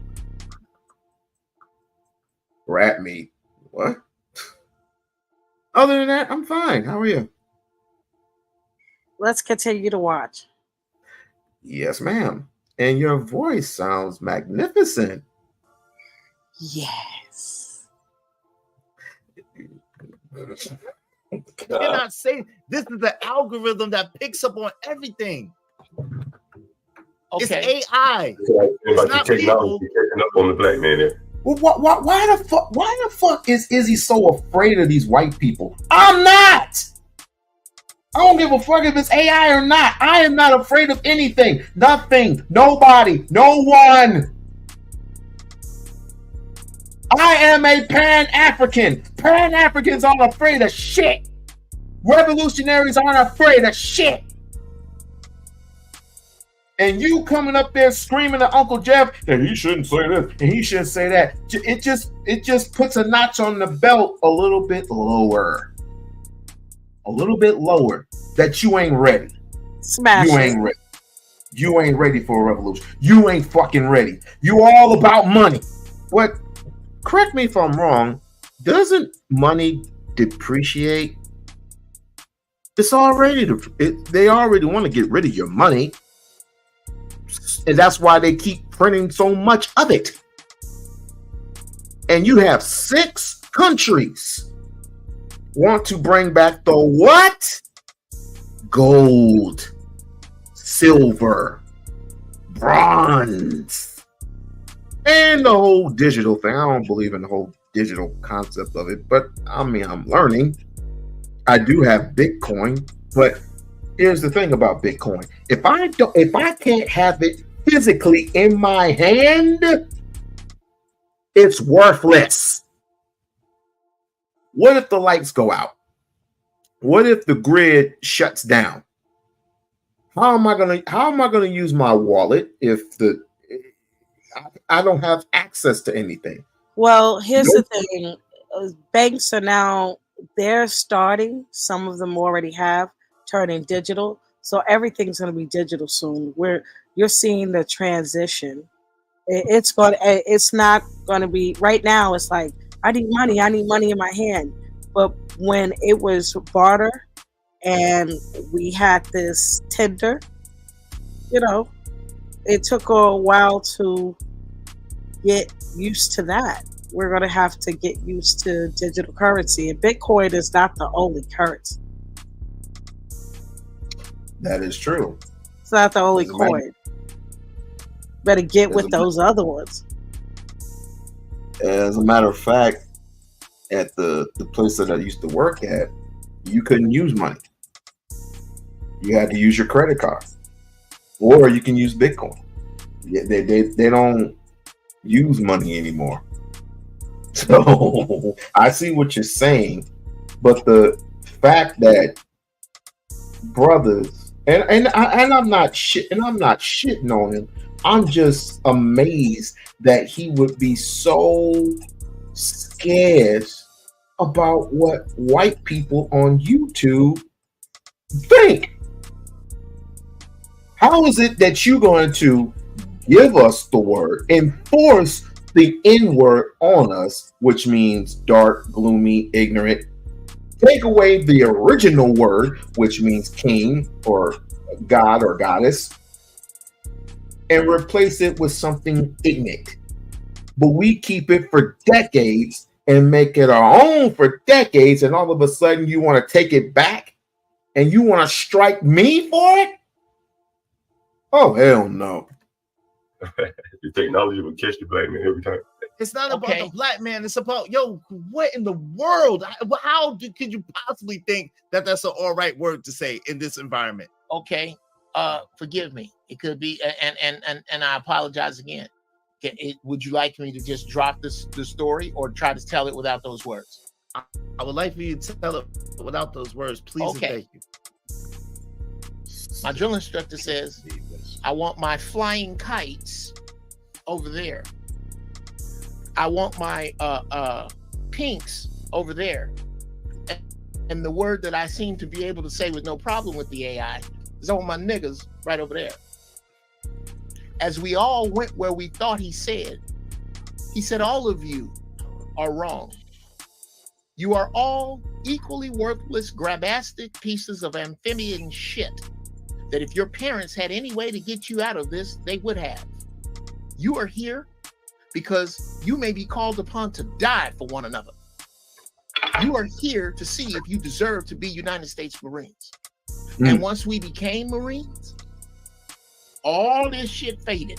Rat meat. What? Other than that, I'm fine. How are you? Let's continue to watch. Yes, ma'am. And your voice sounds magnificent. Yes. You cannot say this is the algorithm that picks up on everything. Okay. It's AI. It's not technology catching up on the black man there. Well, why the fuck is Izzy so afraid of these white people? I'm not. I don't give a fuck if it's AI or not. I am not afraid of anything. Nothing. Nobody. No one. I am a Pan-African. Pan-Africans aren't afraid of shit. Revolutionaries aren't afraid of shit. And you coming up there screaming at Uncle Jeff that he shouldn't say this and he shouldn't say that. It just puts a notch on the belt a little bit lower. A little bit lower. That you ain't ready. Smash you it. ain't ready. You ain't ready for a revolution. You ain't fucking ready. You all about money. What? Correct me if I'm wrong. Doesn't money depreciate? It's already they already want to get rid of your money. And that's why they keep printing so much of it. And you have 6 countries want to bring back the what? Gold, silver, bronze, and the whole digital thing. I don't believe in the whole digital concept of it, but I mean, I'm learning. I do have Bitcoin, but here's the thing about Bitcoin. If I can't have it physically in my hand, it's worthless. What if the lights go out? What if the grid shuts down? How am I gonna use my wallet if I don't have access to anything? Well, here's the thing. Banks are now, they're starting, some of them already have, turning digital. So everything's going to be digital soon. You're seeing the transition. It's not going to be, right now it's like, I need money in my hand. But when it was barter and we had this tender, it took a while to get used to that. We're going to have to get used to digital currency, and Bitcoin is not the only currency. That is true. It's not the only coin. Better get with those other ones. As a matter of fact, at the place that I used to work at, you couldn't use money. You had to use your credit card, or you can use Bitcoin. They don't use money anymore. So I see what you're saying, but the fact that brothers and I'm not shitting on him. I'm just amazed that he would be so scared about what white people on YouTube think. How is it that you're going to give us the word, enforce the N-word on us, which means dark, gloomy, ignorant, take away the original word, which means king or god or goddess, and replace it with something ignorant? But we keep it for decades and make it our own for decades, and all of a sudden you want to take it back and you want to strike me for it? Oh, hell no. The technology will catch the black man every time. It's not about the black man. It's about, what in the world? How could you possibly think that that's an all right word to say in this environment? Okay. Forgive me. It could be, and I apologize again. Would you like me to just drop the story or try to tell it without those words? I would like for you to tell it without those words, please. Okay. And thank you. My drill instructor says, I want my flying kites over there. I want my pinks over there. And the word that I seem to be able to say with no problem with the AI is I want my niggas right over there. As we all went where we thought he said all of you are wrong. You are all equally worthless, grabastic pieces of amphibian shit that if your parents had any way to get you out of this, they would have. You are here because you may be called upon to die for one another. You are here to see if you deserve to be United States Marines. And once we became Marines, all this shit faded.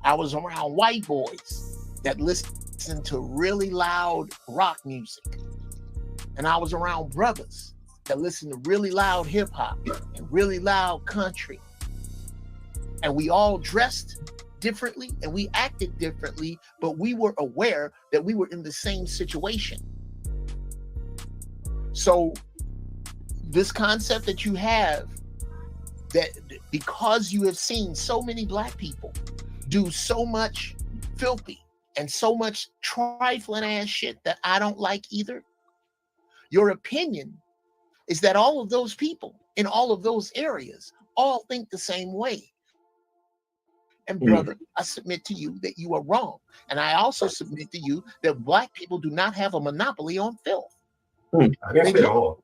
I was around white boys that listened to really loud rock music. And I was around brothers that listened to really loud hip hop and really loud country. And we all dressed differently and we acted differently, but we were aware that we were in the same situation. So this concept that you have that because you have seen so many black people do so much filthy and so much trifling ass shit that I don't like either, your opinion is that all of those people in all of those areas all think the same way. And brother, I submit to you that you are wrong. And I also submit to you that black people do not have a monopoly on filth. I didn't say all.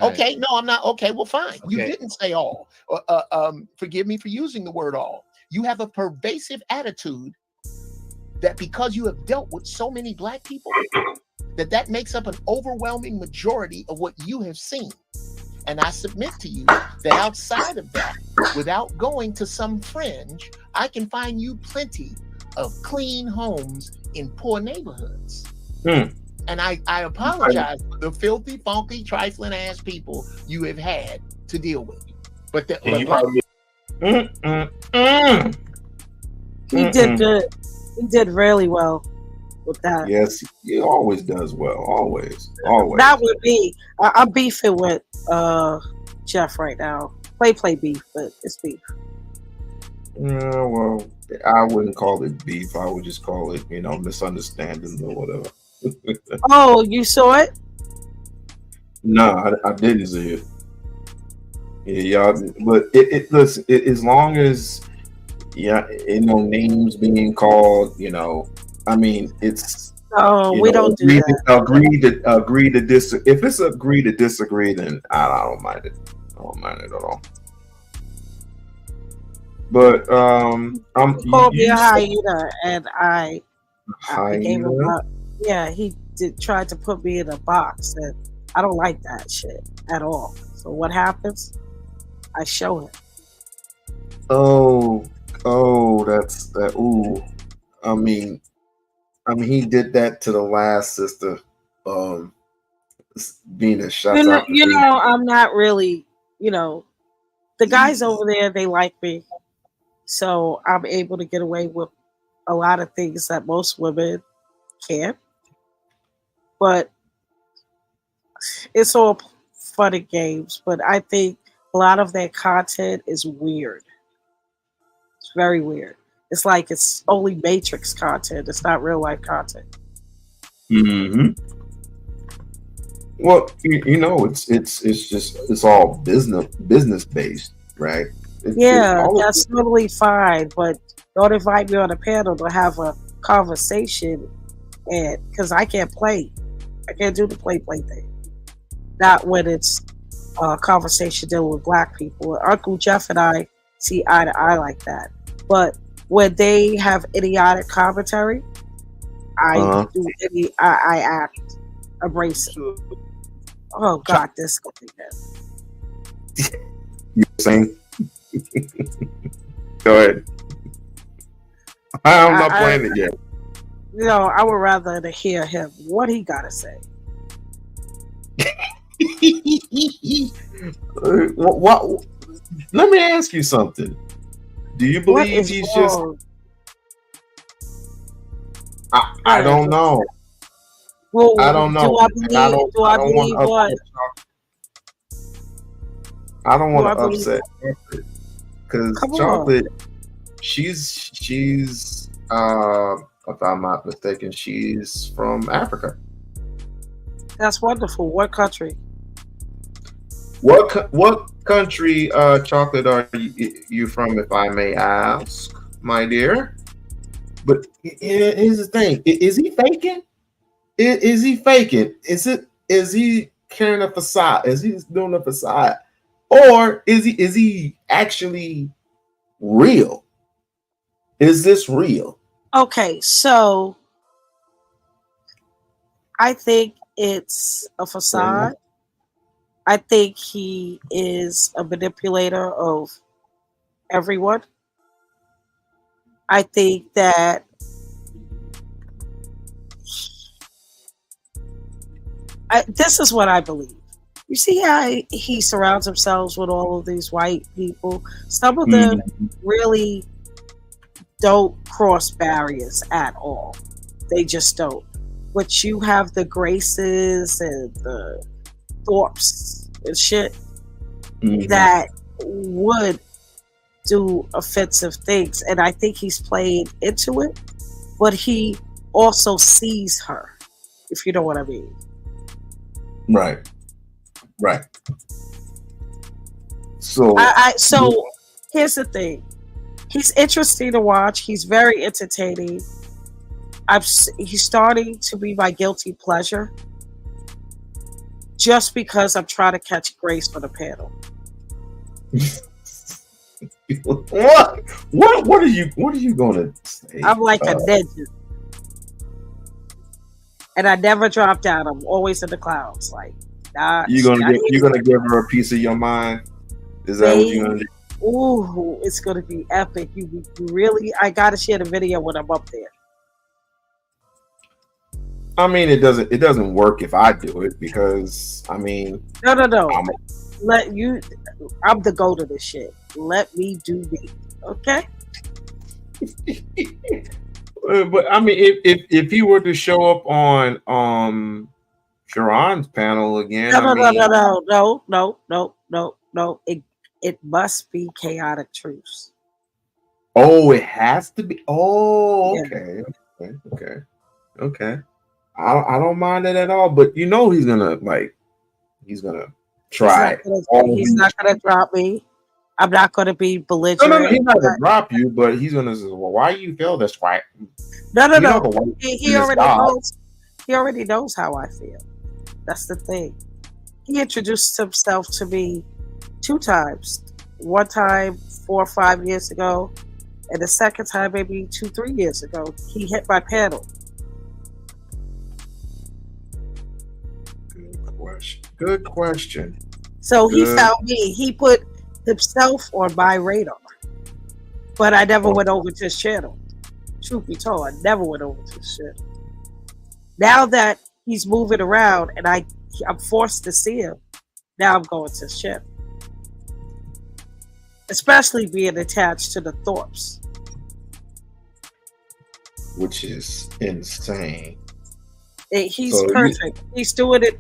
Okay, no, I'm not. Okay, well, fine. You Okay. didn't say all. Forgive me for using the word all. You have a pervasive attitude that because you have dealt with so many black people, that makes up an overwhelming majority of what you have seen. And I submit to you that outside of that, without going to some fringe, I can find you plenty of clean homes in poor neighborhoods. And I apologize for the filthy, funky, trifling ass people you have had to deal with. But he did good. He did really well with that. Yes, he always does well. Always. That would be. I'm beefing with Jeff right now. Play beef, but it's beef. Yeah, well, I wouldn't call it beef. I would just call it, misunderstanding or whatever. Oh, you saw it? No, I didn't see it. Yeah, y'all. But listen. As long as names being called, I mean, it's. Oh, we don't do that. Agree to disagree. If it's agree to disagree, then I don't mind it. I don't mind it at all. But He called me a hyena, and I gave him up. Yeah, he tried to put me in a box, and I don't like that shit at all. So what happens? I show him. Oh, that's that. Ooh, I mean, he did that to the last sister, being a shut up. I'm not really, the guys over there, they like me, so I'm able to get away with a lot of things that most women can't. But it's all fun and games. But I think a lot of their content is weird. It's very weird. It's like it's only Matrix content. It's not real life content. Well, it's all business based, right? That's totally fine. But don't invite me on a panel to have a conversation, and because I can't play. I can't do the play thing. Not when it's a conversation dealing with black people. Uncle Jeff and I see eye to eye like that. But when they have idiotic commentary, I act abrasive. Oh God, this thing. You're saying? Go ahead. I'm not playing it yet. I would rather to hear him. What he gotta say. What? Let me ask you something. Do you believe he's just? I don't know. Well, I don't know. Do I believe what? I don't want to upset because Chocolate. She's if I'm not mistaken, she's from Africa. That's wonderful. What country? What country, Chocolate, are you from, if I may ask, my dear? But here's the thing: is he faking? Is he faking? Is he carrying a facade? Is he doing a facade, or is he actually real? Is this real? Okay, so I think it's a facade. I think he is a manipulator of everyone. I think that this is what I believe. You see how he surrounds himself with all of these white people? Some of them really don't cross barriers at all. They just don't. But you have the Graces and the Thorpes and shit that would do offensive things, and I think he's playing into it, but he also sees her, if you know what I mean. Right. So so here's the thing. He's interesting to watch. He's very entertaining. He's starting to be my guilty pleasure, just because I'm trying to catch Grace for the panel. What are you gonna say? I'm like a ninja. And I never drop down. I'm always in the clouds. Like, nah, you're gonna give her a piece of your mind? Is that what you're gonna do? Ooh, it's gonna be epic. You really, I gotta share the video when I'm up there. I mean, it doesn't work if I do it, because I mean, no. I'm the goat of this shit. Let me do me, okay? But I mean, if he were to show up on Sharon's panel again, no. It must be chaotic truths. Oh, it has to be. Oh, Yeah. Okay. I don't mind it at all, but you know he's gonna try. He's not gonna drop me. I'm not gonna be belligerent. No, he's not gonna drop you, but he's gonna say, "Well, why you feel this way?" No. He already knows. He already knows how I feel. That's the thing. He introduced himself to me 2 times. One time 4 or 5 years ago, and the second time maybe 2-3 years ago. He hit my panel. Good question. So he found me. He put himself on my radar, but I never went over to his channel. Truth be told, I never went over to his channel. Now that he's moving around and I'm forced to see him, now I'm going to his channel. Especially being attached to the Thorpes, which is insane. He's perfect. He's doing it.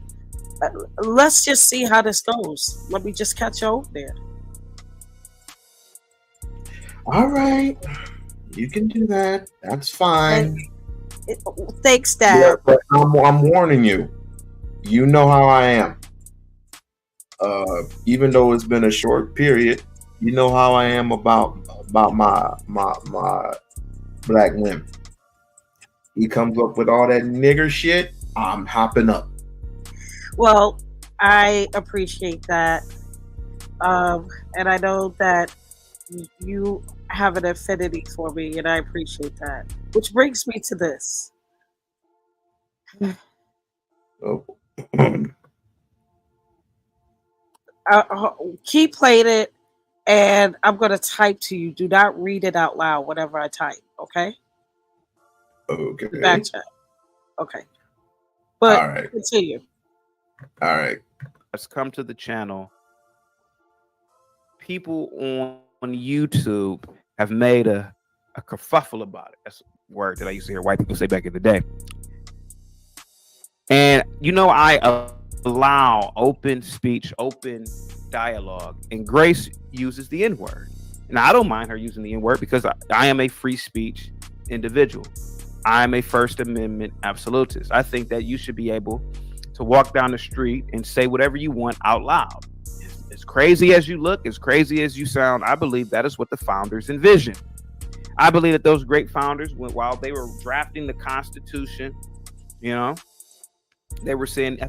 Let's just see how this goes. Let me just catch you over there. All right, you can do that. That's fine. Thanks, Dad. Yeah, but I'm warning you. You know how I am. Even though it's been a short period, you know how I am about my black women. He comes up with all that nigger shit, I'm hopping up. Well, I appreciate that. And I know that you have an affinity for me, and I appreciate that. Which brings me to this. Keep playing it, and I'm going to type to you. Do not read it out loud whenever I type, okay? Okay. Back chat. Okay. But all right. Continue. All right. Let's come to the channel. People on YouTube have made a kerfuffle about it. That's a word that I used to hear white people say back in the day. And you know, I allow open speech, open dialogue, and Grace uses the N-word. And I don't mind her using the N-word because I am a free speech individual. I'm a First Amendment absolutist. I think that you should be able to walk down the street and say whatever you want out loud. As crazy as you look, as crazy as you sound, I believe that is what the founders envisioned. I believe that those great founders, while they were drafting the Constitution, you know, they were saying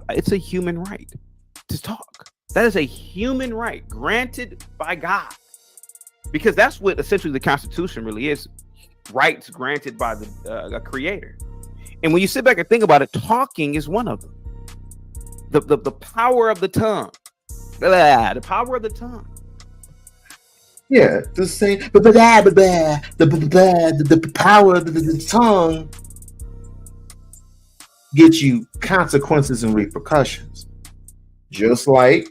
it's a human right to talk. That is a human right granted by God, because that's what essentially the Constitution really is. Rights granted by the creator. And when you sit back and think about it, talking is one of them. The power of the tongue. The power of the tongue. Yeah, the same. The power of the tongue gets you consequences and repercussions. Just like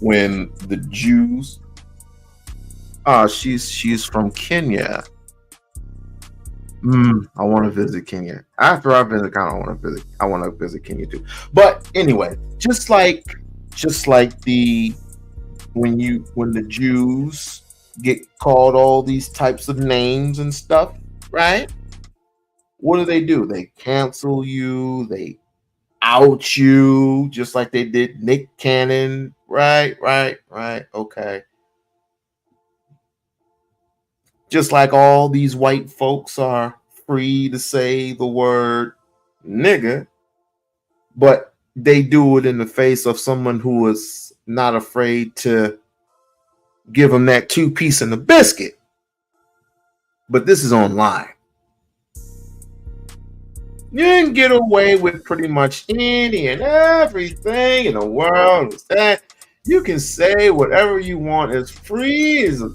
when the Jews. She's from Kenya. I want to visit Kenya. After I visit Ghana, I want to visit Kenya too. But anyway, just like the when the Jews get called all these types of names and stuff, right? What do? They cancel you, they out you, just like they did Nick Cannon. Right. Okay. Just like all these white folks are free to say the word nigger, but they do it in the face of someone who is not afraid to give them that 2-piece and a biscuit. But this is online. You can get away with pretty much any and everything in the world. That you can say whatever you want, as free as a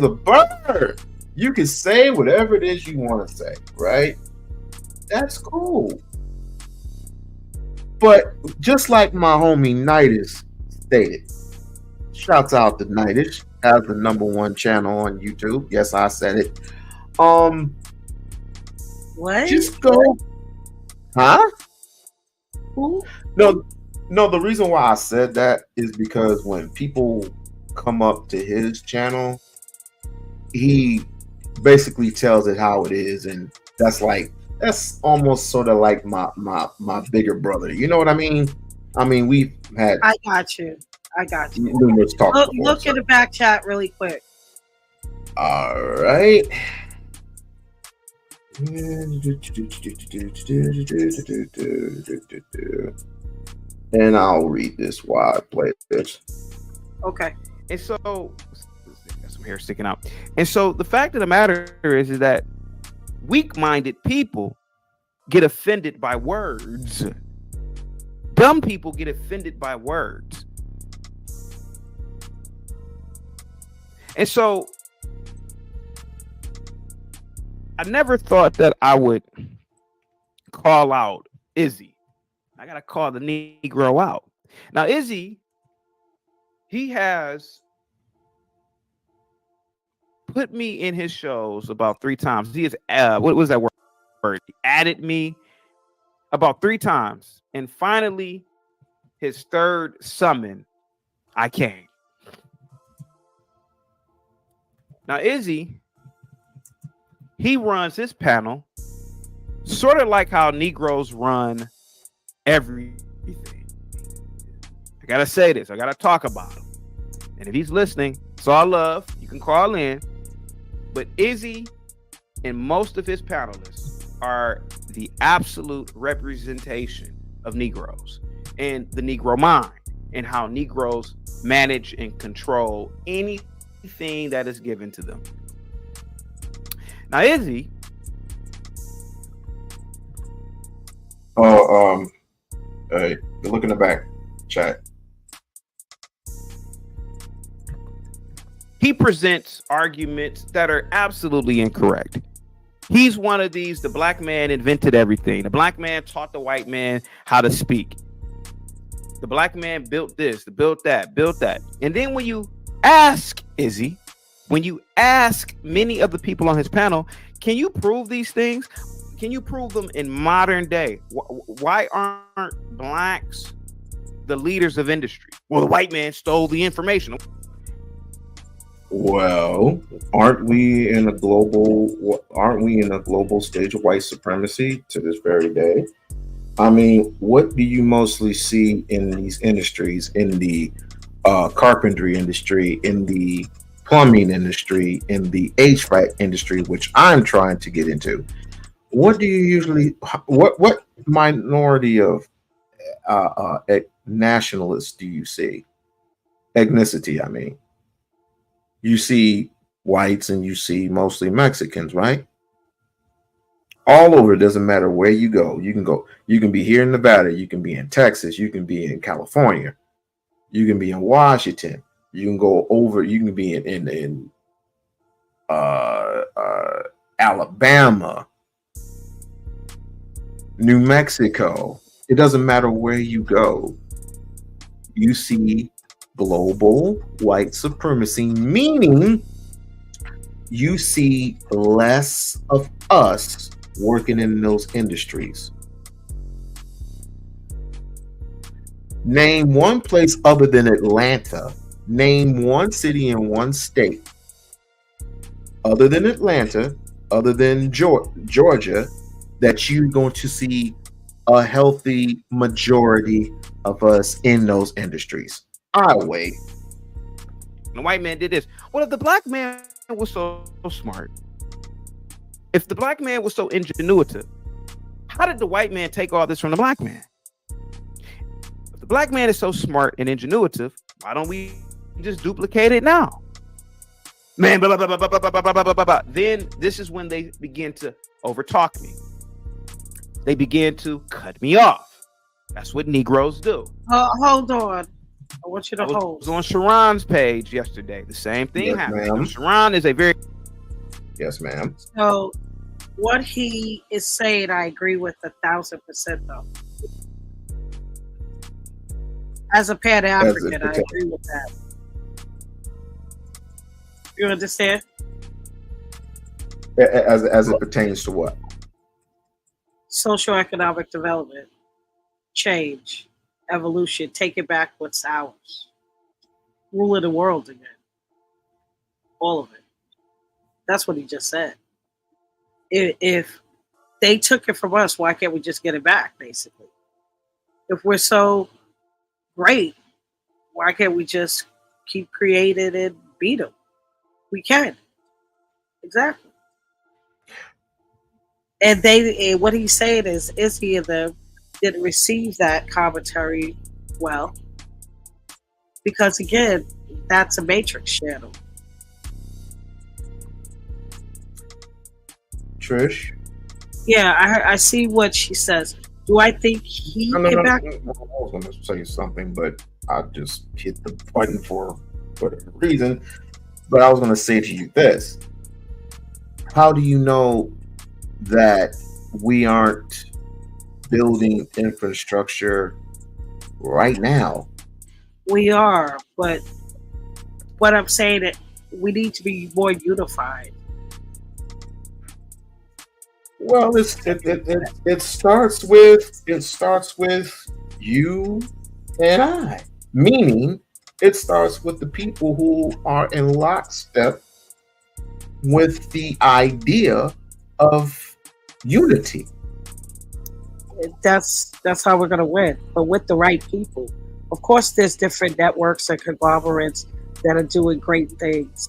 bird. You can say whatever it is you want to say, right? That's cool. But just like my homie Nightish stated, shouts out to Nightish, has the #1 channel on YouTube. Yes, I said it. What? Just go. Huh? Who? No. The reason why I said that is because when people come up to his channel, he basically tells it how it is, and that's almost sort of like my bigger brother. You know what I mean? I mean, we've had. I got you. Numerous talks. Look at the back chat really quick. All right. And I'll read this while I play this. Okay. And so, got some hair sticking out. And so the fact of the matter is that weak-minded people get offended by words. Dumb people get offended by words. And so I never thought that I would call out Izzy. I got to call the Negro out. Now, Izzy, he has put me in his shows about 3 times. He has, what was that word? He added me about 3 times. And finally, his 3rd summon, I came. Now, Izzy, he runs his panel sort of like how Negroes run everything. I gotta say this. I gotta talk about him. And if he's listening, it's all love. You can call in. But Izzy and most of his panelists are the absolute representation of Negroes and the Negro mind and how Negroes manage and control anything that is given to them. Now, Izzy. Hey, look in the back chat. He presents arguments that are absolutely incorrect. He's one of these, the black man invented everything. The black man taught the white man how to speak. The black man built this, built that. And then when you ask Izzy, when you ask many of the people on his panel, can you prove these things? Can you prove them in modern day? Why aren't blacks the leaders of industry? Well, the white man stole the information. Well, aren't we in a global stage of white supremacy to this very day? I mean, what do you mostly see in these industries, in the carpentry industry, in the plumbing industry, in the HVAC industry, which I'm trying to get into? What do you usually, what minority of nationalists do you see? Ethnicity, I mean. You see whites and you see mostly Mexicans, right? All over, it doesn't matter where you go. You can be here in Nevada, you can be in Texas, you can be in California, you can be in Washington, you can go over, you can be in Alabama, New Mexico. It doesn't matter where you go. You see global white supremacy, meaning you see less of us working in those industries. Name one place other than Atlanta, Name one city in one state, other than Atlanta, other than Georgia, that you're going to see a healthy majority of us in those industries. I'll wait. The white man did this. Well, if the black man was so smart, if the black man was so ingenuitive, how did the white man take all this from the black man? If the black man is so smart and ingenuitive, why don't we just duplicate it now? Man, blah, blah, blah, blah, blah, blah, blah, blah, blah, blah. Then this is when they begin to overtalk me. They begin to cut me off. That's what Negroes do. Hold on. I want you to hold. I was on Sharon's page yesterday. The same thing happened. Ma'am. Sharon is a very... Yes, ma'am. So what he is saying, I agree with 1,000% though. As a Pan-African, I agree with that. You understand? As it pertains to what? Socioeconomic development, change, evolution, taking back what's ours, ruling the world again, all of it. That's what he just said. If they took it from us, why can't we just get it back, basically? If we're so great, why can't we just keep creating and beat them? We can. Exactly. And what he's saying is he and them didn't receive that commentary well. Because again, that's a Matrix channel. Trish? Yeah, I see what she says. Do I think he came back? I was going to say something, but I just hit the button for whatever reason. But I was going to say to you this. How do you know that we aren't building infrastructure right now? We are, but what I'm saying is we need to be more unified. Well, it starts with you and I, meaning it starts with the people who are in lockstep with the idea of unity. That's how we're gonna win, but with the right people. Of course, there's different networks and conglomerates that are doing great things,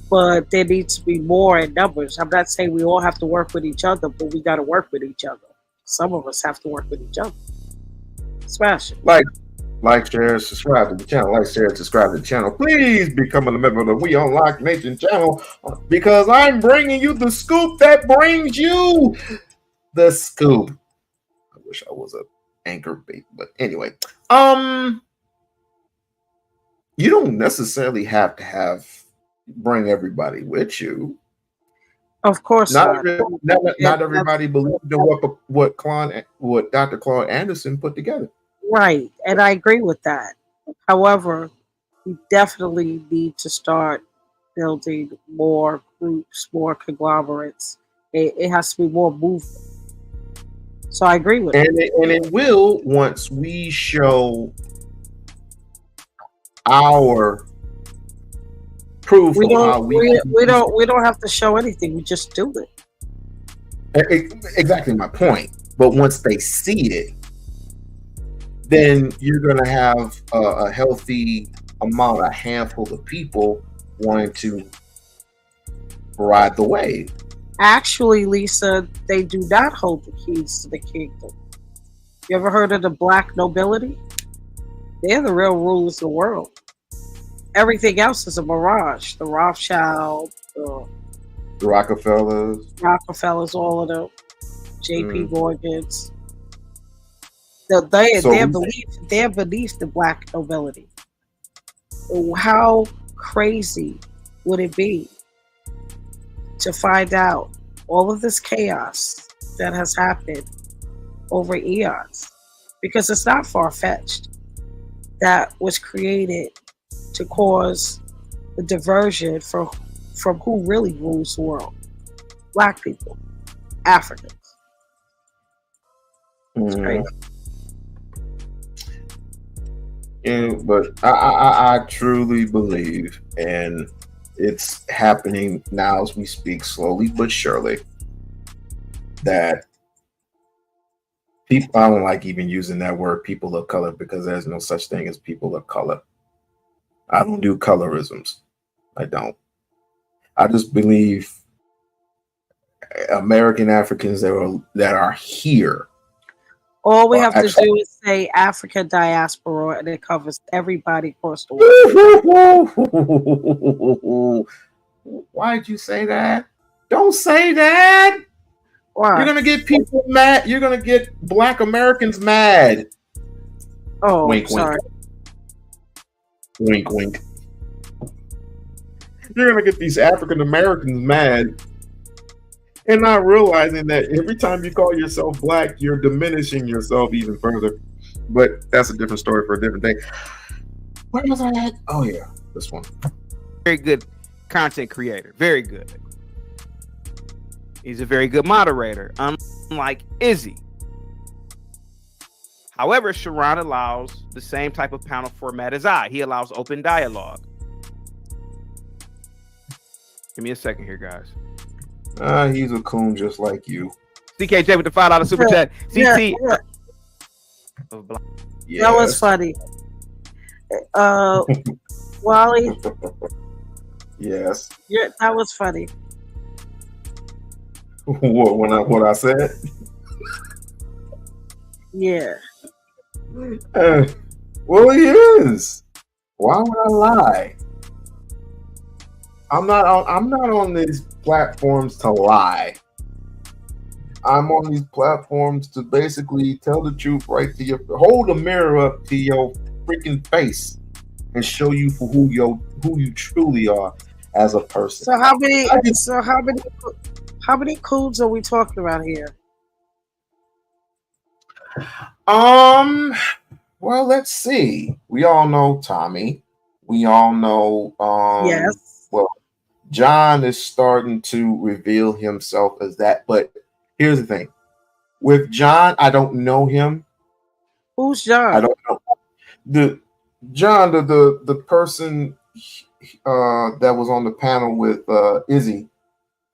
but there needs to be more in numbers. I'm not saying we all have to work with each other, but we got to work with each other. Some of us have to work with each other. Smash it. Like, share, subscribe to the channel. Like, share, subscribe to the channel. Please become a member of the We-On-Loc Nation channel, because I'm bringing you the scoop that brings you the scoop. I wish I was an anchor bait, but anyway, you don't necessarily have to bring everybody with you. Of course not everybody believed in what Dr. Claude Anderson put together. Right, and I agree with that. However, we definitely need to start building more groups, more conglomerates. It has to be more movement. So I agree with it. And it will, once we show our proof we of don't, how we don't have to show anything. We just do it. Exactly my point. But once they see it, then you're going to have a healthy amount, a handful of people wanting to ride the wave. Actually, Lisa, they do not hold the keys to the kingdom. You ever heard of the black nobility? They're the real rulers of the world. Everything else is a mirage. The Rothschild, the Rockefellers, all of them, J.P. Morgans. They're beneath the black nobility. How crazy would it be to find out all of this chaos that has happened over eons? Because it's not far-fetched. That was created to cause the diversion from who really rules the world. Black people, Africans. It's crazy. Yeah, but I truly believe, and it's happening now as we speak, slowly but surely, that people, I don't like even using that word, people of color, because there's no such thing as people of color. I don't do colorisms. I don't. I just believe American Africans that are here. All we have to do is say Africa diaspora, and it covers everybody across the world. Why'd you say that? Don't say that. Why? You're gonna get people mad. You're gonna get Black Americans mad. Oh, wink, sorry. Wink, wink. You're gonna get these African Americans mad, and not realizing that every time you call yourself Black, you're diminishing yourself even further. But that's a different story for a different day. Where was I at? Oh yeah, this one. Very good content creator. Very good. He's a very good moderator, unlike Izzy. However, Sharon allows the same type of panel format as I. He allows open dialogue. Give me a second here, guys. He's a coon just like you. CKJ with the $5 super chat. CT. Yes. That was funny. Wally. Yes. Yeah, that was funny. What I said? Yeah. Well, he is. Why would I lie? I'm not on these platforms to lie. I'm on these platforms to basically tell the truth right to your, hold a mirror up to your freaking face and show you for who you truly are as a person. So how many coons are we talking about here? Well, let's see. We all know Tommy. We all know yes. Well, John is starting to reveal himself as that, but here's the thing. With John, I don't know him. Who's John? I don't know. The person that was on the panel with Izzy,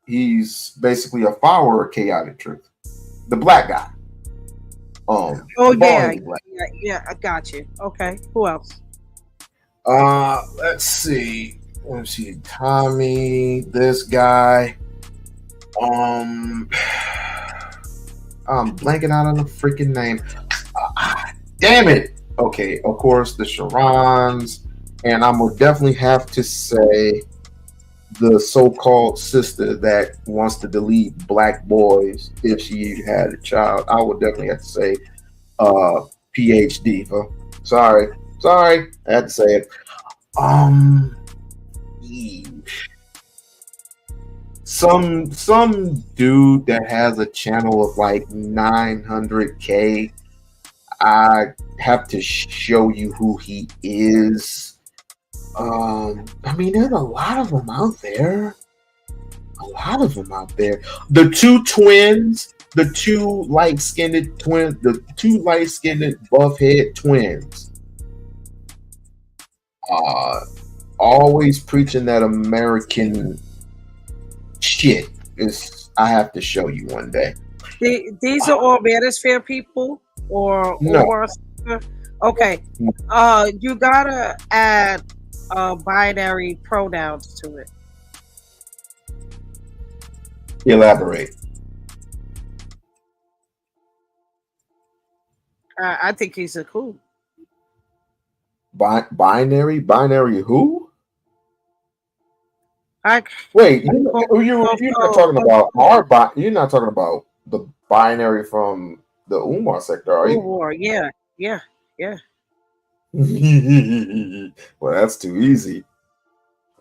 he's basically a follower of Chaotic Truth. The black guy. Oh yeah, I got you. Okay, who else? Let's see. Tommy, this guy. I'm blanking out on the freaking name. Damn it. Okay, of course, the Sharons, and I will definitely have to say the so-called sister that wants to delete black boys if she had a child. I would definitely have to say PhD. Sorry, I had to say it. Some dude that has a channel of like 900K. I have to show you who he is. I mean, there's a lot of them out there. The two twins, the two light-skinned twins, the two light-skinned buff-head twins. Always preaching that American shit. I have to show you one day. These are all Manosphere people, or no. Okay. You gotta add binary pronouns to it. Elaborate. I think he's a cool. Binary who? Wait, you're not talking about you're not talking about the binary from the Umar sector, are you? Umar, yeah. Well, that's too easy.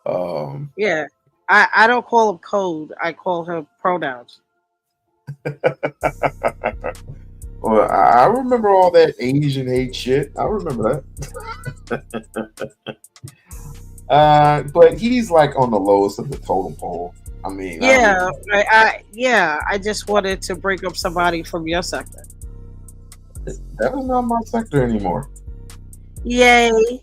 Yeah, I don't call him code. I call him pronouns. Well, I remember all that Asian hate shit. I remember that. But he's like on the lowest of the totem pole. I mean, I just wanted to bring up somebody from your sector. That was not my sector anymore. Yay.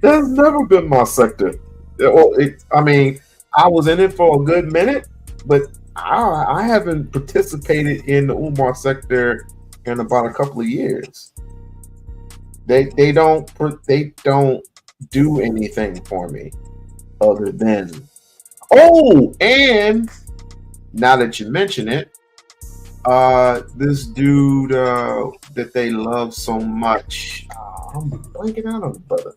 That's never been my sector. I mean, I was in it for a good minute, but I haven't participated in the Umar sector in about a couple of years. They don't do anything for me other than and now that you mention it, this dude that they love so much, I'm blanking out on the brother.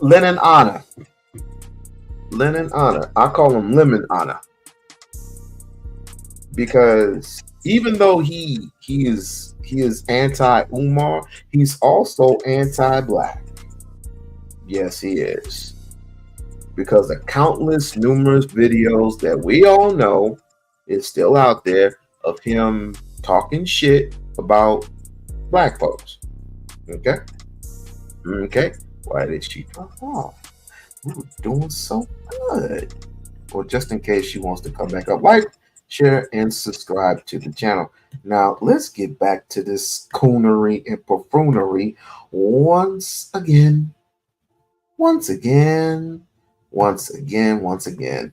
Lennon Honor. I call him Lemon Honor because even though he is anti-Umar, he's also anti-black. Yes, he is. Because the countless, numerous videos that we all know is still out there of him talking shit about black folks. Okay. Why did she drop off? We were doing so good. Well, just in case she wants to come back up, like, share, and subscribe to the channel. Now, let's get back to this coonery and buffoonery once again.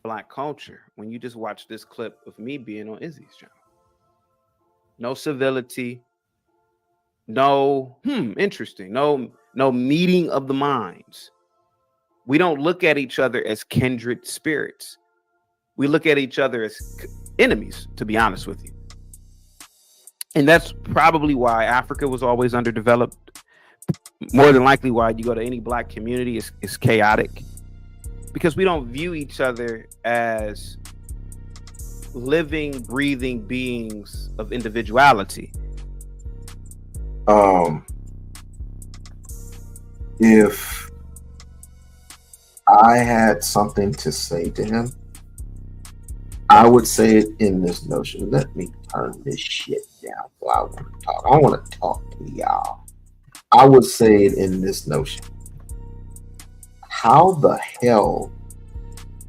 Black culture. When you just watch this clip of me being on Izzy's channel, no civility, no interesting, no meeting of the minds. We don't look at each other as kindred spirits. We look at each other as enemies, to be honest with you. And that's probably why Africa was always underdeveloped. More than likely why you go to any black community is chaotic. Because we don't view each other as living, breathing beings of individuality. If I had something to say to him, I would say it in this notion. Let me turn this shit down so I want to talk. I want to talk to y'all. I would say it in this notion. How the hell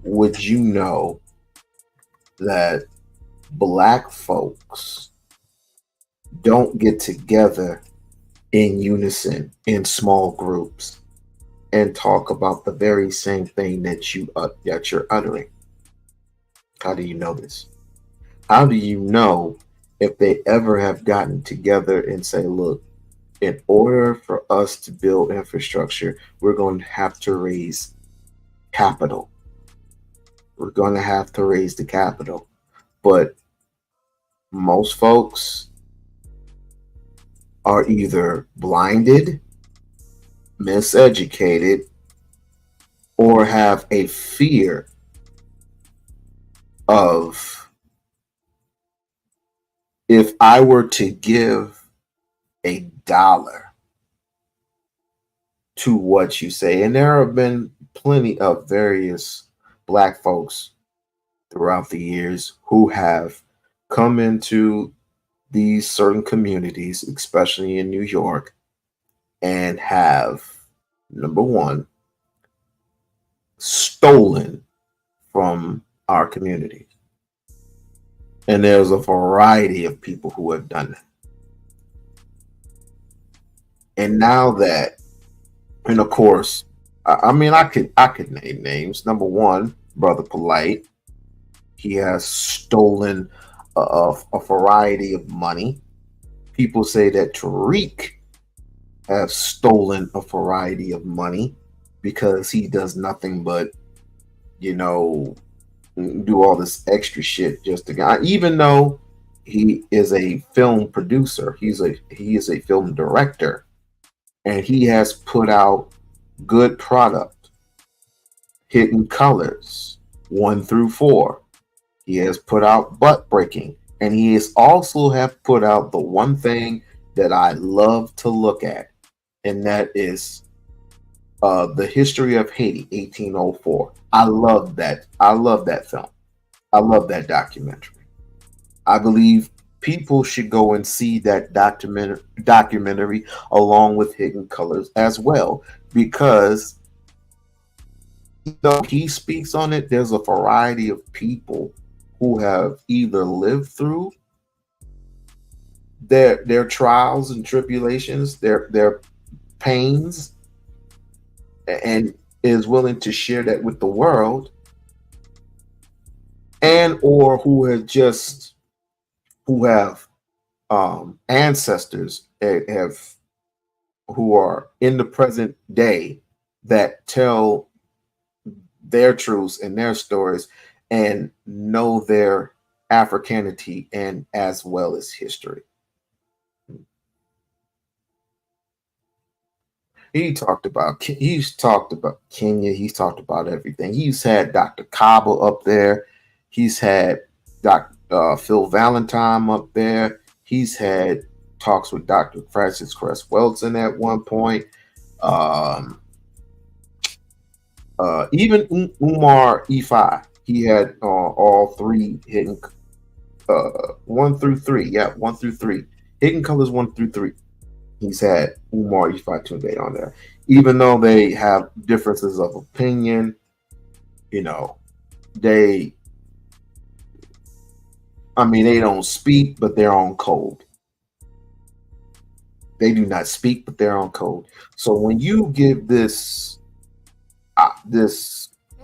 would you know that black folks don't get together in unison in small groups and talk about the very same thing that you're uttering? How do you know this? How do you know if they ever have gotten together and say, look, in order for us to build infrastructure, we're going to have to raise capital. We're going to have to raise the capital. But most folks are either blinded, miseducated, or have a fear of, if I were to give $1 to what you say, and there have been plenty of various black folks throughout the years who have come into these certain communities, especially in New York, and have, number one, stolen from our community. And there's a variety of people who have done that. And now that, and of course, I mean, I could name names. Number one, Brother Polite. He has stolen a variety of money. People say that Tariq has stolen a variety of money because he does nothing but, do all this extra shit just to get, even though he is a film producer, he is a film director, and he has put out good product. Hidden Colors 1 through 4. He has put out Butt Breaking, and he has also have put out the one thing that I love to look at, and that is The History of Haiti, 1804. I love that film. I love that documentary. I believe people should go and see that documentary along with Hidden Colors as well, because though he speaks on it, there's a variety of people who have either lived through their trials and tribulations, their pains, and is willing to share that with the world, and or who have ancestors who are in the present day that tell their truths and their stories and know their Africanity and as well as history. He's talked about Kenya. He's talked about everything. He's had Dr. Kaba up there. He's had Phil Valentine up there. He's had talks with Dr. Francis Cress Welton at one point. Even Umar Ifa, he had all three hidden 1 through 3. Yeah, 1 through 3. Hidden colors 1 through 3. He's had Umar Ifa Tunde on there. Even though they have differences of opinion, they don't speak, but they're on code. They do not speak, but they're on code. So when you give this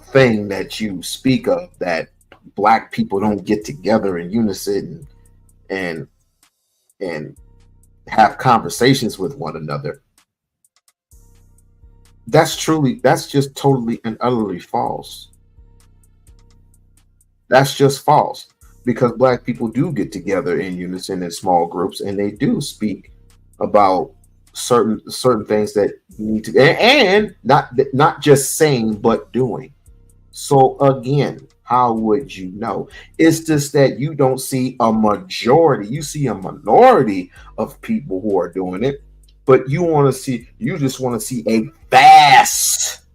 thing that you speak of, that Black people don't get together in unison and have conversations with one another, that's just totally and utterly false. That's just false, because Black people do get together in unison in small groups, and they do speak about certain things that need to, and not just saying but doing. So again, how would you know? It's just that you don't see a majority. You see a minority of people who are doing it, but you just want to see a vast,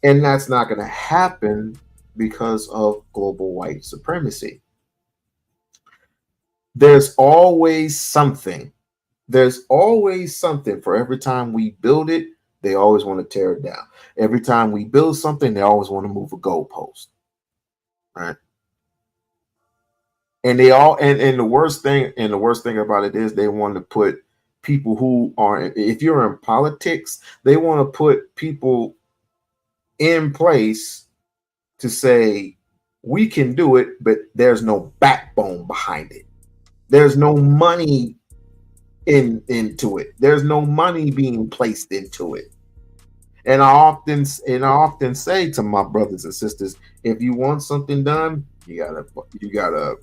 and that's not going to happen because of global white supremacy. There's always something. There's always something. For every time we build it, they always want to tear it down. Every time we build something, they always want to move a goalpost. Right? And they all and the worst thing about it is they want to put people who are, if you're in politics, they want to put people in place to say we can do it, but there's no backbone behind it. There's no money into it. There's no money being placed into it. And I often say to my brothers and sisters, if you want something done, you gotta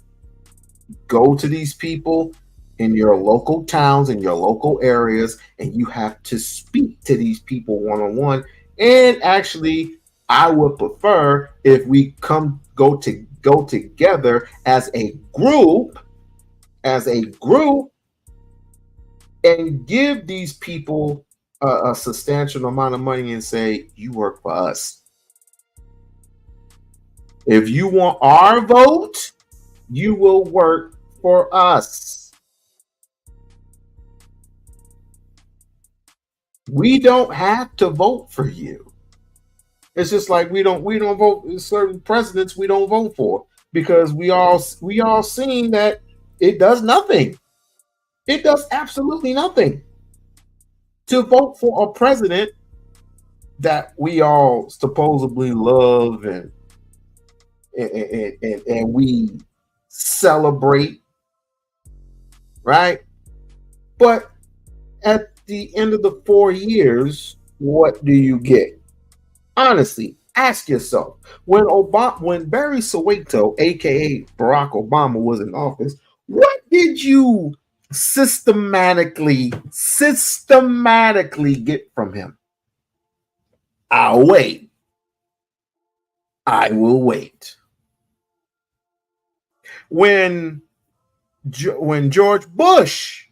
go to these people in your local towns, in your local areas, and you have to speak to these people one-on-one. And actually, I would prefer if we go together as a group, and give these people a substantial amount of money and say, you work for us. If you want our vote, you will work for us. We don't have to vote for you. It's just like we don't vote certain presidents we don't vote for, because we all seen that it does nothing. It does absolutely nothing to vote for a president that we all supposedly love and we celebrate, right? But at the end of the 4 years, what do you get? Honestly, ask yourself. When Barry Soweto, aka Barack Obama, was in office, what did you systematically get from him? I'll wait. I will wait. When George Bush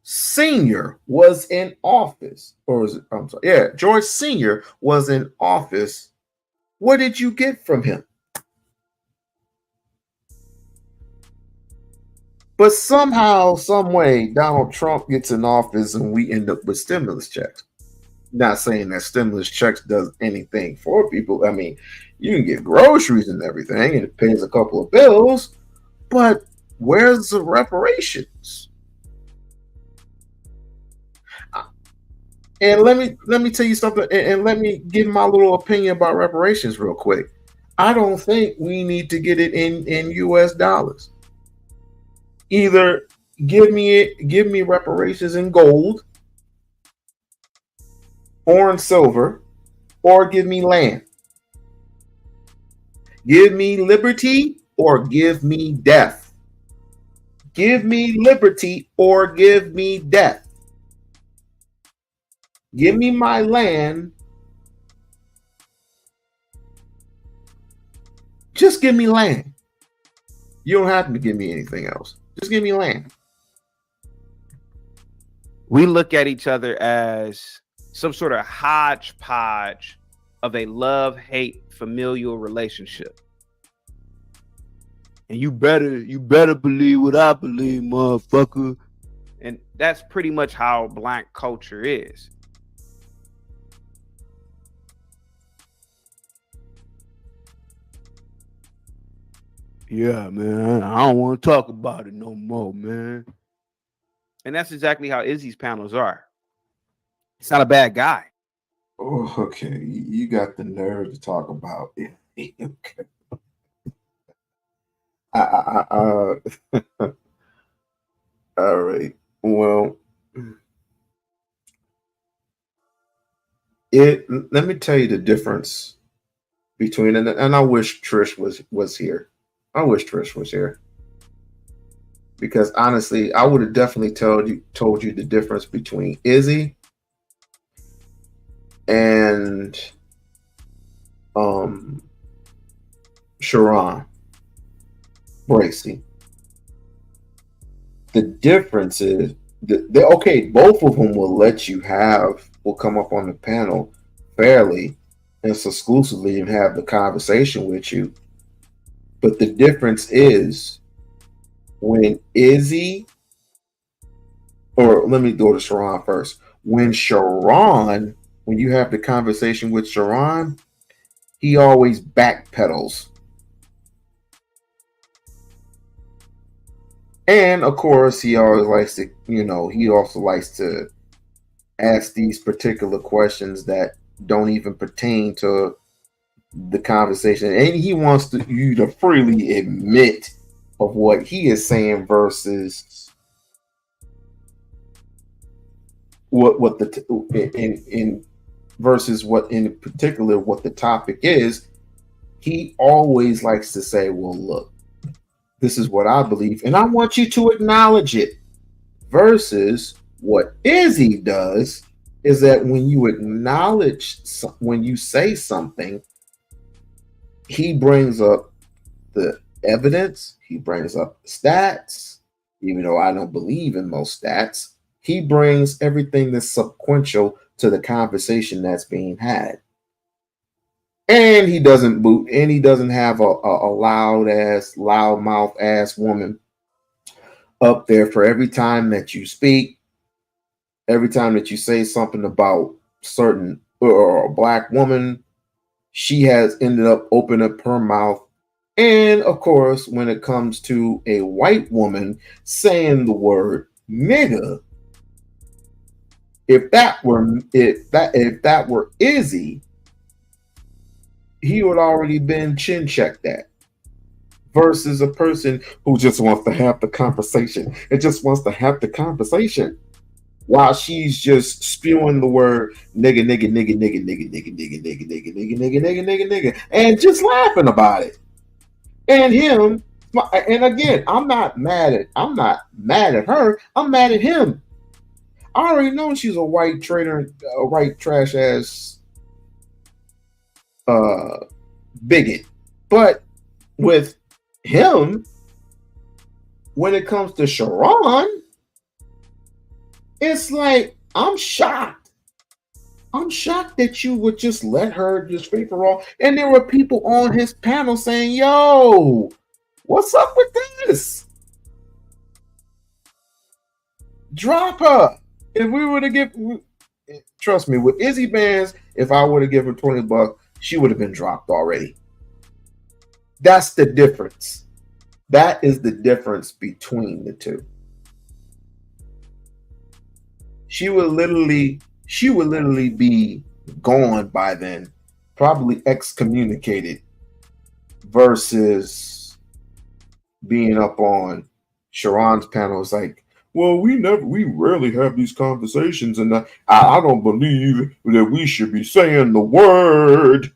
Sr. was in office, George Sr. was in office, what did you get from him? But somehow, some way, Donald Trump gets in office and we end up with stimulus checks. Not saying that stimulus checks does anything for people. I mean, you can get groceries and everything, and it pays a couple of bills, but where's the reparations? And let me tell you something, and let me give my little opinion about reparations real quick. I don't think we need to get it in US dollars. Either give me reparations in gold or in silver, or give me land. Give me liberty or give me death. Give me liberty or give me death. Give me my land. Just give me land. You don't have to give me anything else. Just give me land. We look at each other as some sort of hodgepodge of a love-hate familial relationship. And you better believe what I believe, motherfucker. And that's pretty much how Black culture is. Yeah, man, I don't want to talk about it no more, man. And that's exactly how Izzy's panels are. He's not a bad guy. Oh, okay. You got the nerve to talk about it. Okay. All right. Well, let me tell you the difference between, and I wish Trish was here. I wish Trish was here. Because honestly, I would have definitely told you the difference between Izzy and Sharon Bracey. The difference is okay, both of them will come up on the panel fairly and exclusively and have the conversation with you. But the difference is when Izzy, or let me go to Sharon first. When you have the conversation with Sharon, he always backpedals. And of course, he always likes to, he also likes to ask these particular questions that don't even pertain to the conversation. And he wants you to freely admit of what he is saying versus what versus what in particular what the topic is. He always likes to say, well, look, this is what I believe, and I want you to acknowledge it. Versus what Izzy does is that when you acknowledge, when you say something, he brings up the evidence, he brings up the stats, even though I don't believe in most stats. He brings everything that's sequential to the conversation that's being had. And he doesn't boot, and he doesn't have a loud mouth ass woman up there for every time that you speak, every time that you say something about certain or a Black woman, she has ended up opening up her mouth. And of course, when it comes to a white woman saying the word nigga, if that were Izzy, he would already been chin checked that. Versus a person who just wants to have the conversation. It just wants to have the conversation while she's just spewing the word nigga, nigga, nigga, nigga, nigga, nigga, nigga, nigga, nigga, nigga, nigga, nigga, nigga, nigga, and just laughing about it. And him, and again, I'm not mad at her. I'm mad at him. I already know she's a white traitor, a white trash ass bigot. But with him, when it comes to Sharon, it's like, I'm shocked. I'm shocked that you would just let her just free for all. And there were people on his panel saying, yo, what's up with this? Drop her. If we were to give, trust me, with Izzy Bands, if I would have given her $20, she would have been dropped already. That's the difference. That is the difference between the two. She would literally she would literally be gone by then, probably excommunicated, versus being up on Sharon's panel. It's like, well, we rarely have these conversations, and I don't believe that we should be saying the word.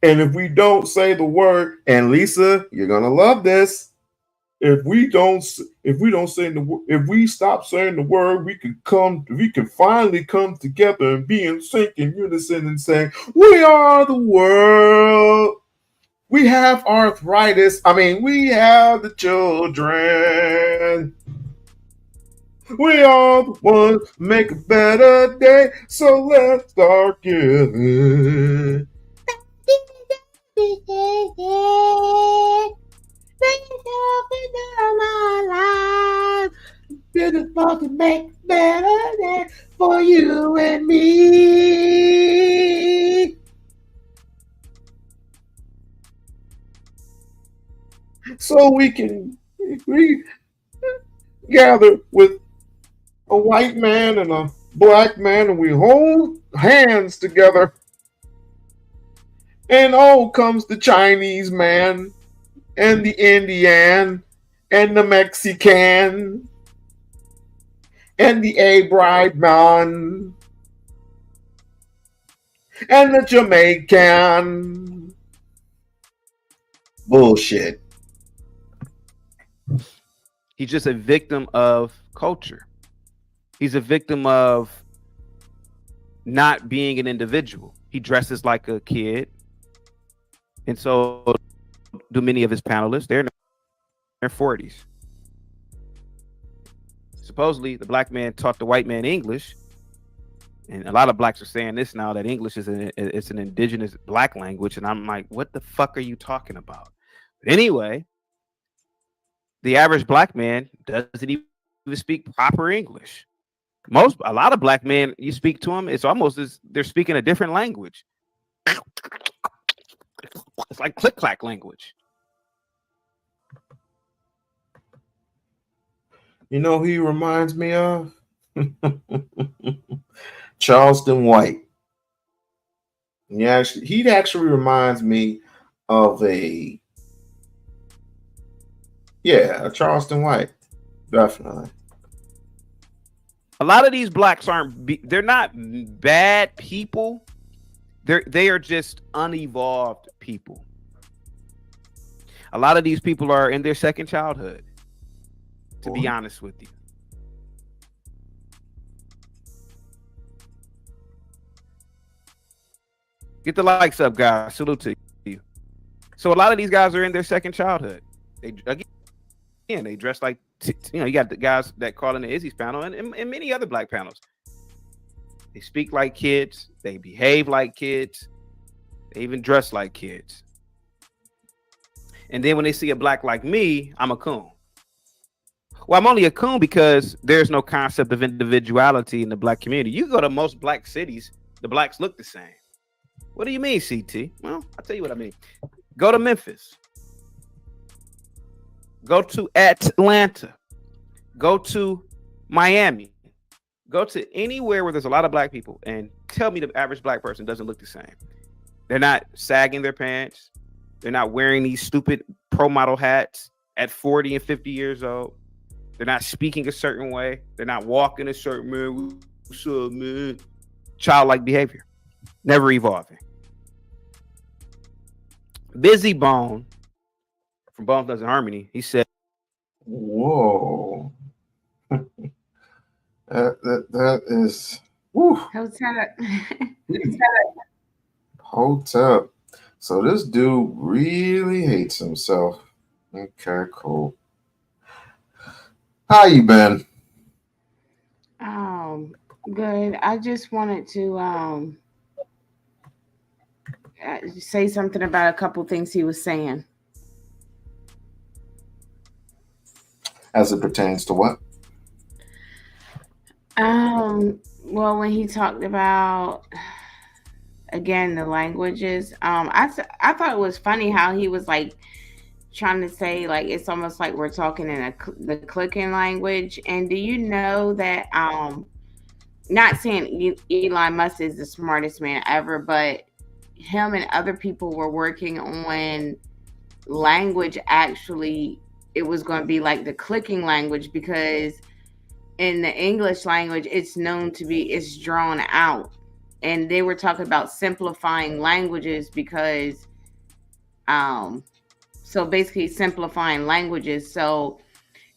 And if we don't say the word, and Lisa, you're gonna love this. If we stop saying the word, we can finally come together and be in sync in unison and saying, we are the world. We have arthritis. We have the children. We are the ones make a better day. So let's start giving. Beautiful to make better day for you and me. So we gather with a white man and a black man, and we hold hands together. And comes the Chinese man, and the Indian, and the Mexican, and the Arab man, and the Jamaican. Bullshit. He's just a victim of culture. He's a victim of not being an individual. He dresses like a kid. And so do many of his panelists. They're in their 40s. Supposedly, the black man taught the white man English. And a lot of blacks are saying this now, that English is an indigenous black language. And I'm like, what the fuck are you talking about? But anyway, the average black man doesn't even speak proper English. A lot of black men, you speak to them, it's almost as they're speaking a different language. It's like click-clack language. You know who he reminds me of? Charleston White. He actually reminds me of a Charleston White. Definitely. A lot of these blacks they're not bad people. They are just unevolved people. A lot of these people are in their second childhood, to be honest with you. Get the likes up, guys. Salute to you. So a lot of these guys are in their second childhood. They dress like, you got the guys that call in the Izzy's panel and many other black panels. They speak like kids. They behave like kids. They even dress like kids. And then when they see a black like me, I'm a coon. Well, I'm only a coon because there's no concept of individuality in the black community. You go to most black cities, the blacks look the same. What do you mean, CT? Well, I'll tell you what I mean. Go to Memphis. Go to Atlanta. Go to Miami. Go to anywhere where there's a lot of black people and tell me the average black person doesn't look the same. They're not sagging their pants. They're not wearing these stupid pro model hats at 40 and 50 years old. They're not speaking a certain way. They're not walking a certain man. What's up, man? Childlike behavior. Never evolving. Busy Bone from Bone Thugs and Harmony, he said, whoa. That is woo. Hold up. So this dude really hates himself. Okay, cool. How you been? Good. I just wanted to say something about a couple things he was saying. As it pertains to what? Well, when he talked about again the languages, I thought it was funny how he was like trying to say like it's almost like we're talking in the clicking language. And do you know that not saying Elon Musk is the smartest man ever, but him and other people were working on language. Actually, it was going to be like the clicking language, because in the English language, it's known to be, it's drawn out. And they were talking about simplifying languages because, so basically simplifying languages. So,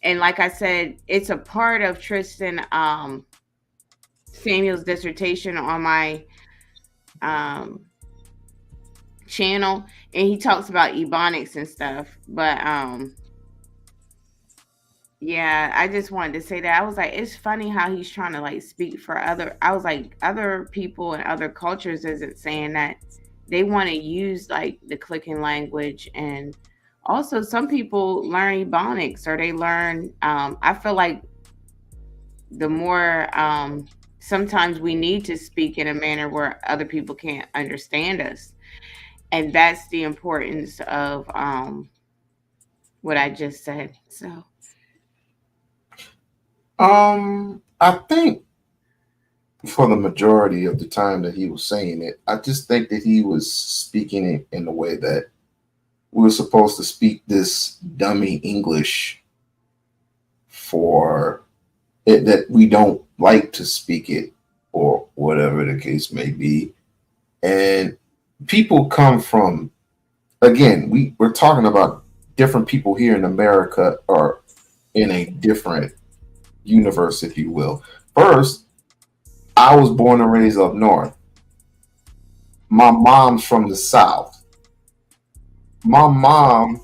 and like I said, it's a part of Tristan Samuel's dissertation on my channel, and he talks about ebonics and stuff. But yeah, I just wanted to say that. I was like, it's funny how he's trying to like speak for other, I was like, other people and other cultures isn't saying that they want to use like the clicking language. And also some people learn ebonics, or they learn, I feel like the more, sometimes we need to speak in a manner where other people can't understand us. And that's the importance of what I just said. So I think for the majority of the time that he was saying it, I just think that he was speaking it in the way that we were supposed to speak this dummy English for it, that we don't like to speak it, or whatever the case may be. And people come from, again, we're talking about different people here in America, or in a different universe, if you will. First, I was born and raised up north. My mom's from the south. My mom,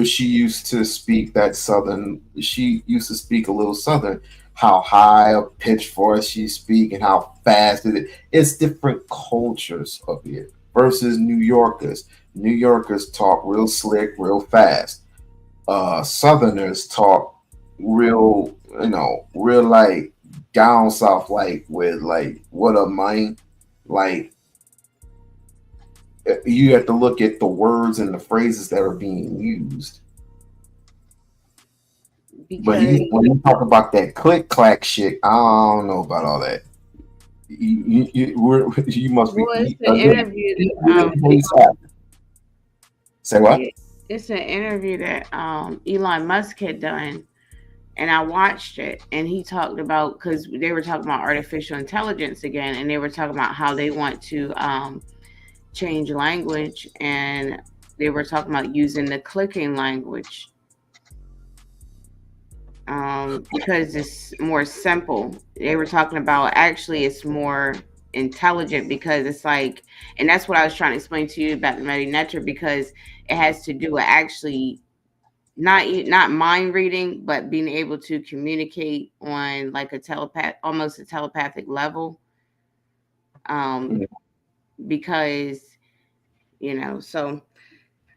she used to speak that southern, she used to speak a little southern, how high a pitched voice she speak and how fast it is. It's different cultures up here versus New Yorkers. New Yorkers talk real slick, real fast. Southerners talk real, real like down south, like with like, what up, man? Like, you have to look at the words and the phrases that are being used. But when you talk about that click clack shit, I don't know about all that. You must be. Well, it's an interview that, say what? It's an interview that Elon Musk had done, and I watched it, and he talked about, because they were talking about artificial intelligence again, and they were talking about how they want to change language, and they were talking about using the clicking language because it's more simple. They were talking about actually it's more intelligent, because it's like, and that's what I was trying to explain to you about the Medi-Netter, because it has to do with actually not mind reading, but being able to communicate on like almost a telepathic level. Because so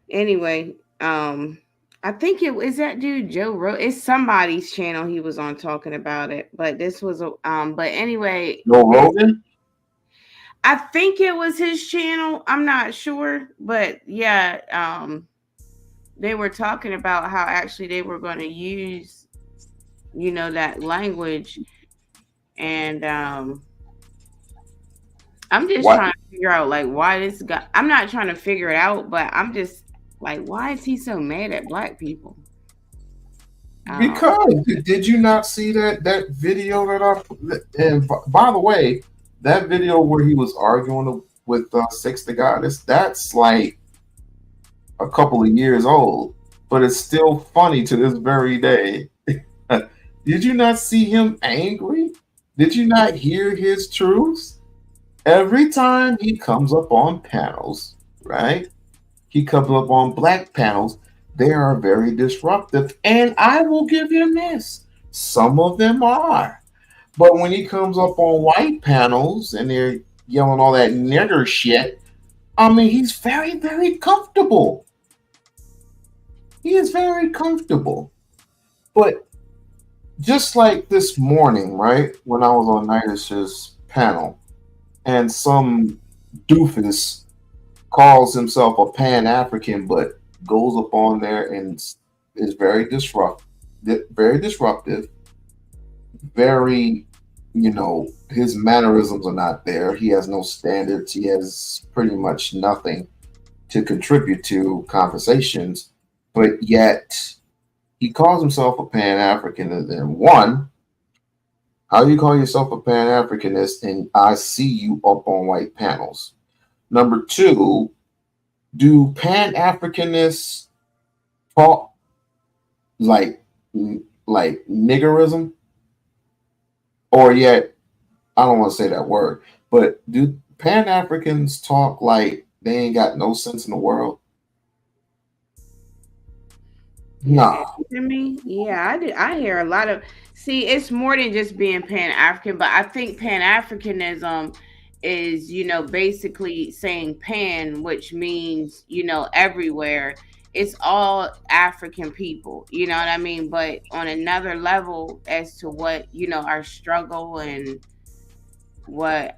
anyway, I think it was that dude Joe Rogan. It's somebody's channel he was on talking about it, but this was a but anyway, Joe Rogan? I think it was his channel. I'm not sure, but yeah, they were talking about how actually they were going to use, that language, and I'm just trying to figure out like why this guy. I'm not trying to figure it out, but I'm just like, why is he so mad at black people? Because did you not see that video and by the way, that video where he was arguing with Six the Goddess, that's like a couple of years old, but it's still funny to this very day. Did you not see him angry? Did you not hear his truths? Every time he comes up on panels, right? He comes up on black panels, they are very disruptive. And I will give him this. Some of them are. But when he comes up on white panels and they're yelling all that nigger shit, I mean, he's very, very comfortable. He is very comfortable. But just like this morning, right, when I was on Nidus's panel, and some doofus calls himself a Pan-African, but goes up on there and is very disruptive, very you know, his mannerisms are not there. He has no standards. He has pretty much nothing to contribute to conversations, but yet he calls himself a Pan-Africanist. And one, how do you call yourself a Pan-Africanist and I see you up on white panels? Number two, do Pan-Africanists talk like niggerism? Or yet, I don't want to say that word, but do Pan-Africans talk like they ain't got no sense in the world? No. To me, yeah, I do. I hear a lot of. See, it's more than just being Pan African, but I think Pan Africanism is, basically saying Pan, which means, everywhere. It's all African people, you know what I mean? But on another level, as to what our struggle and what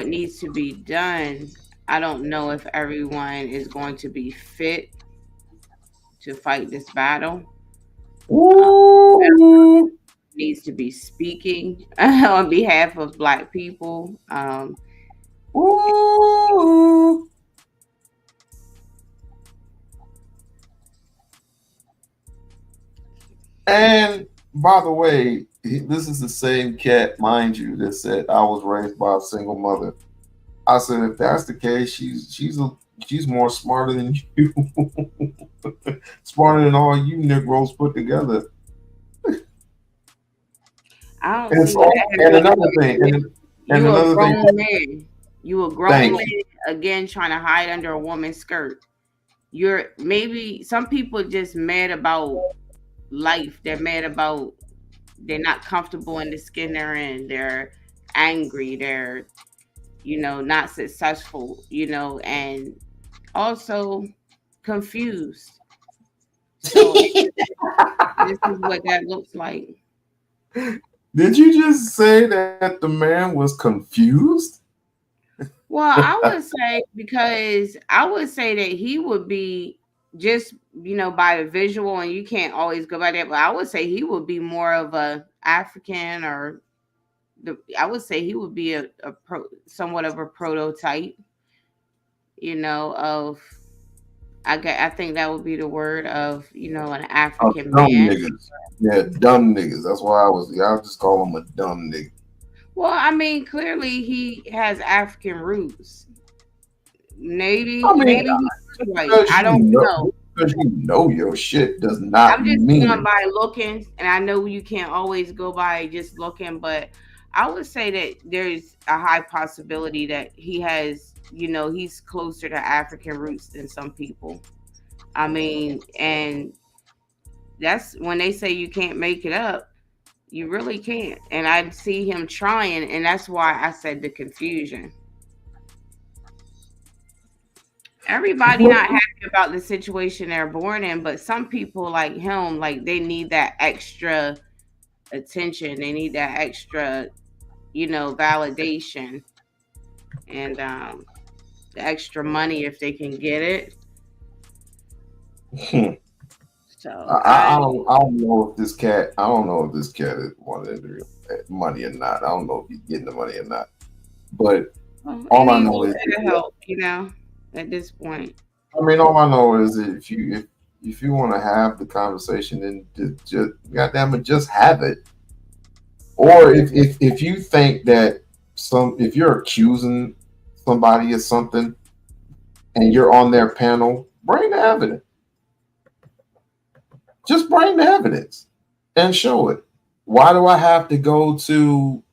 needs to be done, I don't know if everyone is going to be fit to fight this battle. Needs to be speaking on behalf of Black people. And by the way, this is the same cat, mind you, that said I was raised by a single mother. I said, if that's the case, she's more smarter than you, smarter than all you Negroes put together. I don't see that. And another thing, and you another a grown thing, man. You a grown man again trying to hide under a woman's skirt. You're maybe some people just mad about life. They're mad about they're not comfortable in the skin they're in. They're angry. They're not successful. And also confused. So this is what that looks like. Did you just say that the man was confused? Well, I would say because I would say that he would be just by the visual, and you can't always go by that, but I would say he would be more of a African, or I would say he would be somewhat of a prototype, of I think that would be the word of an African Dumb man. niggas. Yeah, dumb niggas. That's why I just call him a dumb nigga. Well, I mean, clearly he has African roots. Maybe he's white. I don't know. Because you know your shit does not I'm just mean. going by looking, and I know you can't always go by just looking, but I would say that there's a high possibility that he has, he's closer to African roots than some people. I mean, and that's when they say you can't make it up. You really can't. And I see him trying, and that's why I said the confusion. Everybody not happy about the situation they're born in, but some people like him, like they need that extra attention. They need that extra, validation, and the extra money if they can get it. So I don't know if this cat. I don't know if this cat is wanting money or not. I don't know if he's getting the money or not. But all I know is help. At this point. I mean, all I know is that if you want to have the conversation, then just goddamn it, just have it. Or if you think that if you're accusing somebody of something and you're on their panel, bring the evidence. Just bring the evidence and show it. Why do I have to go to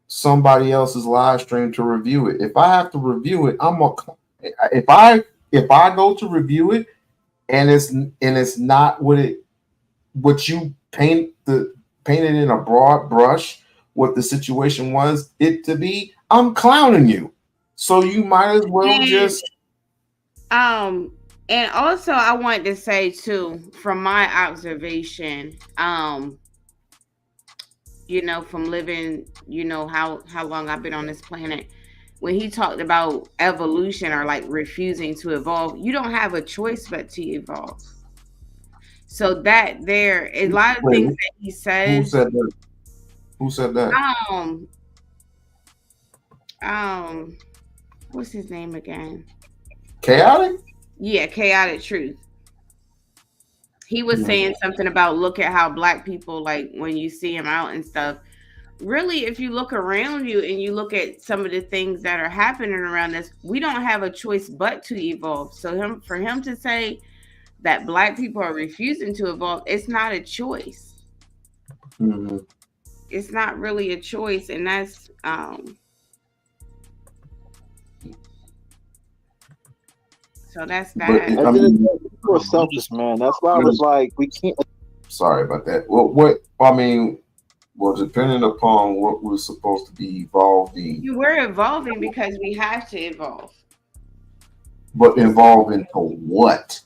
somebody else's live stream to review it? If I have to review it, if I go to review it and it's not what you painted in a broad brush what the situation was it to be, I'm clowning you. So you might as well just and also I wanted to say too, from my observation, from living, how long I've been on this planet, when he talked about evolution or like refusing to evolve, you don't have a choice but to evolve. So that there, a lot of things that he says. Who said that? Who said that? What's his name again? Chaotic? Yeah, Chaotic Truth. He was saying something about look at how black people, like when you see him out and stuff. Really, if you look around you and you look at some of the things that are happening around us, we don't have a choice but to evolve. So for him to say that black people are refusing to evolve, it's not a choice. Mm-hmm. It's not really a choice, and that's so that's that. But, I mean, we're selfish, man. That's why I was like, we can't. Sorry about that. Well, I mean, well, depending upon what we're supposed to be evolving. We're evolving because we have to evolve. But evolve into what?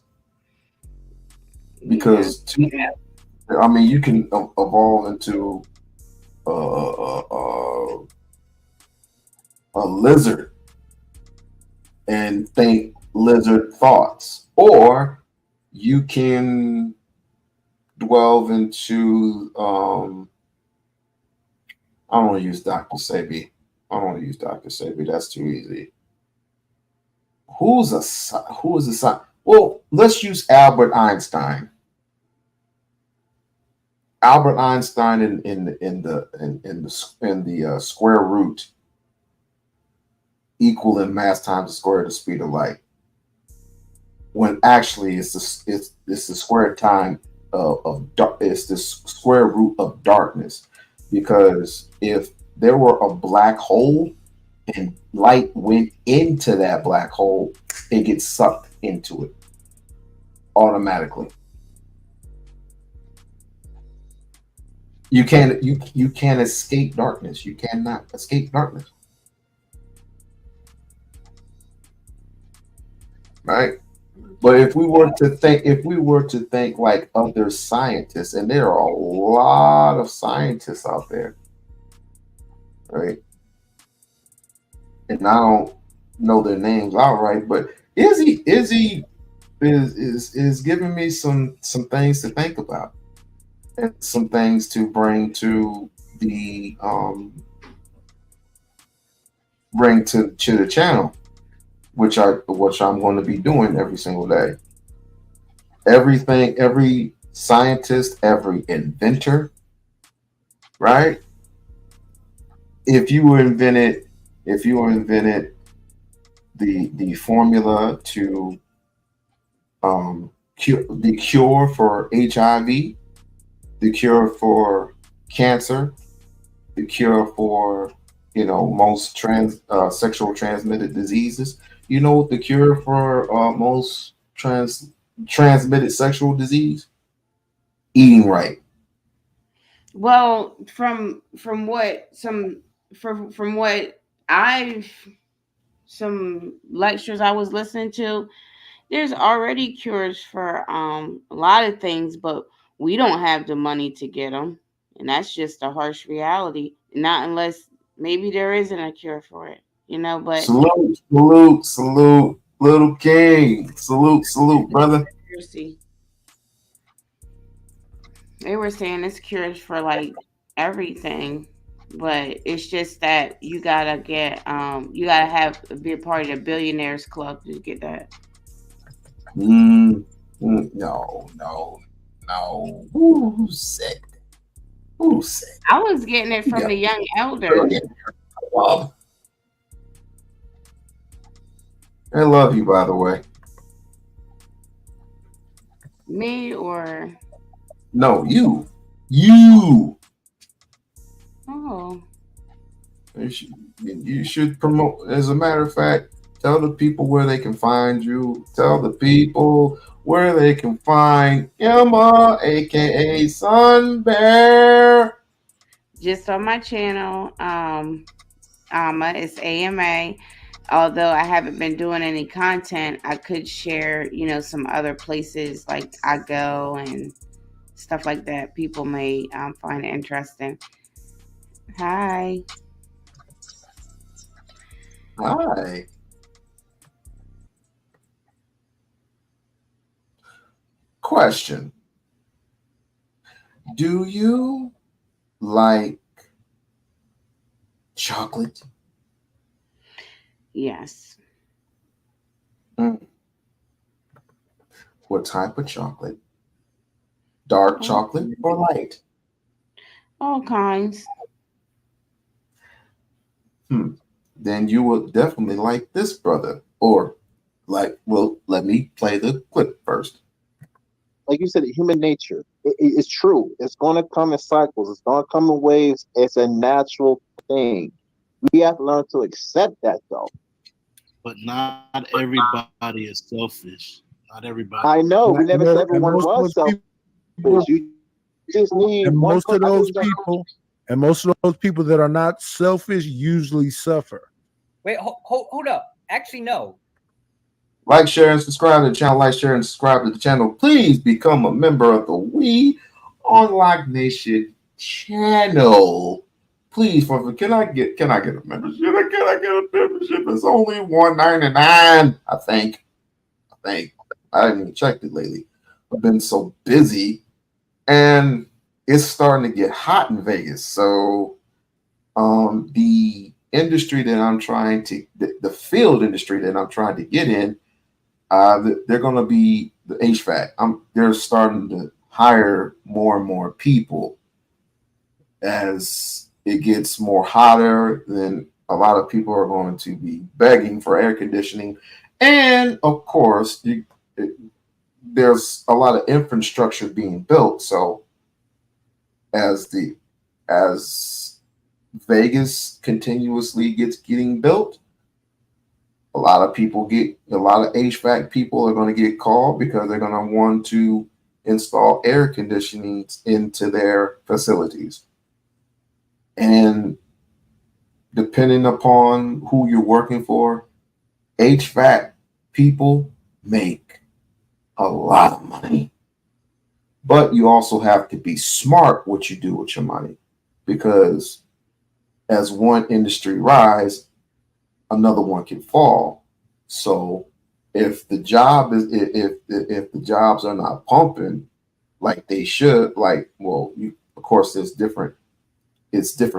Because I mean, you can evolve into a lizard and think lizard thoughts, or you can delve into I don't want to use Dr. Sebi. That's too easy. Who is a well, let's use Albert Einstein. Albert Einstein in the square root equal in mass times the square of the speed of light. When actually it's the square time it's the square root of darkness. Because if there were a black hole and light went into that black hole, it gets sucked into it automatically. You can't escape darkness. You cannot escape darkness. Right? But if we were to think like other scientists, and there are a lot of scientists out there, right? And I don't know their names outright, but Izzy is giving me some things to think about and some things to bring to the the channel, which I'm going to be doing every single day. Every scientist, every inventor, right? If you invented the formula to the cure for HIV, the cure for cancer, the cure for most sexual transmitted diseases. You know what the cure for most transmitted sexual disease? Eating right. Well, from what some lectures I was listening to, there's already cures for a lot of things, but we don't have the money to get them, and that's just a harsh reality. Not unless maybe there isn't a cure for it, But salute, little king, salute, brother. They were saying it's cures for like everything, but it's just that you gotta be a part of the billionaires club to get that. No. Who said? I was getting it from the young elder. I love you, by the way. Me or? No, you. Oh. You should promote. As a matter of fact, tell the people where they can find you. Tell the people where they can find Emma, aka Sun Bear. Just on my channel, it's AMA. Although I haven't been doing any content, I could share, some other places like I go and stuff like that. People may find it interesting. Hi. Question. Do you like chocolate? Yes. What type of chocolate? Dark chocolate or light? All kinds. Then you will definitely like this brother. Or well, let me play the clip first. Like you said, human nature. It's true. It's going to come in cycles. It's going to come in waves. It's a natural thing. We have to learn to accept that, though. But not everybody is selfish. Not everybody. I know. We never said everyone was selfish. You just need and one. most of those people that are not selfish usually suffer. Wait, hold up. Actually, no. Like, share, and subscribe to the channel. Like, share, and subscribe to the channel. Please become a member of the We-On-Loc Nation channel. Please, can I get a membership? Can I get a membership? It's only $1.99. I think. I haven't even checked it lately. I've been so busy, and it's starting to get hot in Vegas. So, the industry that I'm trying to, the field industry that I'm trying to get in, they're going to be the HVAC. They're starting to hire more and more people as it gets more hotter. Then a lot of people are going to be begging for air conditioning, and of course, there's a lot of infrastructure being built. So as Vegas continuously getting built, a lot of HVAC people are going to get called because they're going to want to install air conditioning into their facilities. And depending upon who you're working for, HVAC people make a lot of money. But you also have to be smart what you do with your money, because as one industry rise, another one can fall. So if the jobs are not pumping like they should, of course it's different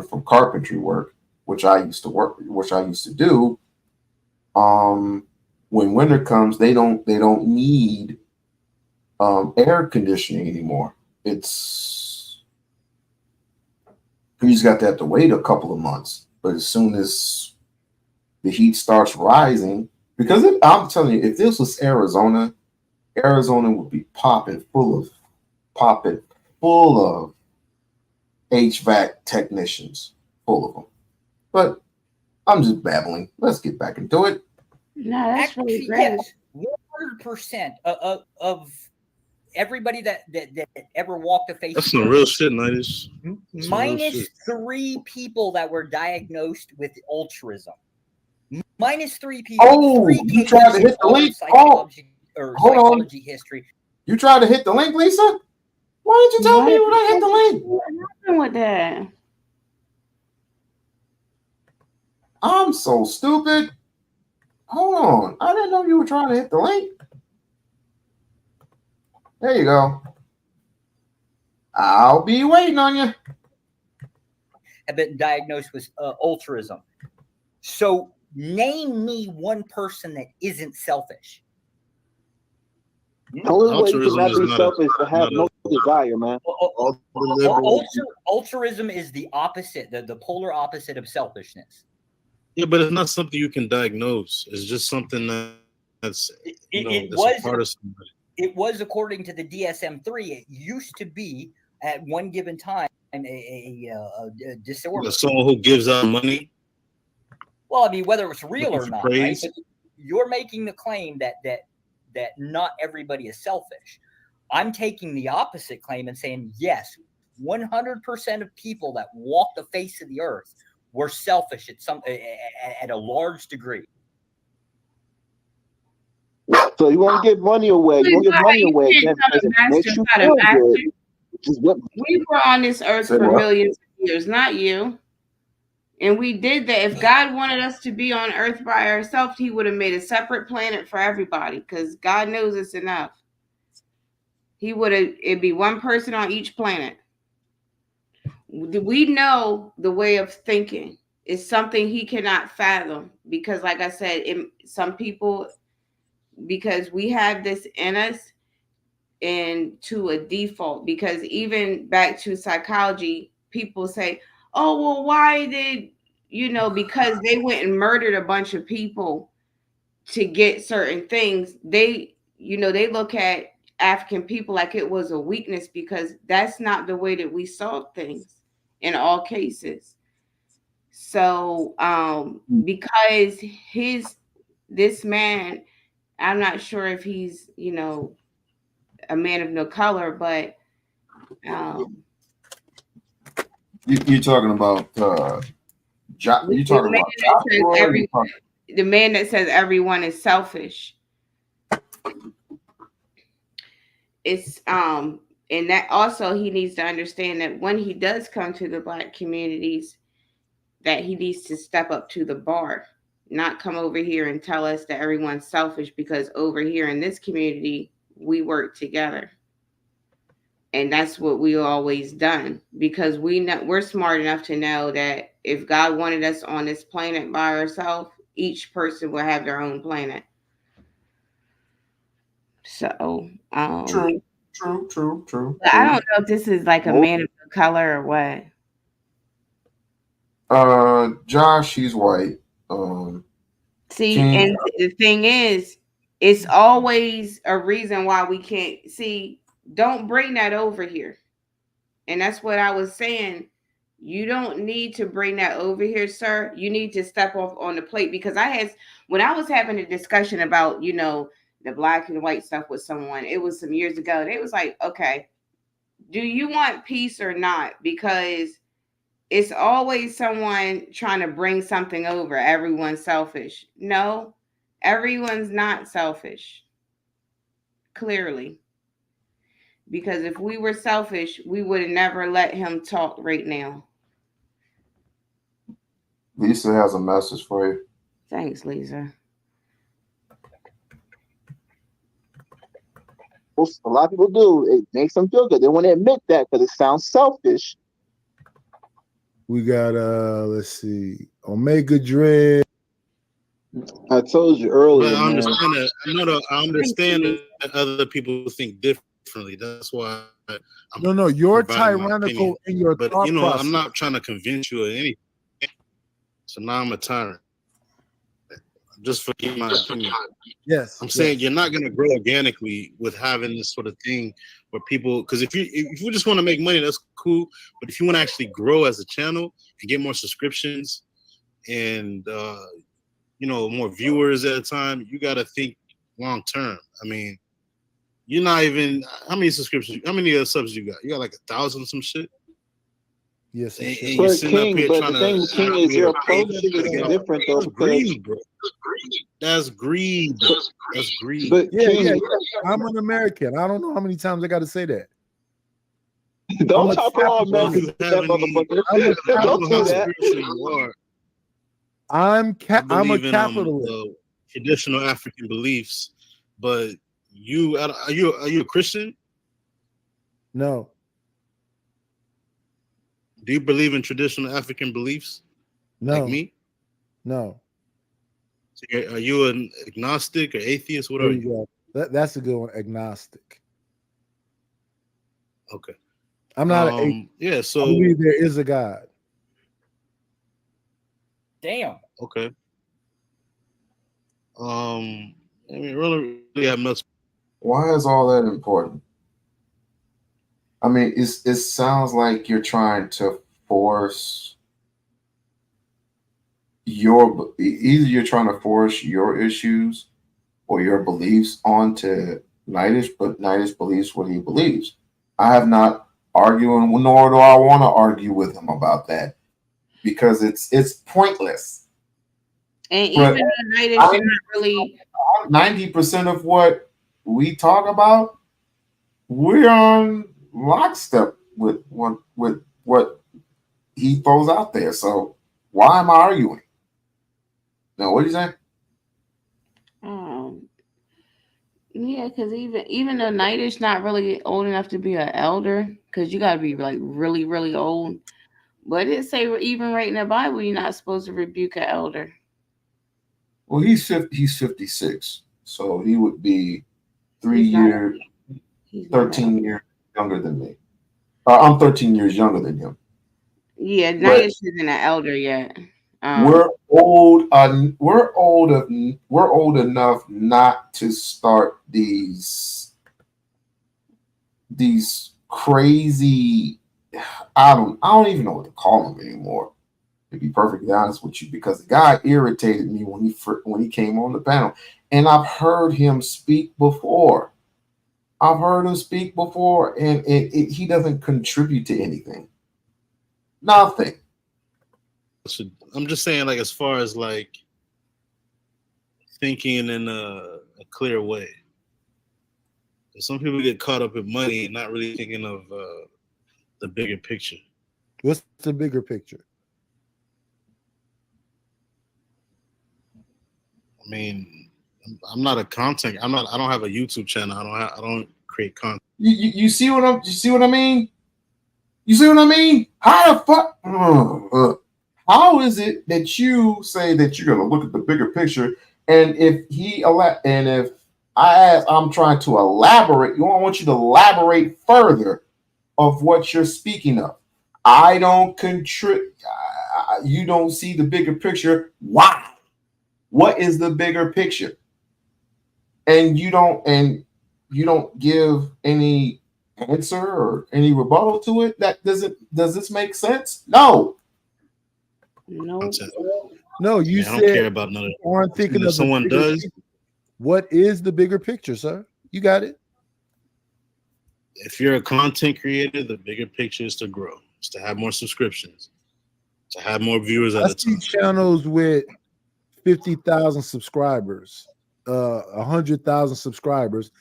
from carpentry work, which I used to do. When winter comes, they don't need air conditioning anymore. You just got to have to wait a couple of months. But as soon as the heat starts rising, because I'm telling you, if this was Arizona would be popping full of HVAC technicians, full of them. But I'm just babbling. Let's get back into it. No, that's really great. 100% of everybody that ever walked the face. That's some real shit, Nighties. Minus 3 people that were diagnosed with ultraism. Minus 3 people. Oh, 3 you tried to hit the link? Psychology history. You tried to hit the link, Lisa? Why didn't you tell me when I hit the link? What happened with that? I'm so stupid. Hold on. I didn't know you were trying to hit the link. There you go. I'll be waiting on you. Have been diagnosed with ultraism. So name me one person that isn't selfish. The only way you cannot be selfish is to have no desire, man. Ultraism is the opposite, the polar opposite of selfishness. Yeah, but it's not something you can diagnose. It's just something that's a part of somebody. It was, according to the DSM-3, it used to be at one given time a disorder. Someone who gives out money. Well, I mean, whether it's real or not, right? But you're making the claim that not everybody is selfish. I'm taking the opposite claim and saying, yes, 100% of people that walk the face of the earth were selfish at a large degree. So you want to give money away? You want to give money away? We were on this earth for millions of years, not you. And we did that. If God wanted us to be on earth by ourselves, he would have made a separate planet for everybody, because God knows it's enough. It'd be one person on each planet. we know the way of thinking. It's something he cannot fathom because, like I said, some people, because we have this in us and to a default, because even back to psychology, people say, oh, well, why did, because they went and murdered a bunch of people to get certain things. They look at African people like it was a weakness because that's not the way that we saw things in all cases. So, because this man, I'm not sure if he's, a man of no color, but you're talking about you talking about the man that says everyone is selfish. It's and that also he needs to understand that when he does come to the Black communities, that he needs to step up to the bar, not come over here and tell us that everyone's selfish, because over here in this community we work together. And that's what we always done, because we're smart enough to know that if God wanted us on this planet by ourselves, each person will have their own planet. So, true. I don't know if this is like a man of color or what. Josh, he's white. See, and the thing is, it's always a reason why we can't see. Don't bring that over here. And that's what I was saying. You don't need to bring that over here, sir. You need to step off on the plate, because when I was having a discussion about, the Black and white stuff with someone, it was some years ago. They was like, okay, do you want peace or not? Because it's always someone trying to bring something over. Everyone's selfish. No, everyone's not selfish. Clearly. Because if we were selfish, we would have never let him talk right now. Lisa has a message for you. Thanks, Lisa. A lot of people do. It makes them feel good. They want to admit that because it sounds selfish. We got let's see, Omega Dread. I told you earlier. But I understand that. I understand that other people think differently. That's why No, you're tyrannical in your but thought process. I'm not trying to convince you of anything. So now I'm a tyrant. Just for my opinion. Yes. I'm saying you're not gonna grow organically with having this sort of thing where people, because if you just want to make money, that's cool. But if you want to actually grow as a channel and get more subscriptions and more viewers at a time, you gotta think long term. I mean, you're not even how many subscriptions, how many subs you got? You got like 1,000 some shit. Yes, but King, but the thing with King is your approach is different though. That's greed, bro. That's greed. That's greed. But yeah. I'm an American. I don't know how many times I got to say that. Don't talk about Americans. Don't do that. I'm a capitalist. Traditional African beliefs, but are you a Christian? No. Do you believe in traditional African beliefs? No. Like me? No. So are you an agnostic or atheist? What are you? That's a good one. Agnostic. Okay. I'm not an atheist. Yeah, so I believe there is a God. Damn. Okay. I mean, really have much. Why is all that important? I mean, it sounds like you're trying to force either you're trying to force your issues or your beliefs onto Nightish, but Nightish believes what he believes. I have not argued, nor do I want to argue with him about that because it's pointless. And even though Nightish not really 90% of what we talk about, we're on lockstep with what he throws out there. So why am I arguing? No, what are you saying? Yeah, because even though Nightish not really old enough to be an elder, because you got to be like really, really old. But it say even right in the Bible, you're not supposed to rebuke an elder. Well, he's 56, so he would be 3 He's not- years, he's not 13 years younger than me. I'm 13 years younger than him. Yeah, But Naya isn't an elder yet. we're old. We're old enough not to start these crazy. I don't even know what to call them anymore. To be perfectly honest with you, because the guy irritated me when he came on the panel, and I've heard him speak before. And he doesn't contribute to anything. Nothing. I'm just saying, like, as far as like thinking in a clear way. Some people get caught up in money and not really thinking of the bigger picture. What's the bigger picture? I mean, I'm not a content. I don't have a YouTube channel. I don't create content. You see what I mean? You see what I mean? How the fuck? How is it that you say that you're gonna look at the bigger picture, and if I'm trying to elaborate, I want you to elaborate further of what you're speaking of. I don't contribute. You don't see the bigger picture. Why? What is the bigger picture? And you don't give any answer or any rebuttal to it. Does this make sense? No. No. No, you I don't said care about none of you aren't thinking if of someone the bigger does. picture. What is the bigger picture, sir? You got it. If you're a content creator, the bigger picture is to grow. It's to have more subscriptions, to have more viewers at I a see time. channels with 50,000 subscribers, 100,000 subscribers.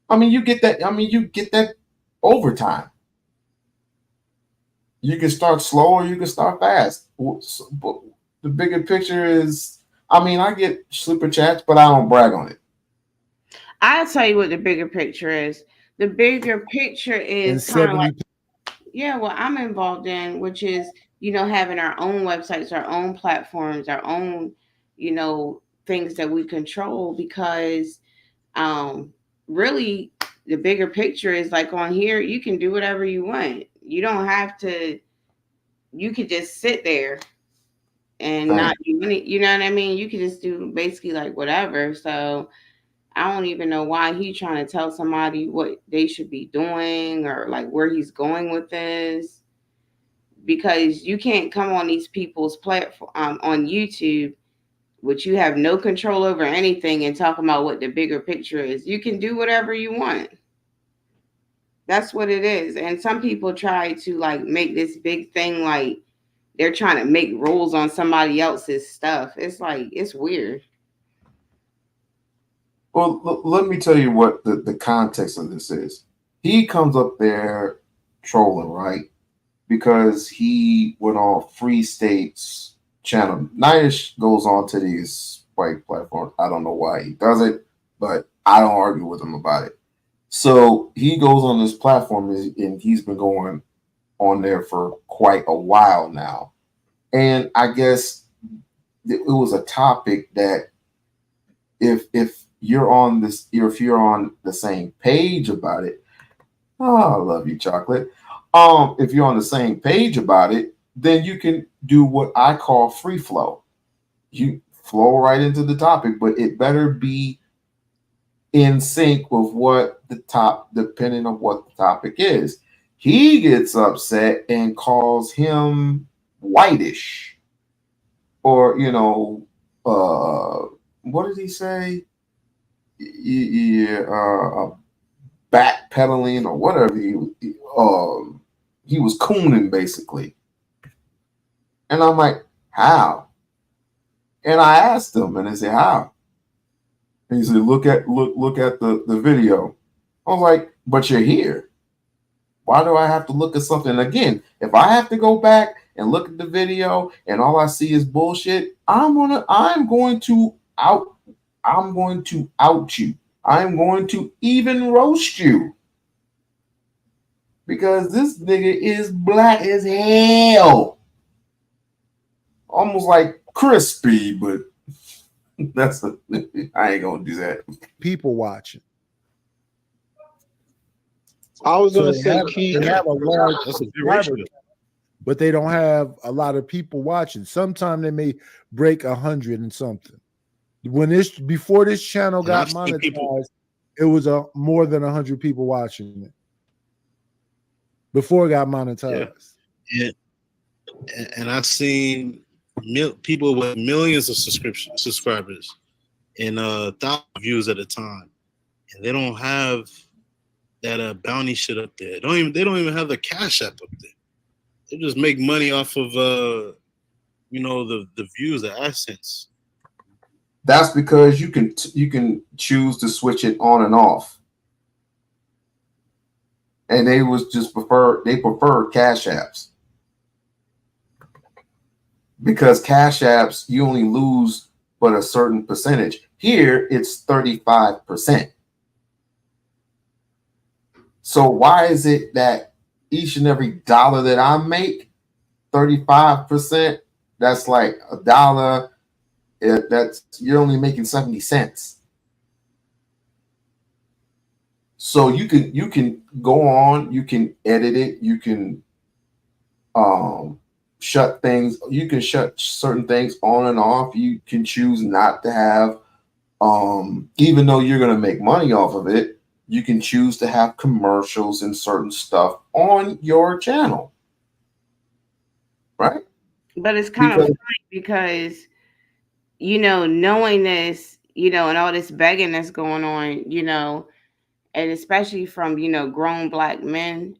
I mean, you get that over time. You can start slow or you can start fast. But the bigger picture is, I get super chats, but I don't brag on it. I'll tell you what the bigger picture is. The bigger picture is kind of like, what I'm involved in, which is, having our own websites, our own platforms, our own, things that we control, because really the bigger picture is like on here, you can do whatever you want. You don't have to, you could just sit there and not do any, you know what I mean? You could just do basically like whatever. So I don't even know why he's trying to tell somebody what they should be doing or like where he's going with this, because you can't come on these people's platform on YouTube, which you have no control over anything, and talk about what the bigger picture is. You can do whatever you want. That's what it is. And some people try to like make this big thing like they're trying to make rules on somebody else's stuff. It's like, it's weird. Well, let me tell you what the context of this is. He comes up there trolling, right? Because he went on Free State's channel. Niash goes on to these white platforms. I don't know why he does it, but I don't argue with him about it. So he goes on this platform, and he's been going on there for quite a while now. And I guess it was a topic that if you're on the same page about it, I love you, chocolate. If you're on the same page about it, then you can do what I call free flow. You flow right into the topic, but it better be in sync with depending on what the topic is. He gets upset and calls him whitish, or what did he say? Backpedaling or whatever. He was cooning basically, and I'm like, how? And I asked him, and I said, how? And he said, look at the video. I was like, but you're here. Why do I have to look at something again? If I have to go back and look at the video and all I see is bullshit, I'm going to out you. I'm going to even roast you. Because this nigga is black as hell. almost like crispy, but I ain't gonna do that. People watching. I was So gonna they say, have a large That's a good subscriber, ratio. but they don't have a lot of people watching. Sometimes they may break 100 and something. Before this channel got I've seen monetized, people- it was more than 100 people watching it. Before it got monetized. Yeah. And I've seen people with millions of subscribers and 1,000 views at a time, and they don't have that bounty shit up there. They don't even have the Cash App up there. They just make money off of the views, the AdSense. That's because you can choose to switch it on and off. And they prefer Cash Apps. Because Cash Apps, you only lose but a certain percentage. Here, it's 35%. So why is it that each and every dollar that I make, 35%, that's like $1. You're only making 70 cents. So you can go on, you can edit it, you can shut things, you can shut certain things on and off. You can choose not to have, even though you're going to make money off of it, you can choose to have commercials and certain stuff on your channel. Right? But it's kind of funny because, knowing this, and all this begging that's going on, and especially from, grown Black men,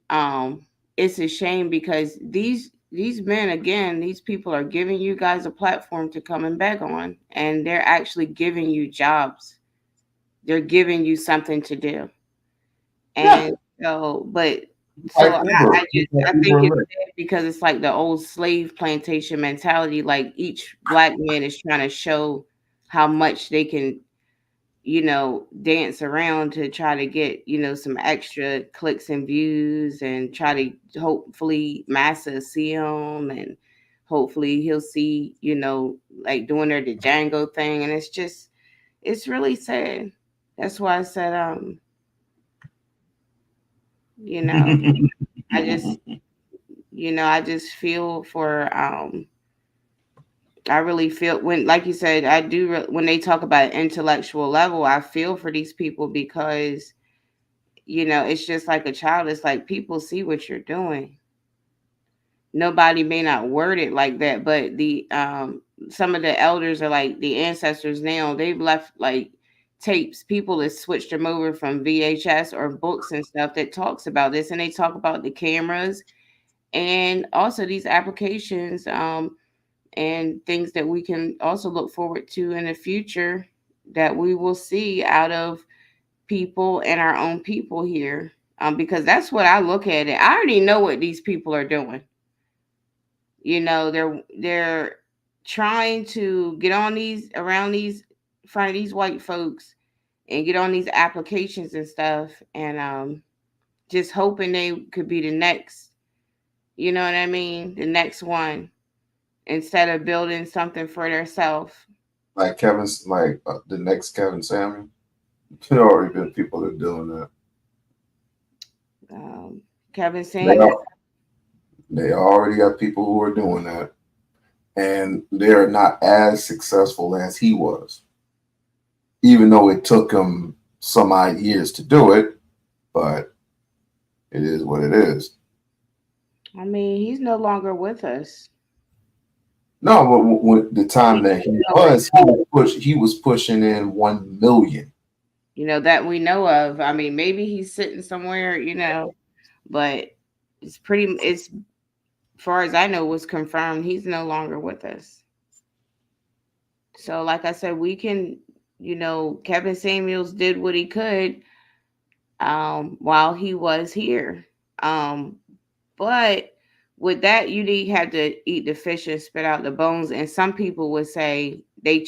it's a shame because these men, again, these people are giving you guys a platform to come and beg on, and they're actually giving you jobs. They're giving you something to do. And I think it's sad because it's like the old slave plantation mentality. Like each Black man is trying to show how much they can, dance around to try to get, some extra clicks and views and try to hopefully Massa see him and hopefully he'll see, like doing their Django thing. And it's really sad. That's why I said, I just feel for, I really feel when, like you said, I do, when they talk about intellectual level, I feel for these people because, it's just like a child. It's like people see what you're doing. Nobody may not word it like that, but some of the elders are like the ancestors now, they've left like tapes. People have switched them over from VHS or books and stuff that talks about this, and they talk about the cameras and also these applications and things that we can also look forward to in the future that we will see out of people and our own people here, because that's what I look at it. I already know what these people are doing. They're trying to get on front of these white folks and get on these applications and stuff, and just hoping they could be the next, you know what I mean, the next one, instead of building something for themselves. Like the next Kevin Samuel. There already been people that are doing that. Kevin Samuel. They already got people who are doing that, and they're not as successful as he was, even though it took him some odd years to do it. But it is what it is. I mean, he's no longer with us. No, but with the time that he was pushing in 1 million. That we know of. I mean, maybe he's sitting somewhere, but it's as far as I know, was confirmed he's no longer with us. So, like I said, we can, Kevin Samuels did what he could while he was here. But with that, you have to eat the fish and spit out the bones. And some people would say they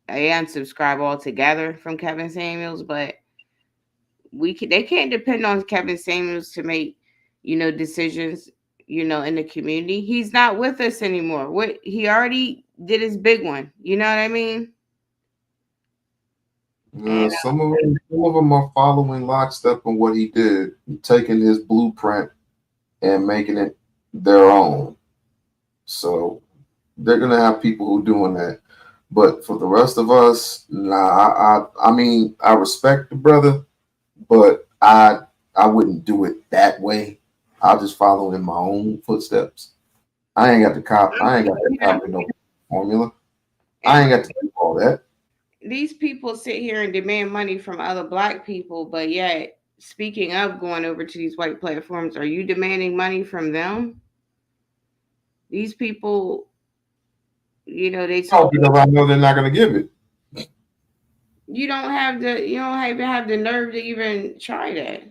unsubscribe altogether from Kevin Samuels, but they can't depend on Kevin Samuels to make, decisions you know, in the community. He's not with us anymore. What he already did his big one. You know what I mean? And, some of them are following lockstep on what he did, taking his blueprint and making it their own. So they're gonna have people who doing that. But for the rest of us, nah. I mean, I respect the brother, but I wouldn't do it that way. I'll just follow in my own footsteps. I ain't got to copy no formula. I ain't got to do all that. these people sit here and demand money from other black people, but yet, speaking of going over to these white platforms, are you demanding money from them? These people, you know, they talk. Because I know they're not going to give it. You don't even have the nerve to even try that.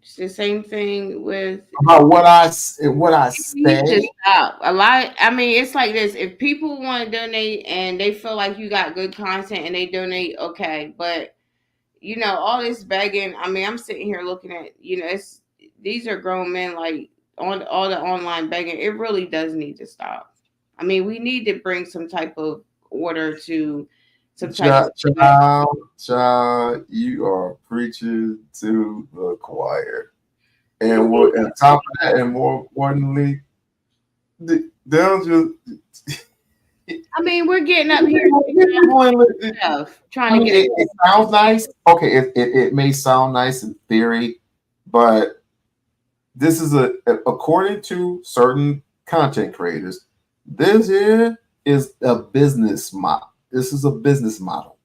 It's the same thing with about what I say. To stop. A lot. I mean, it's like this. If people want to donate and they feel like you got good content and they donate, okay. But you know, all this begging. I mean, I'm sitting here looking at, you know, these are grown men, like on all the online begging. It really does need to stop. I mean, we need to bring some type of order to some type of child, you are preaching to the choir. And what on top of that, and more importantly, they'll just I mean, we're getting up here trying to get it sounds nice. Okay, it may sound nice in theory, but this is according to certain content creators, this here is a business model. This is a business model.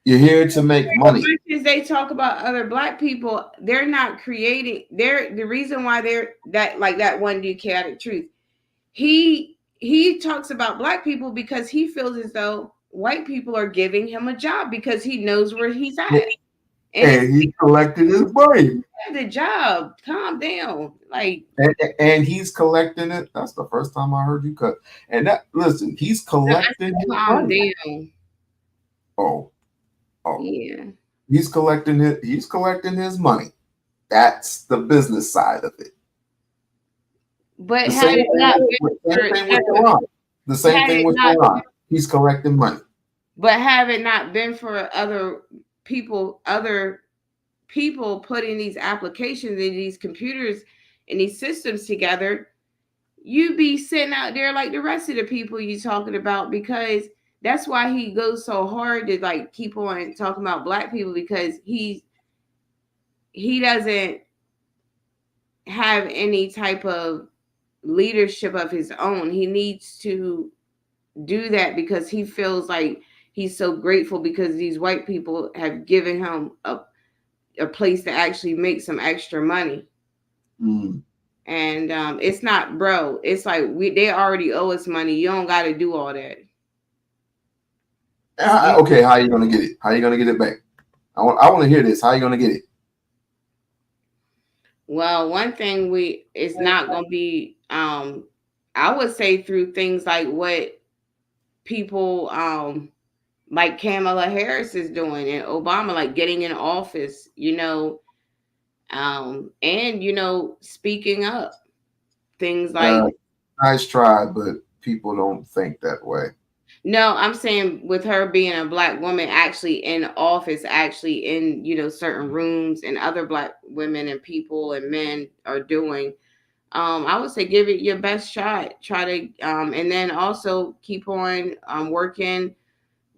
You're here to make money. As much as they talk about other black people, they're not creating. The reason why they're that, like that one dude, Chaotic Truth. He talks about black people because he feels as though white people are giving him a job because he knows where he's at. And he collected his money. The job. Calm down. Like, and he's collecting it. That's the first time I heard you cut. And that, listen, he's collecting his money. Down. Oh, yeah. He's collecting his money. That's the business side of it. But the same thing with Quran. He's collecting money. But have it not been for other people putting these applications in these computers and these systems together, you'd be sitting out there like the rest of the people you talking about, because that's why he goes so hard to like keep on talking about black people, because he doesn't have any type of leadership of his own. He needs to do that because he feels like he's so grateful because these white people have given him a place to actually make some extra money. Mm. And it's not, bro, it's like they already owe us money. You don't got to do all that. Okay, how are you gonna get it? How are you gonna get it back? I want to hear this. How are you gonna get it? Well, one thing it's not gonna be I would say through things like what people like Kamala Harris is doing and Obama, like getting in office, you know, and you know, speaking up. Things like nice try, but people don't think that way. No, I'm saying with her being a black woman actually in office, actually in, you know, certain rooms, and other black women and people and men are doing. I would say give it your best shot. Try to and then also keep on working,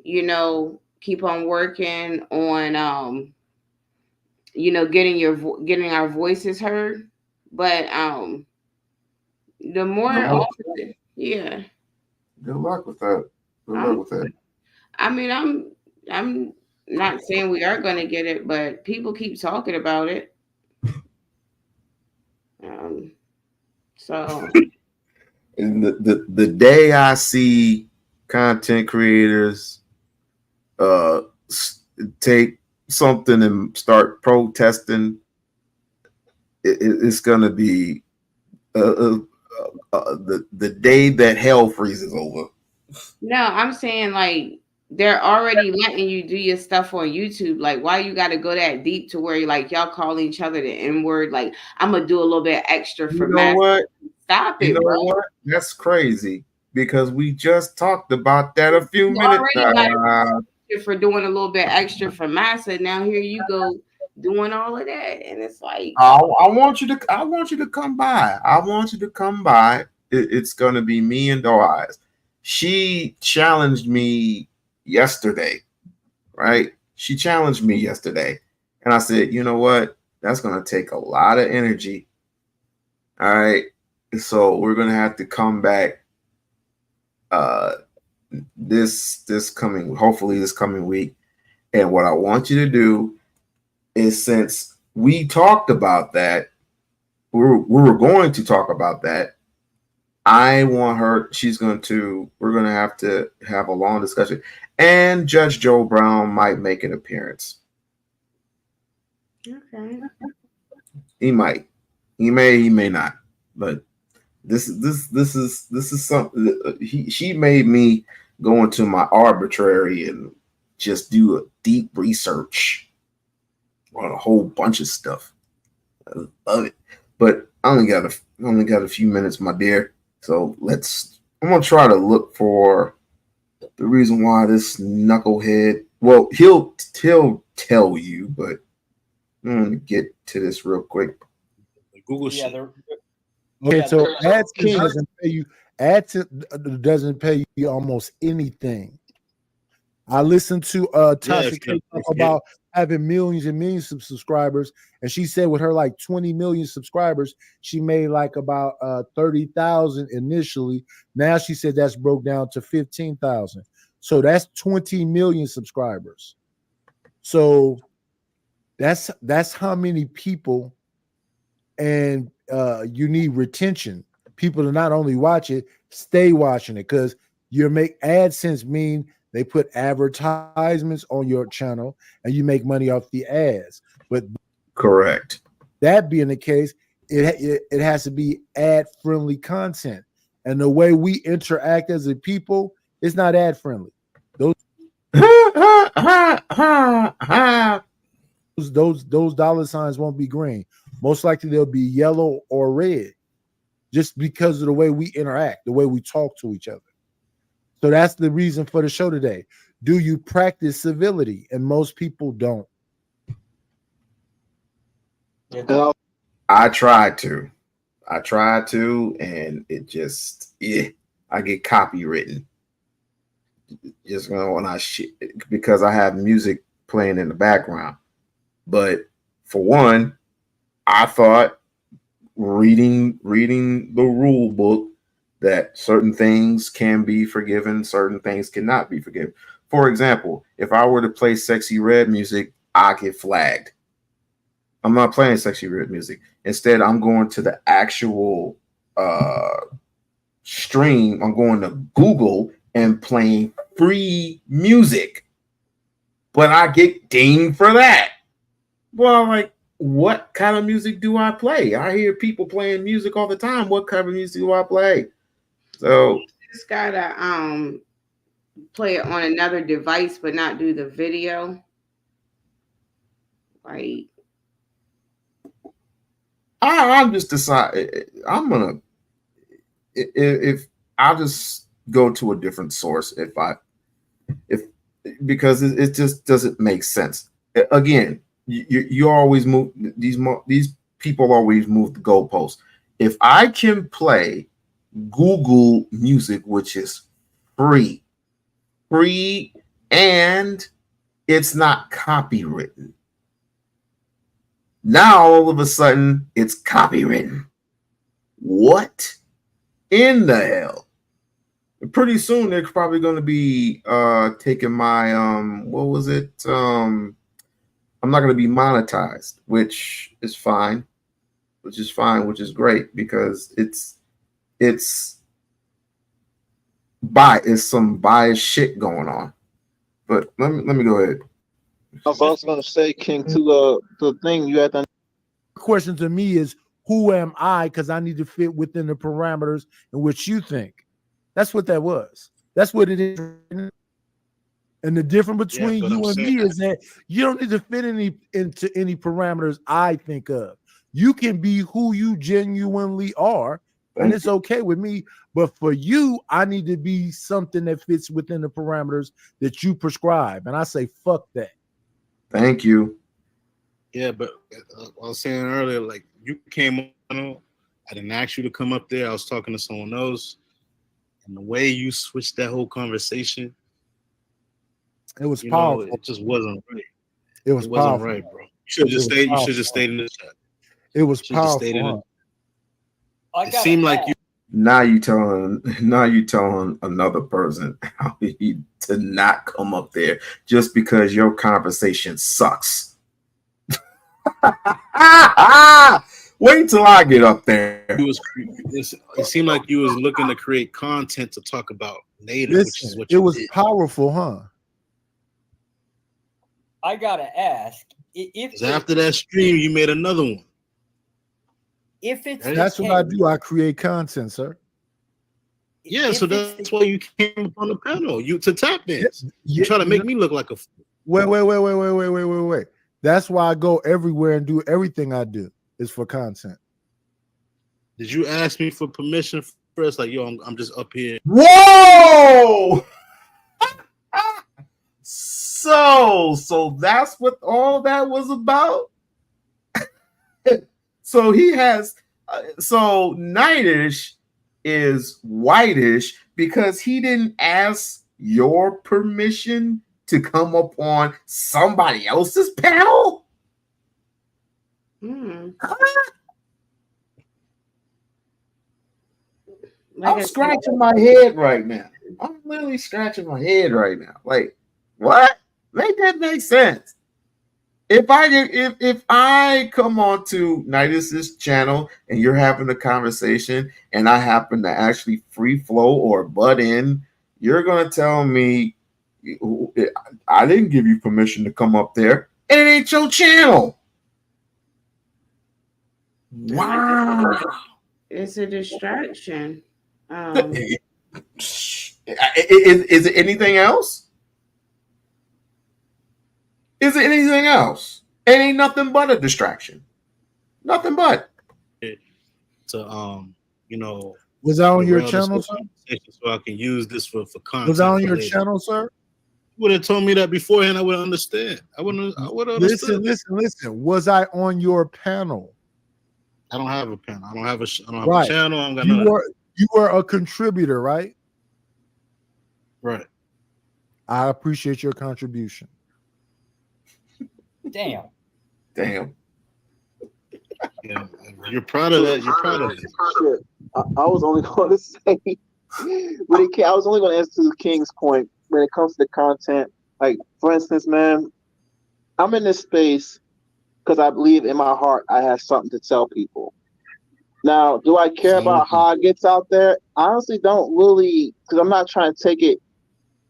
you know, keep on working on you know, getting our voices heard. But the more often, yeah. Good luck with that. Good luck with that. I mean, I'm not saying we are going to get it, but people keep talking about it. So, and the day I see content creators take something and start protesting, it's going to be the day that hell freezes over. No, I'm saying like they're already letting you do your stuff on YouTube. Like, why you got to go that deep to where you're like y'all calling each other the N word? Like, I'm gonna do a little bit extra for You know what? Stop You it, know bro. what? That's crazy because we just talked about that a few You minutes already got ago. for doing a little bit extra for massa. Now here you go doing all of that, and it's like I want you to come by. I want you to come by. It's gonna be me and Doaz. She challenged me yesterday, right? She challenged me yesterday, and I said, you know what? That's gonna take a lot of energy. All right. So we're gonna have to come back this coming, hopefully this coming week. And what I want you to do is, since we talked about that, we were going to talk about that. I want her, we're going to have a long discussion, and Judge Joe Brown might make an appearance. okay. He might, he may not, but this is something. She made me go into my arbitrary and just do a deep research on a whole bunch of stuff. I love it, but I only got a few minutes, my dear. So I'm gonna try to look for the reason why this knucklehead. Well, he'll tell you, but I'm gonna get to this real quick. Google shit. Okay, so AdSense doesn't pay you. AdSense doesn't pay you almost anything. I listened to Tasha K talk about having millions and millions of subscribers, and she said with her like 20 million subscribers, she made like about 30,000 initially. Now she said that's broke down to 15,000. So that's 20 million subscribers. So that's how many people, and you need retention. People to not only watch it, stay watching it, because you make AdSense mean they put advertisements on your channel and you make money off the ads. But correct. That being the case, it has to be ad-friendly content. And the way we interact as a people, it's not ad-friendly. Those dollar signs won't be green. Most likely they'll be yellow or red, just because of the way we interact, the way we talk to each other. So that's the reason for the show today. Do you practice civility? And most people don't. I tried to, and it just, I get copywritten. Just when because I have music playing in the background. But for one, I thought reading the rule book that certain things can be forgiven, certain things cannot be forgiven. For example, if I were to play Sexy Red music, I get flagged. I'm not playing Sexy Red music. Instead, I'm going to the actual stream. I'm going to Google and playing free music. But I get dinged for that. Well, like, what kind of music do I play? I hear people playing music all the time. What kind of music do I play? So you just gotta play it on another device, but not do the video. Like, I'm just deciding. I'm gonna if I'll just go to a different source because it just doesn't make sense. Again, you always move these people always move the goalposts. If I can play Google Music, which is free, and it's not copywritten. Now all of a sudden it's copywritten. What in the hell? Pretty soon they're probably going to be taking my what was it? I'm not going to be monetized, which is fine, which is great, because it's some biased shit going on. But let me go ahead. I was also going to say, King, to the thing you had to. Question to me is, who am I? Because I need to fit within the parameters in which you think. That's what that was. That's what it is. And the difference between but you I'm and saying me is that you don't need to fit into any parameters I think of. You can be who you genuinely are, and it's okay with me. But for you, I need to be something that fits within the parameters that you prescribe. And I say, fuck that. Thank you. Yeah, but I was saying earlier, like you came on, I didn't ask you to come up there. I was talking to someone else, and the way you switched that whole conversation, it was powerful. It just wasn't right. It wasn't right, bro. You should have just stayed. You should just stayed in the chat. It was powerful. It seemed like you. Now you telling another person how to not come up there just because your conversation sucks. Wait till I get up there. It seemed like you was looking to create content to talk about later, which is what it was powerful, huh? I gotta ask if after that stream you made another one. If it's that's what I do. I create content, sir. Yeah, so that's why you came up on the panel. You to tap dance. You try to make me look like a wait. That's why I go everywhere and do everything I do is for content. Did you ask me for permission first? Like, yo, I'm just up here. Whoa! So that's what all that was about. So he has, so Nightish is whitish because he didn't ask your permission to come up on somebody else's panel. I'm scratching my head right now. I'm literally scratching my head right now. Like, what? Make that make sense. If I come on to Nitish's channel and you're having a conversation and I happen to actually free flow or butt in, you're gonna tell me I didn't give you permission to come up there, and it ain't your channel. Wow. It's a distraction. Is it anything else? Is it anything else? It ain't nothing but a distraction. Nothing but. To was that on your channel, sir? So I can use this for content. Was that on your channel, sir? You would have told me that beforehand. I would understand. I would understand. Listen. Was I on your panel? I don't have a panel. I don't have a channel. I don't got you were a contributor, right? Right. I appreciate your contribution. Damn. Yeah, you're proud of that. You're proud of it. I was only going to say, I was only going to answer to King's point when it comes to the content. Like, for instance, man, I'm in this space because I believe in my heart I have something to tell people. Now, do I care about how it gets out there? I honestly don't really, because I'm not trying to take it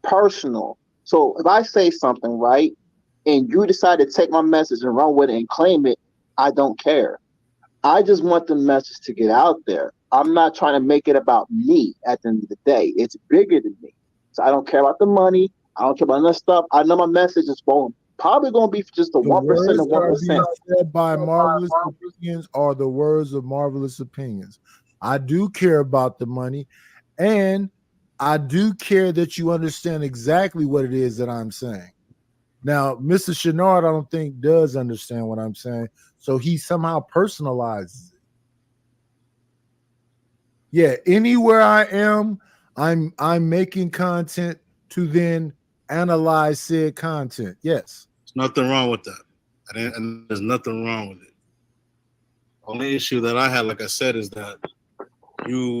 personal. So if I say something, right, and you decide to take my message and run with it and claim it, I don't care. I just want the message to get out there. I'm not trying to make it about me at the end of the day. It's bigger than me. So I don't care about the money. I don't care about that stuff. I know my message is probably going to be just the 1% of 1%. Said by Marvelous Opinions are the words of Marvelous Opinions. I do care about the money, and I do care that you understand exactly what it is that I'm saying. Now, Mr. Chenard, I don't think does understand what I'm saying, so he somehow personalizes it. Yeah, anywhere I am, I'm making content to then analyze said content. Yes. There's nothing wrong with that. And there's nothing wrong with it. Only issue that I had, like I said, is that you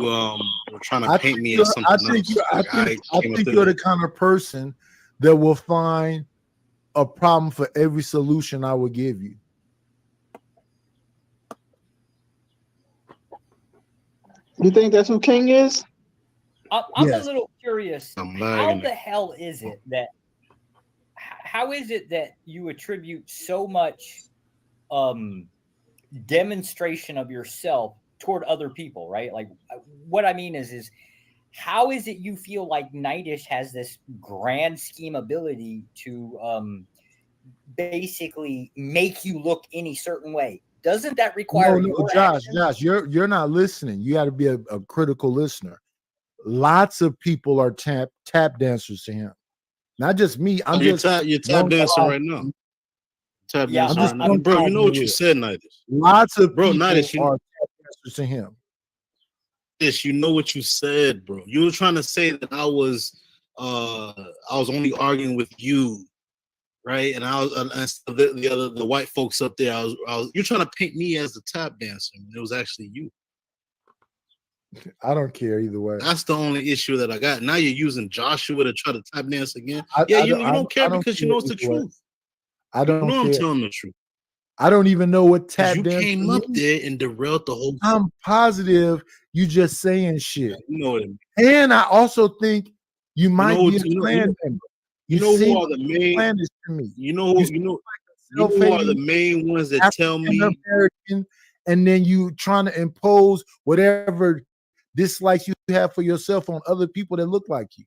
were trying to paint me as something else. I think you're the kind of person that will find a problem for every solution I will give you. You think that's who King is? I'm a little curious. How the hell is it that? How is it that you attribute so much demonstration of yourself toward other people? Right? Like, what I mean is how is it you feel like Nightish has this grand scheme ability to basically make you look any certain way? Doesn't that require No, Josh, you're not listening. You got to be a critical listener. Lots of people are tap dancers to him, not just me. I'm you're just you're tap dancing right now. Tap dancing right now, bro. You know what you said, Nightish. Lots of bro, people Nightish, are tap dancers to him. This, you know what you said, bro. You were trying to say that I was only arguing with you, right? And I was the white folks up there. You're trying to paint me as the tap dancer. And it was actually you. I don't care either way. That's the only issue that I got. Now you're using Joshua to try to tap dance again. You don't care because you know it's the truth. I don't know care. I'm telling the truth. I don't even know what tap you dance came up there and derailed the whole. I'm positive you just saying shit. You know what I mean. And I also think you might be a clan member. You know who are the main? To me. You know who are the main ones that tell me American, and then you trying to impose whatever dislikes you have for yourself on other people that look like you.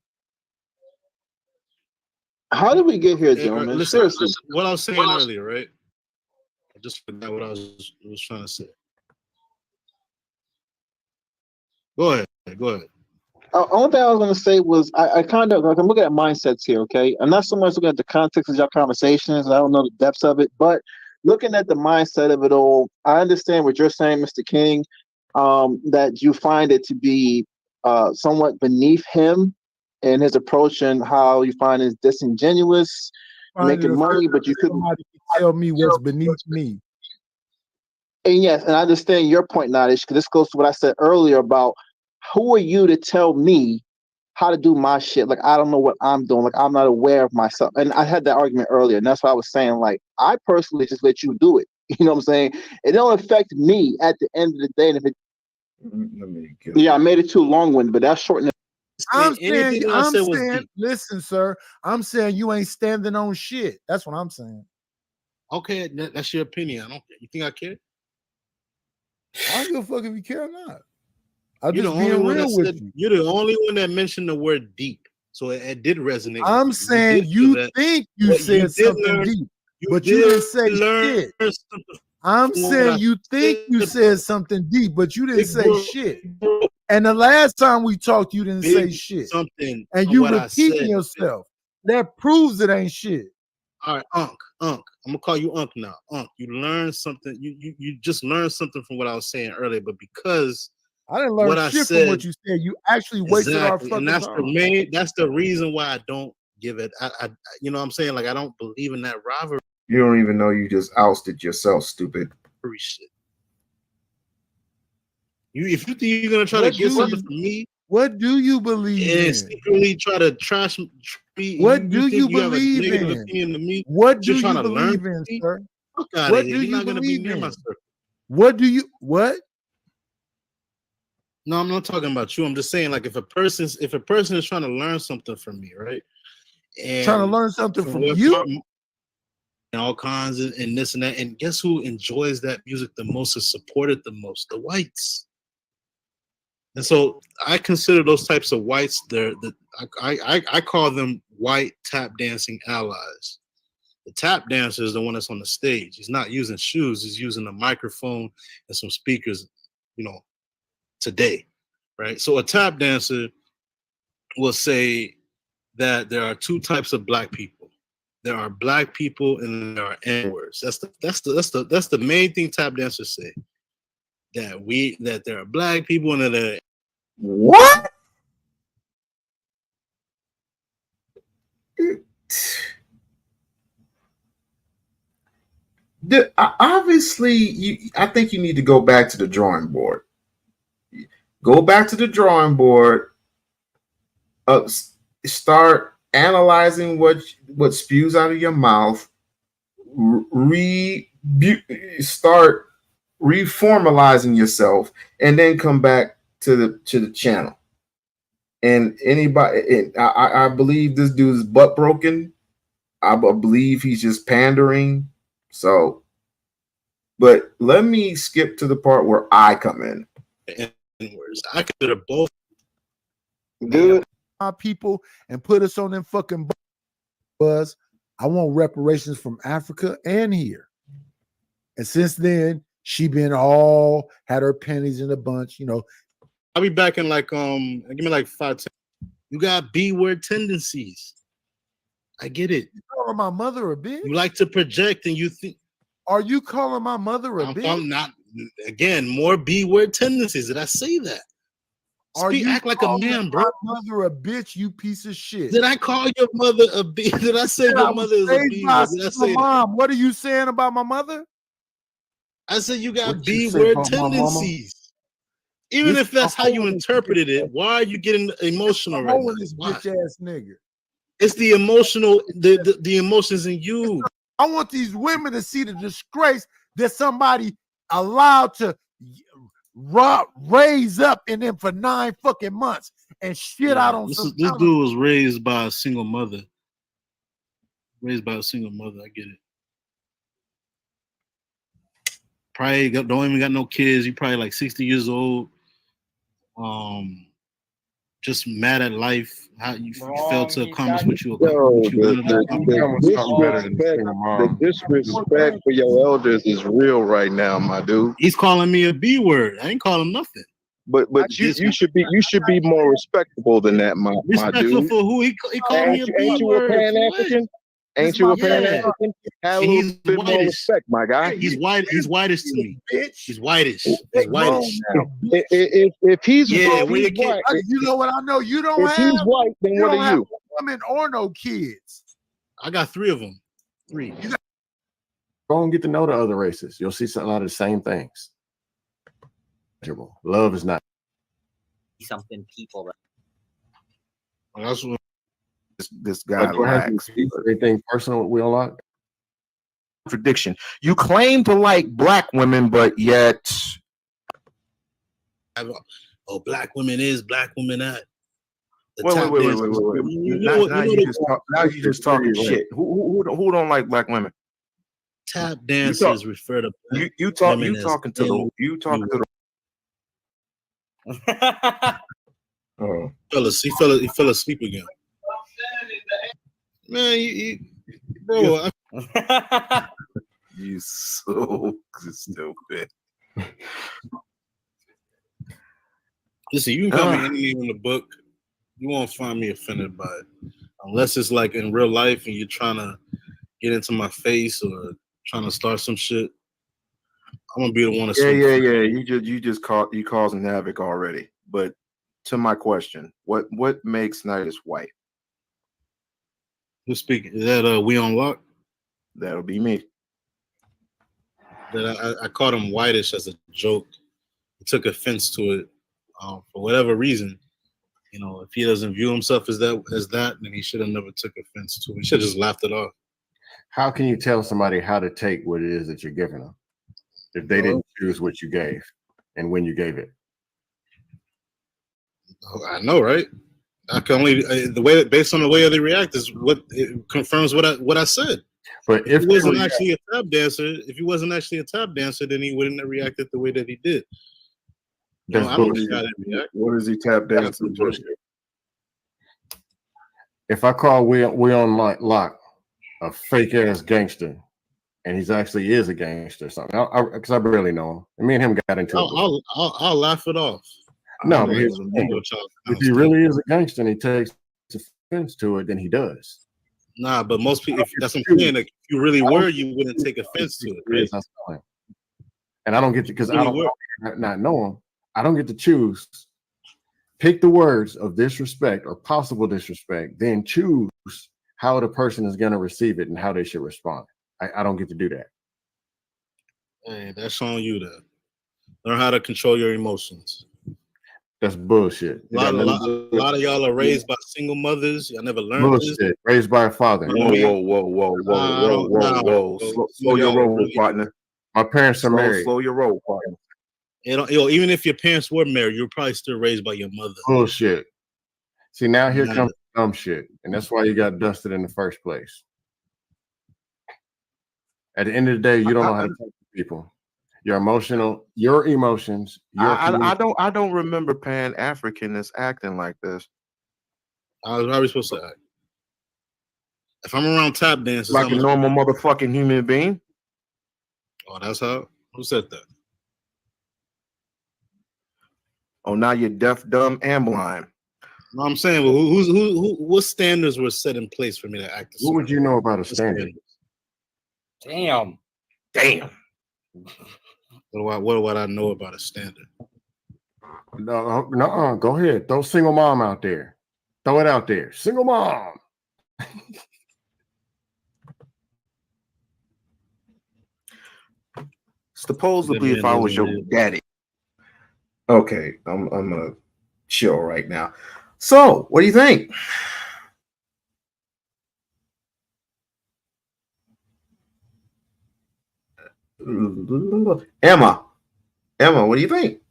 How did we get here, gentlemen? Listen, what I was saying earlier, right? I just forgot what I was trying to say. Go ahead. Only thing I was going to say was I kind of, like, I'm looking at mindsets here, okay? I'm not so much looking at the context of your conversations. I don't know the depths of it, but looking at the mindset of it all, I understand what you're saying, Mr. King, that you find it to be somewhat beneath him and his approach and how you find it disingenuous, making money, but you couldn't tell me what's beneath me. And yes, and I understand your point, Nadish, because this goes to what I said earlier about who are you to tell me how to do my shit? Like, I don't know what I'm doing. Like, I'm not aware of myself. And I had that argument earlier, and that's why I was saying, like, I personally just let you do it. You know what I'm saying? It don't affect me at the end of the day. And if it, I made it too long-winded, but that's short. I'm saying, listen, sir, I'm saying you ain't standing on shit. That's what I'm saying. Okay, that's your opinion. I don't care. You think I care? I don't give a fuck if you care or not. I'm You're just the only being one real that with said, you. You're the only one that mentioned the word deep, so it did resonate. I'm saying you think you said something deep, but you didn't say shit. I'm saying you think you said something deep, but you didn't say shit. And the last time we talked, you didn't say shit. Something, and you repeating yourself. That proves it ain't shit. All right, Unc. I'm gonna call you Unc now. Unc, you learned something. You just learned something from what I was saying earlier, but because I didn't learn shit from what you said, you actually wasted our fucking and that's time. That's the reason why I don't give it. I you know what I'm saying, like, I don't believe in that rivalry. You don't even know you just ousted yourself, stupid. Shit. If you think you're gonna try to get something from me, what do you believe in? Secretly try to trash me. What do you believe in? Opinion to me, what do you you believe in, sir? What do you believe in? What do you what? No, I'm not talking about you. I'm just saying, like, if a person is trying to learn something from me, right? And trying to learn something from you, and all kinds of and this and that, and guess who enjoys that music the most, is supported the most? The whites. And so I consider those types of whites, I call them white tap dancing allies. The tap dancer is the one that's on the stage. He's not using shoes. He's using a microphone and some speakers, today, right? So a tap dancer will say that there are two types of black people. There are black people and there are N-words. That's the main thing tap dancers say. That there are black people and that there are what? Obviously, I think you need to go back to the drawing board. Go back to the drawing board. Start analyzing what spews out of your mouth. Start reformalizing yourself, and then come back to the channel. And anybody, I believe this dude is butt broken. I believe he's just pandering. So, but let me skip to the part where I come in. N-words. I consider both. Good. My people and put us on them fucking buzz. I want reparations from Africa and here. And since then, she been all had her pennies in a bunch, you know. I'll be back in like give me like 5-10. You got B-word tendencies. I get it. You calling my mother a bitch? You like to project and you think. Are you calling my mother a bitch? I'm not. Again, more B-word tendencies. Did I say that? Act like a man, bro. My mother a bitch, you piece of shit. Did I call your mother a bitch? Did I say your mother is a B-word? Did I say mom? What are you saying about my mother? I said you got B-word tendencies. Even if that's how you interpreted it, why are you getting emotional right now? This bitch ass nigga. It's the emotional, the emotions in you. I want these women to see the disgrace that somebody allowed to raise up in them for 9 fucking months and shit out on this some. This dude was raised by a single mother. Raised by a single mother. I get it. Probably don't even got no kids. You probably like 60 years old. Just mad at life. How you failed to accomplish what you accomplished. The disrespect for your elders is real right now, my dude. He's calling me a B word. I ain't calling him nothing. But you should be more respectable than that, my dude. For who? He called me a B word. Ain't you a Pan-African? Ain't you a Pan-African? Have a little bit more respect, my guy. He's white. He's whitish to me. He's whitish. He's whitish. If he's white, you know what I know? You don't have. If he's white, then what are you? Women or no kids. I got 3 of them. 3. Go and get to know the other races. You'll see a lot of the same things. Love is not something people. That's what this guy lacks. Anything personal with We-On-Loc? Contradiction. You claim to like black women, but yet black women is, black women that. Wait. Now you just talking shit. Who don't like black women? Tap dancers refer to you talking to the he fell asleep again. Man, bro. You so stupid. Listen, you can call me anything in the book. You won't find me offended by it. Unless it's like in real life and you're trying to get into my face or trying to start some shit. I'm gonna be the one to You just causing havoc already. But to my question, what makes Nidus white? Who's speaking? Is that We-On-Loc? That'll be me. That I called him whitish as a joke. He took offense to it for whatever reason. You know, if he doesn't view himself as that, then he should have never took offense to it. He should have just laughed it off. How can you tell somebody how to take what it is that you're giving them if they didn't choose what you gave and when you gave it? I know, right? I can only based on the way they react is what it confirms what I said. But if he wasn't actually a tap dancer, then he wouldn't have reacted the way that he did. What is he tap dancing to? If I call We-On-Loc a fake ass gangster, and he's actually is a gangster or something, because I barely know him, and me and him got into it. I'll laugh it off. No, but if he really is a gangster and he takes offense to it, then he does. Nah, but most people, that's what I'm saying. Like, if you really were, you wouldn't take offense to it. Right? And I don't get to, because I don't not know him. I don't get to choose. Pick the words of disrespect or possible disrespect, then choose how the person is going to receive it and how they should respond. I don't get to do that. Hey, that's on you then. Learn how to control your emotions. That's bullshit. A lot of y'all are raised by single mothers. Y'all never learned bullshit. This. Raised by a father. Whoa. Slow your roll, partner. My parents are married. Slow your roll, partner. Even if your parents were married, you're probably still raised by your mother. Bullshit. See, now here comes dumb shit. And that's why you got dusted in the first place. At the end of the day, you don't know how to talk to people. Your emotions. I don't remember Pan-Africanists acting like this. How are we supposed to act? If I'm around tap dancers, like a normal motherfucking human being. Oh, that's how. Who said that? Oh, now you're deaf, dumb, and blind. No, I'm saying, well, who? What standards were set in place for me to act? What would you know about a standard? Damn. What do I know about a standard? No, go ahead. Throw single mom out there. Throw it out there. Single mom. Supposedly, if I was your daddy. Okay, I'm gonna chill right now. So, what do you think? Emma, what do you think?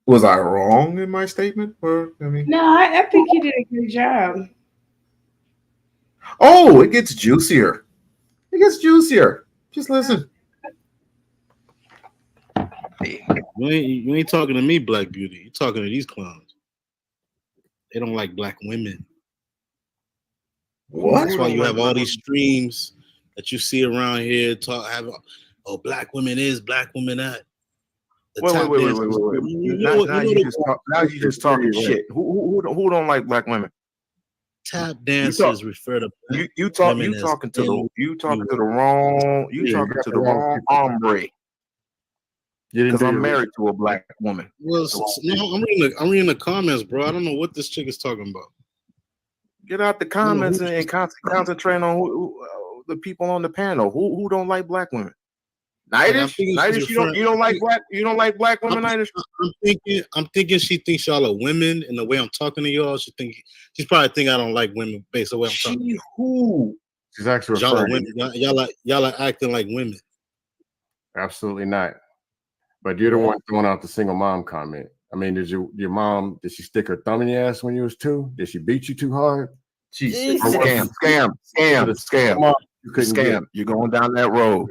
Was I wrong in my statement? Or No, I think you did a good job. Oh, it gets juicier. Just listen. You ain't talking to me, Black Beauty. You're talking to these clowns. They don't like black women. What? That's why you have all these streams that you see around here. Black women is, black women that. Wait. Now you just talking shit. Who don't like black women? Tap dancers refer to you talking to the wrong hombre. Because I'm married to a black woman. Well, no, I'm reading the comments, bro. I don't know what this chick is talking about. Get out the comments and concentrate on who, the people on the panel. Who don't like black women? Nightish, you don't like black women. I'm thinking she thinks y'all are women, and the way I'm talking to y'all, she's probably think I don't like women based on the way I'm talking. Who? She's actually y'all are acting like women. Absolutely not. But you're the one throwing out the single mom comment. I mean, did your mom, did she stick her thumb in your ass when you was 2? Did she beat you too hard? Jesus. Scam. You're going down that road.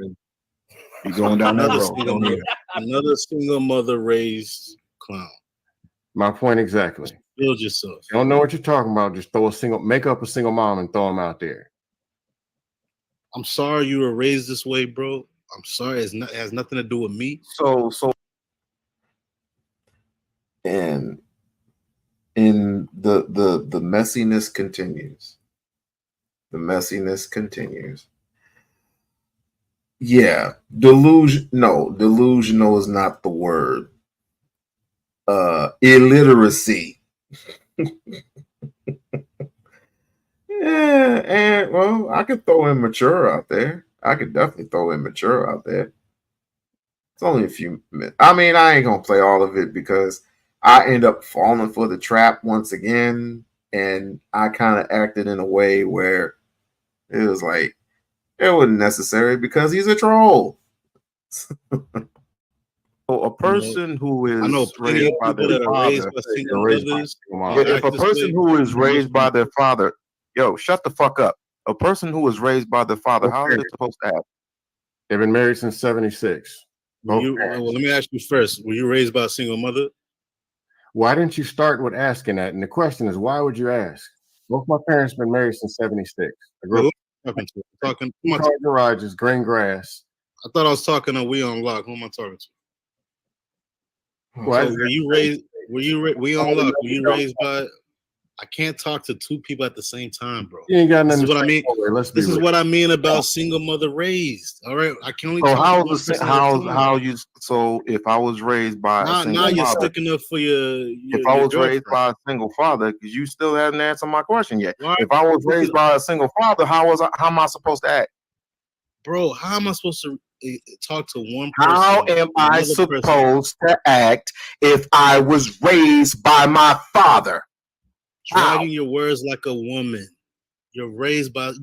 Another single mother raised clown. My point exactly. Build yourself. You don't know what you're talking about. Just make up a single mom and throw them out there. I'm sorry you were raised this way, bro. I'm sorry. It has nothing to do with me. So and the messiness continues. Yeah, delusional is not the word. Illiteracy. Yeah, and well, I could throw immature out there. I could definitely throw immature out there. It's only a few minutes. I mean, I ain't gonna play all of it because I end up falling for the trap once again, and I kind of acted in a way where it was like it wasn't necessary because he's a troll. So a person who is raised by their father, if a person who is raised by their father, yo, shut the fuck up. A person who was raised by their father, how are they supposed to act? They've been married since 76. Well, let me ask you first. Were you raised by a single mother? Why didn't you start with asking that? And the question is, why would you ask? Both my parents been married since 76. I grew up talking garages, green grass. I thought I was talking to We-On-Loc. Who am I talking to? Well, so were you raised We-On-Loc? Were you raised by? I can't talk to two people at the same time, bro. You ain't got nothing. This is what I mean. This is what I mean about single mother raised. All right, I can only. So if I was raised by a single you're father, sticking up for your if I was raised by a single father, because you still haven't answered my question yet. Right. If I was raised by a single father, how am I supposed to act? Bro, how am I supposed to talk to one person? How am I supposed to act if I was raised by my father? Dragging your words like a woman. You're raised by. So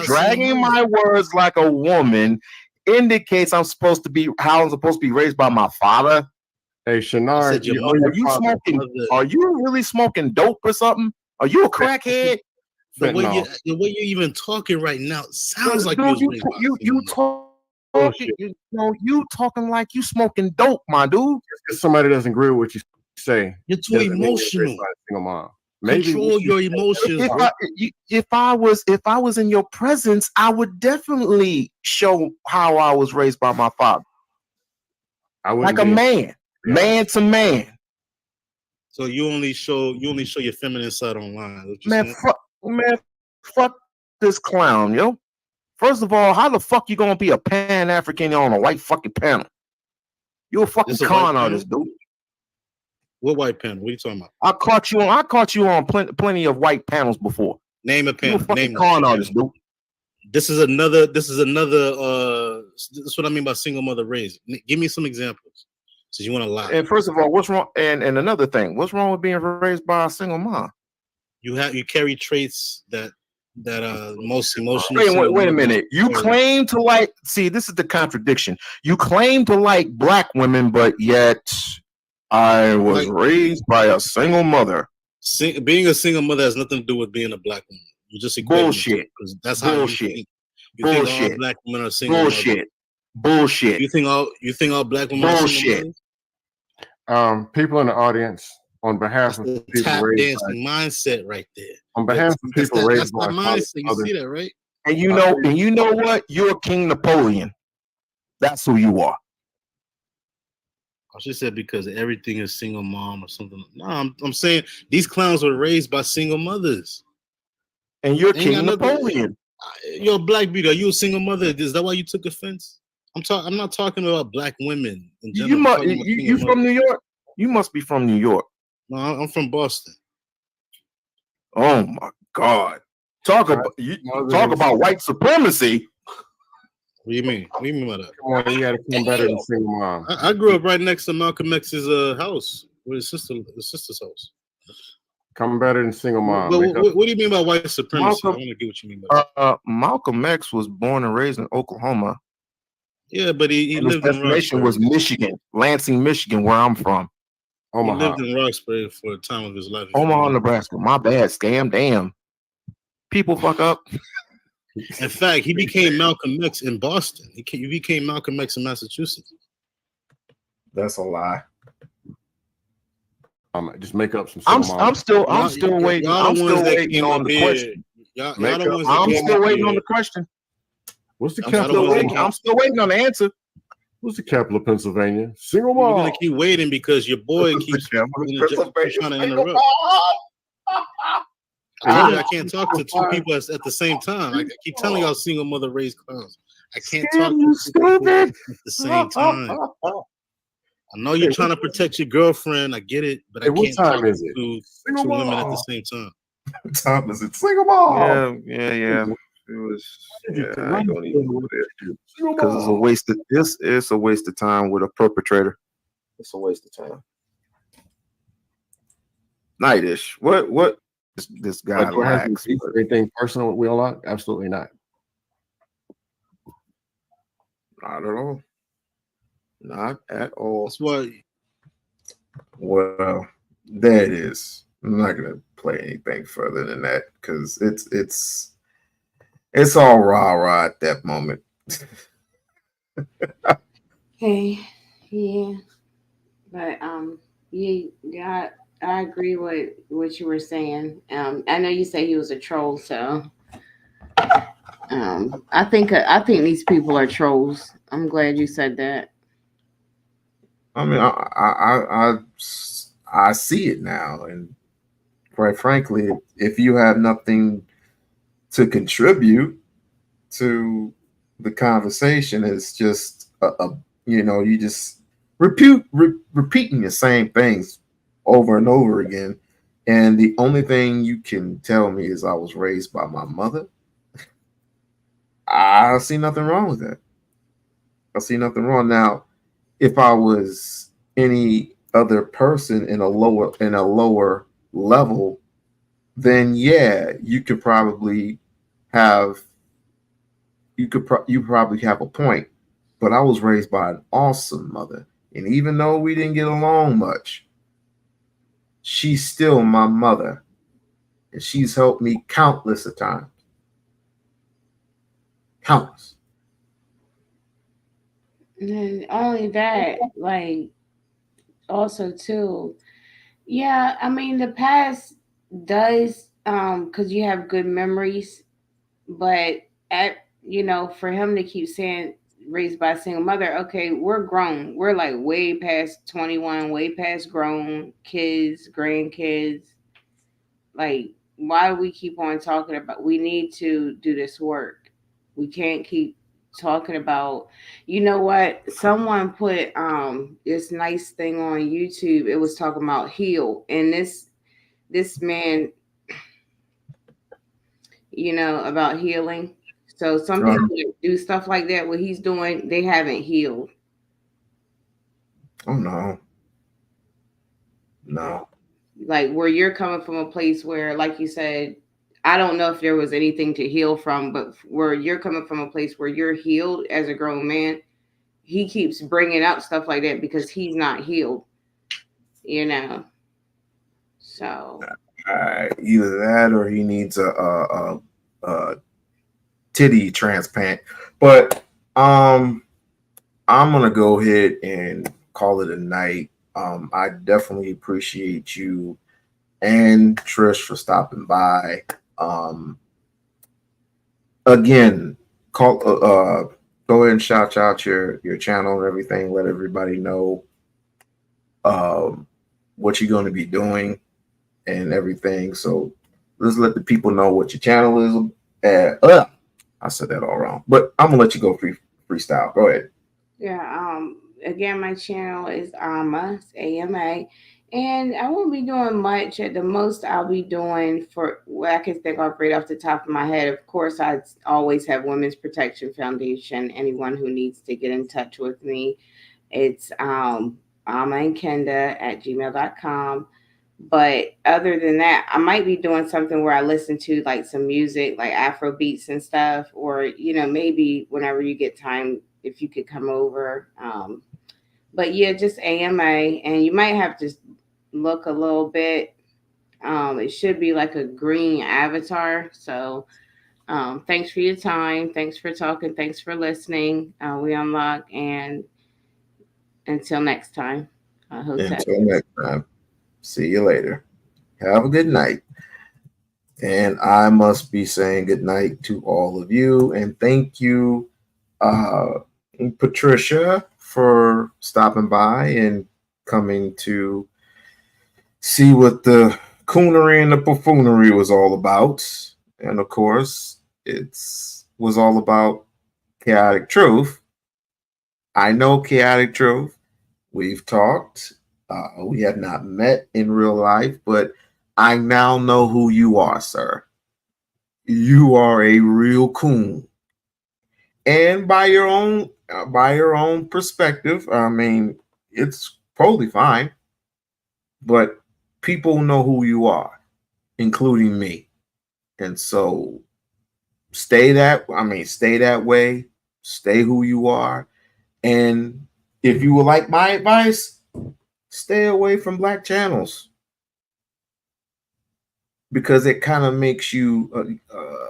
dragging my words like a woman indicates I'm supposed to be raised by my father. Hey, Shanar, are you really smoking dope or something? Are you a crackhead? The way you're even talking right now sounds like you talking like you smoking dope, my dude. If somebody doesn't agree with what you say you're too doesn't mean you're raised emotional. by a single mom. Maybe Control your emotions. If I was in your presence, I would definitely show how I was raised by my father. Like a man, man to man. So you only show your feminine side online. Man, fuck this clown, yo. First of all, how the fuck you gonna be a Pan-African on a white fucking panel? You a fucking con artist, dude. What white panel? What are you talking about? I caught you on plenty of white panels before. Name a panel. You a fucking Name con artist, dude. This is another. This is what I mean by single mother raised. Give me some examples. So you want to lie. And first of all, what's wrong? And another thing, what's wrong with being raised by a single mom? You carry traits that most emotional. Wait a minute. You claim to like. See, this is the contradiction. You claim to like black women, but yet I was raised by a single mother. Being a single mother has nothing to do with being a black woman. You just bullshit. That's bullshit. How you think all black women are single bullshit. Mothers. Bullshit. You think all black women are single mothers? People in the audience, on behalf of people tap raised dancing mindset right there. On behalf of people raised by mindset. You see that, right? And you know what? You're King Napoleon. That's who you are. I should say because everything is single mom or something. No, I'm saying these clowns were raised by single mothers. And you're King Napoleon. You're a black beauty. Are you a single mother? Is that why you took offense? I'm not talking about black women in general. You from New York? You must be from New York. No, I'm from Boston. Oh my God! Talk about white supremacy. What do you mean? What do you mean by that? Come on, you gotta come better than single mom. I grew up right next to Malcolm X's hhouse, with his sister's house. Come better than single mom. But what do you mean by white supremacy? I want to get what you mean by that. Malcolm X was born and raised in Oklahoma. Yeah, but he lived in destination was Michigan, Lansing, Michigan, where I'm from. Omaha. He lived in Roxbury for a time of his life. Omaha, Nebraska. My bad, scam. Damn. People fuck up. In fact, he became Malcolm X in Boston. He became Malcolm X in Massachusetts. That's a lie. Just make up some. I'm still waiting. I'm still waiting on the question. I'm still waiting on the question. What's the capital? I'm still waiting on the answer. What's the capital of Pennsylvania? Single mom. You're gonna keep waiting because your boy keeps trying to interrupt. I can't talk to two people at the same time. I keep telling y'all single mother raised clowns. I can't talk to two people at the same time. I know you're trying to protect your girlfriend. I get it, but I can't talk to two women at the same time. What time is it? Single mom. Yeah. It was. Yeah, I don't even go there because it's a waste of it's a waste of time with a perpetrator. It's a waste of time. Nightish. What? This guy lacks. Anything personal with We-On-Loc? Absolutely not. Not at all. Not at all. That's why. Well, there it is. I'm not gonna play anything further than that because it's all rah at that moment. Hey, yeah, but yeah, I agree with what you were saying. I know you say he was a troll, so I think these people are trolls. I'm glad you said that. I mean, I see it now, and quite frankly, if you have nothing to contribute to the conversation, it's just you just repeating the same things over and over again, and the only thing you can tell me is I was raised by my mother. I see nothing wrong with that. I see nothing wrong. Now, if I was any other person in a lower level, then yeah, you probably have a point. But I was raised by an awesome mother, and even though we didn't get along much, she's still my mother, and she's helped me countless of times. Countless. And only that, like, also too, Yeah, I mean the past does because you have good memories, but for him to keep saying raised by a single mother, okay, we're grown. We're like way past 21, way past grown kids, grandkids. Like, why do we keep on talking about we need to do this work? We can't keep talking about you know what? Someone put this nice thing on YouTube. It was talking about heal. And this man, about healing. So some people that do stuff like that, what he's doing, they haven't healed. Oh no. No. Like where you're coming from a place where, like you said, I don't know if there was anything to heal from, but where you're coming from a place where you're healed as a grown man, he keeps bringing up stuff like that because he's not healed, So. Either that or he needs a titty transplant. But I'm gonna go ahead and call it a night. I definitely appreciate you and Trish for stopping by. Again, go ahead and shout out your channel and everything. Let everybody know what you're going to be doing and everything. So let's let the people know what your channel is. I said that all wrong, but I'm gonna let you go freestyle. Go ahead. Yeah. Again, my channel is AMA, AMA, and I won't be doing much. At the most, I'll be doing for what I can think of right off the top of my head. Of course, I always have Women's Protection Foundation. Anyone who needs to get in touch with me, it's Ama and Kenda at gmail.com. But other than that, I might be doing something where I listen to like some music, like Afro beats and stuff, or maybe whenever you get time, if you could come over. But yeah, just AMA, and you might have to look a little bit. It should be like a green avatar. So thanks for your time. Thanks for talking. Thanks for listening. We-On-Loc, and until next time. Until next time. See you later. Have a good night. And I must be saying good night to all of you. And thank you, Patricia, for stopping by and coming to see what the coonery and the buffoonery was all about. And of course, was all about chaotic truth. I know chaotic truth. We've talked. We have not met in real life, but I now know who you are, sir. You are a real coon. And by your own perspective, I mean, it's totally fine. But people know who you are, including me. And so stay that way, stay who you are. And if you would like my advice, stay away from black channels, because it kind of makes you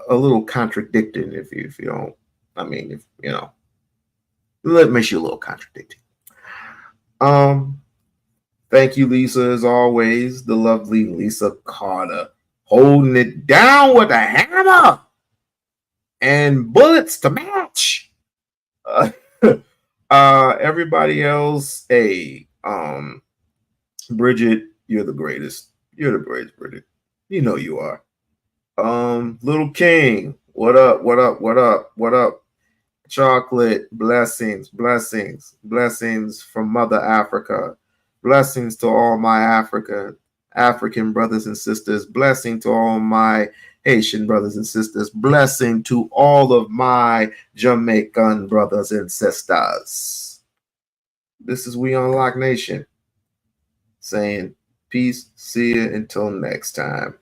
a little contradicting if you don't. I mean, if you know, it makes you a little contradicting. Thank you, Lisa, as always, the lovely Lisa Carter, holding it down with a hammer and bullets to match. Everybody else, hey, Bridget, you're the greatest. You're the greatest, Bridget. You know you are. Little King, what up? What up? What up? What up? Chocolate, blessings, blessings, blessings from Mother Africa. Blessings to all my African brothers and sisters. Blessing to all my Haitian brothers and sisters. Blessing to all of my Jamaican brothers and sisters. This is We-On-Loc Nation saying peace. See you until next time.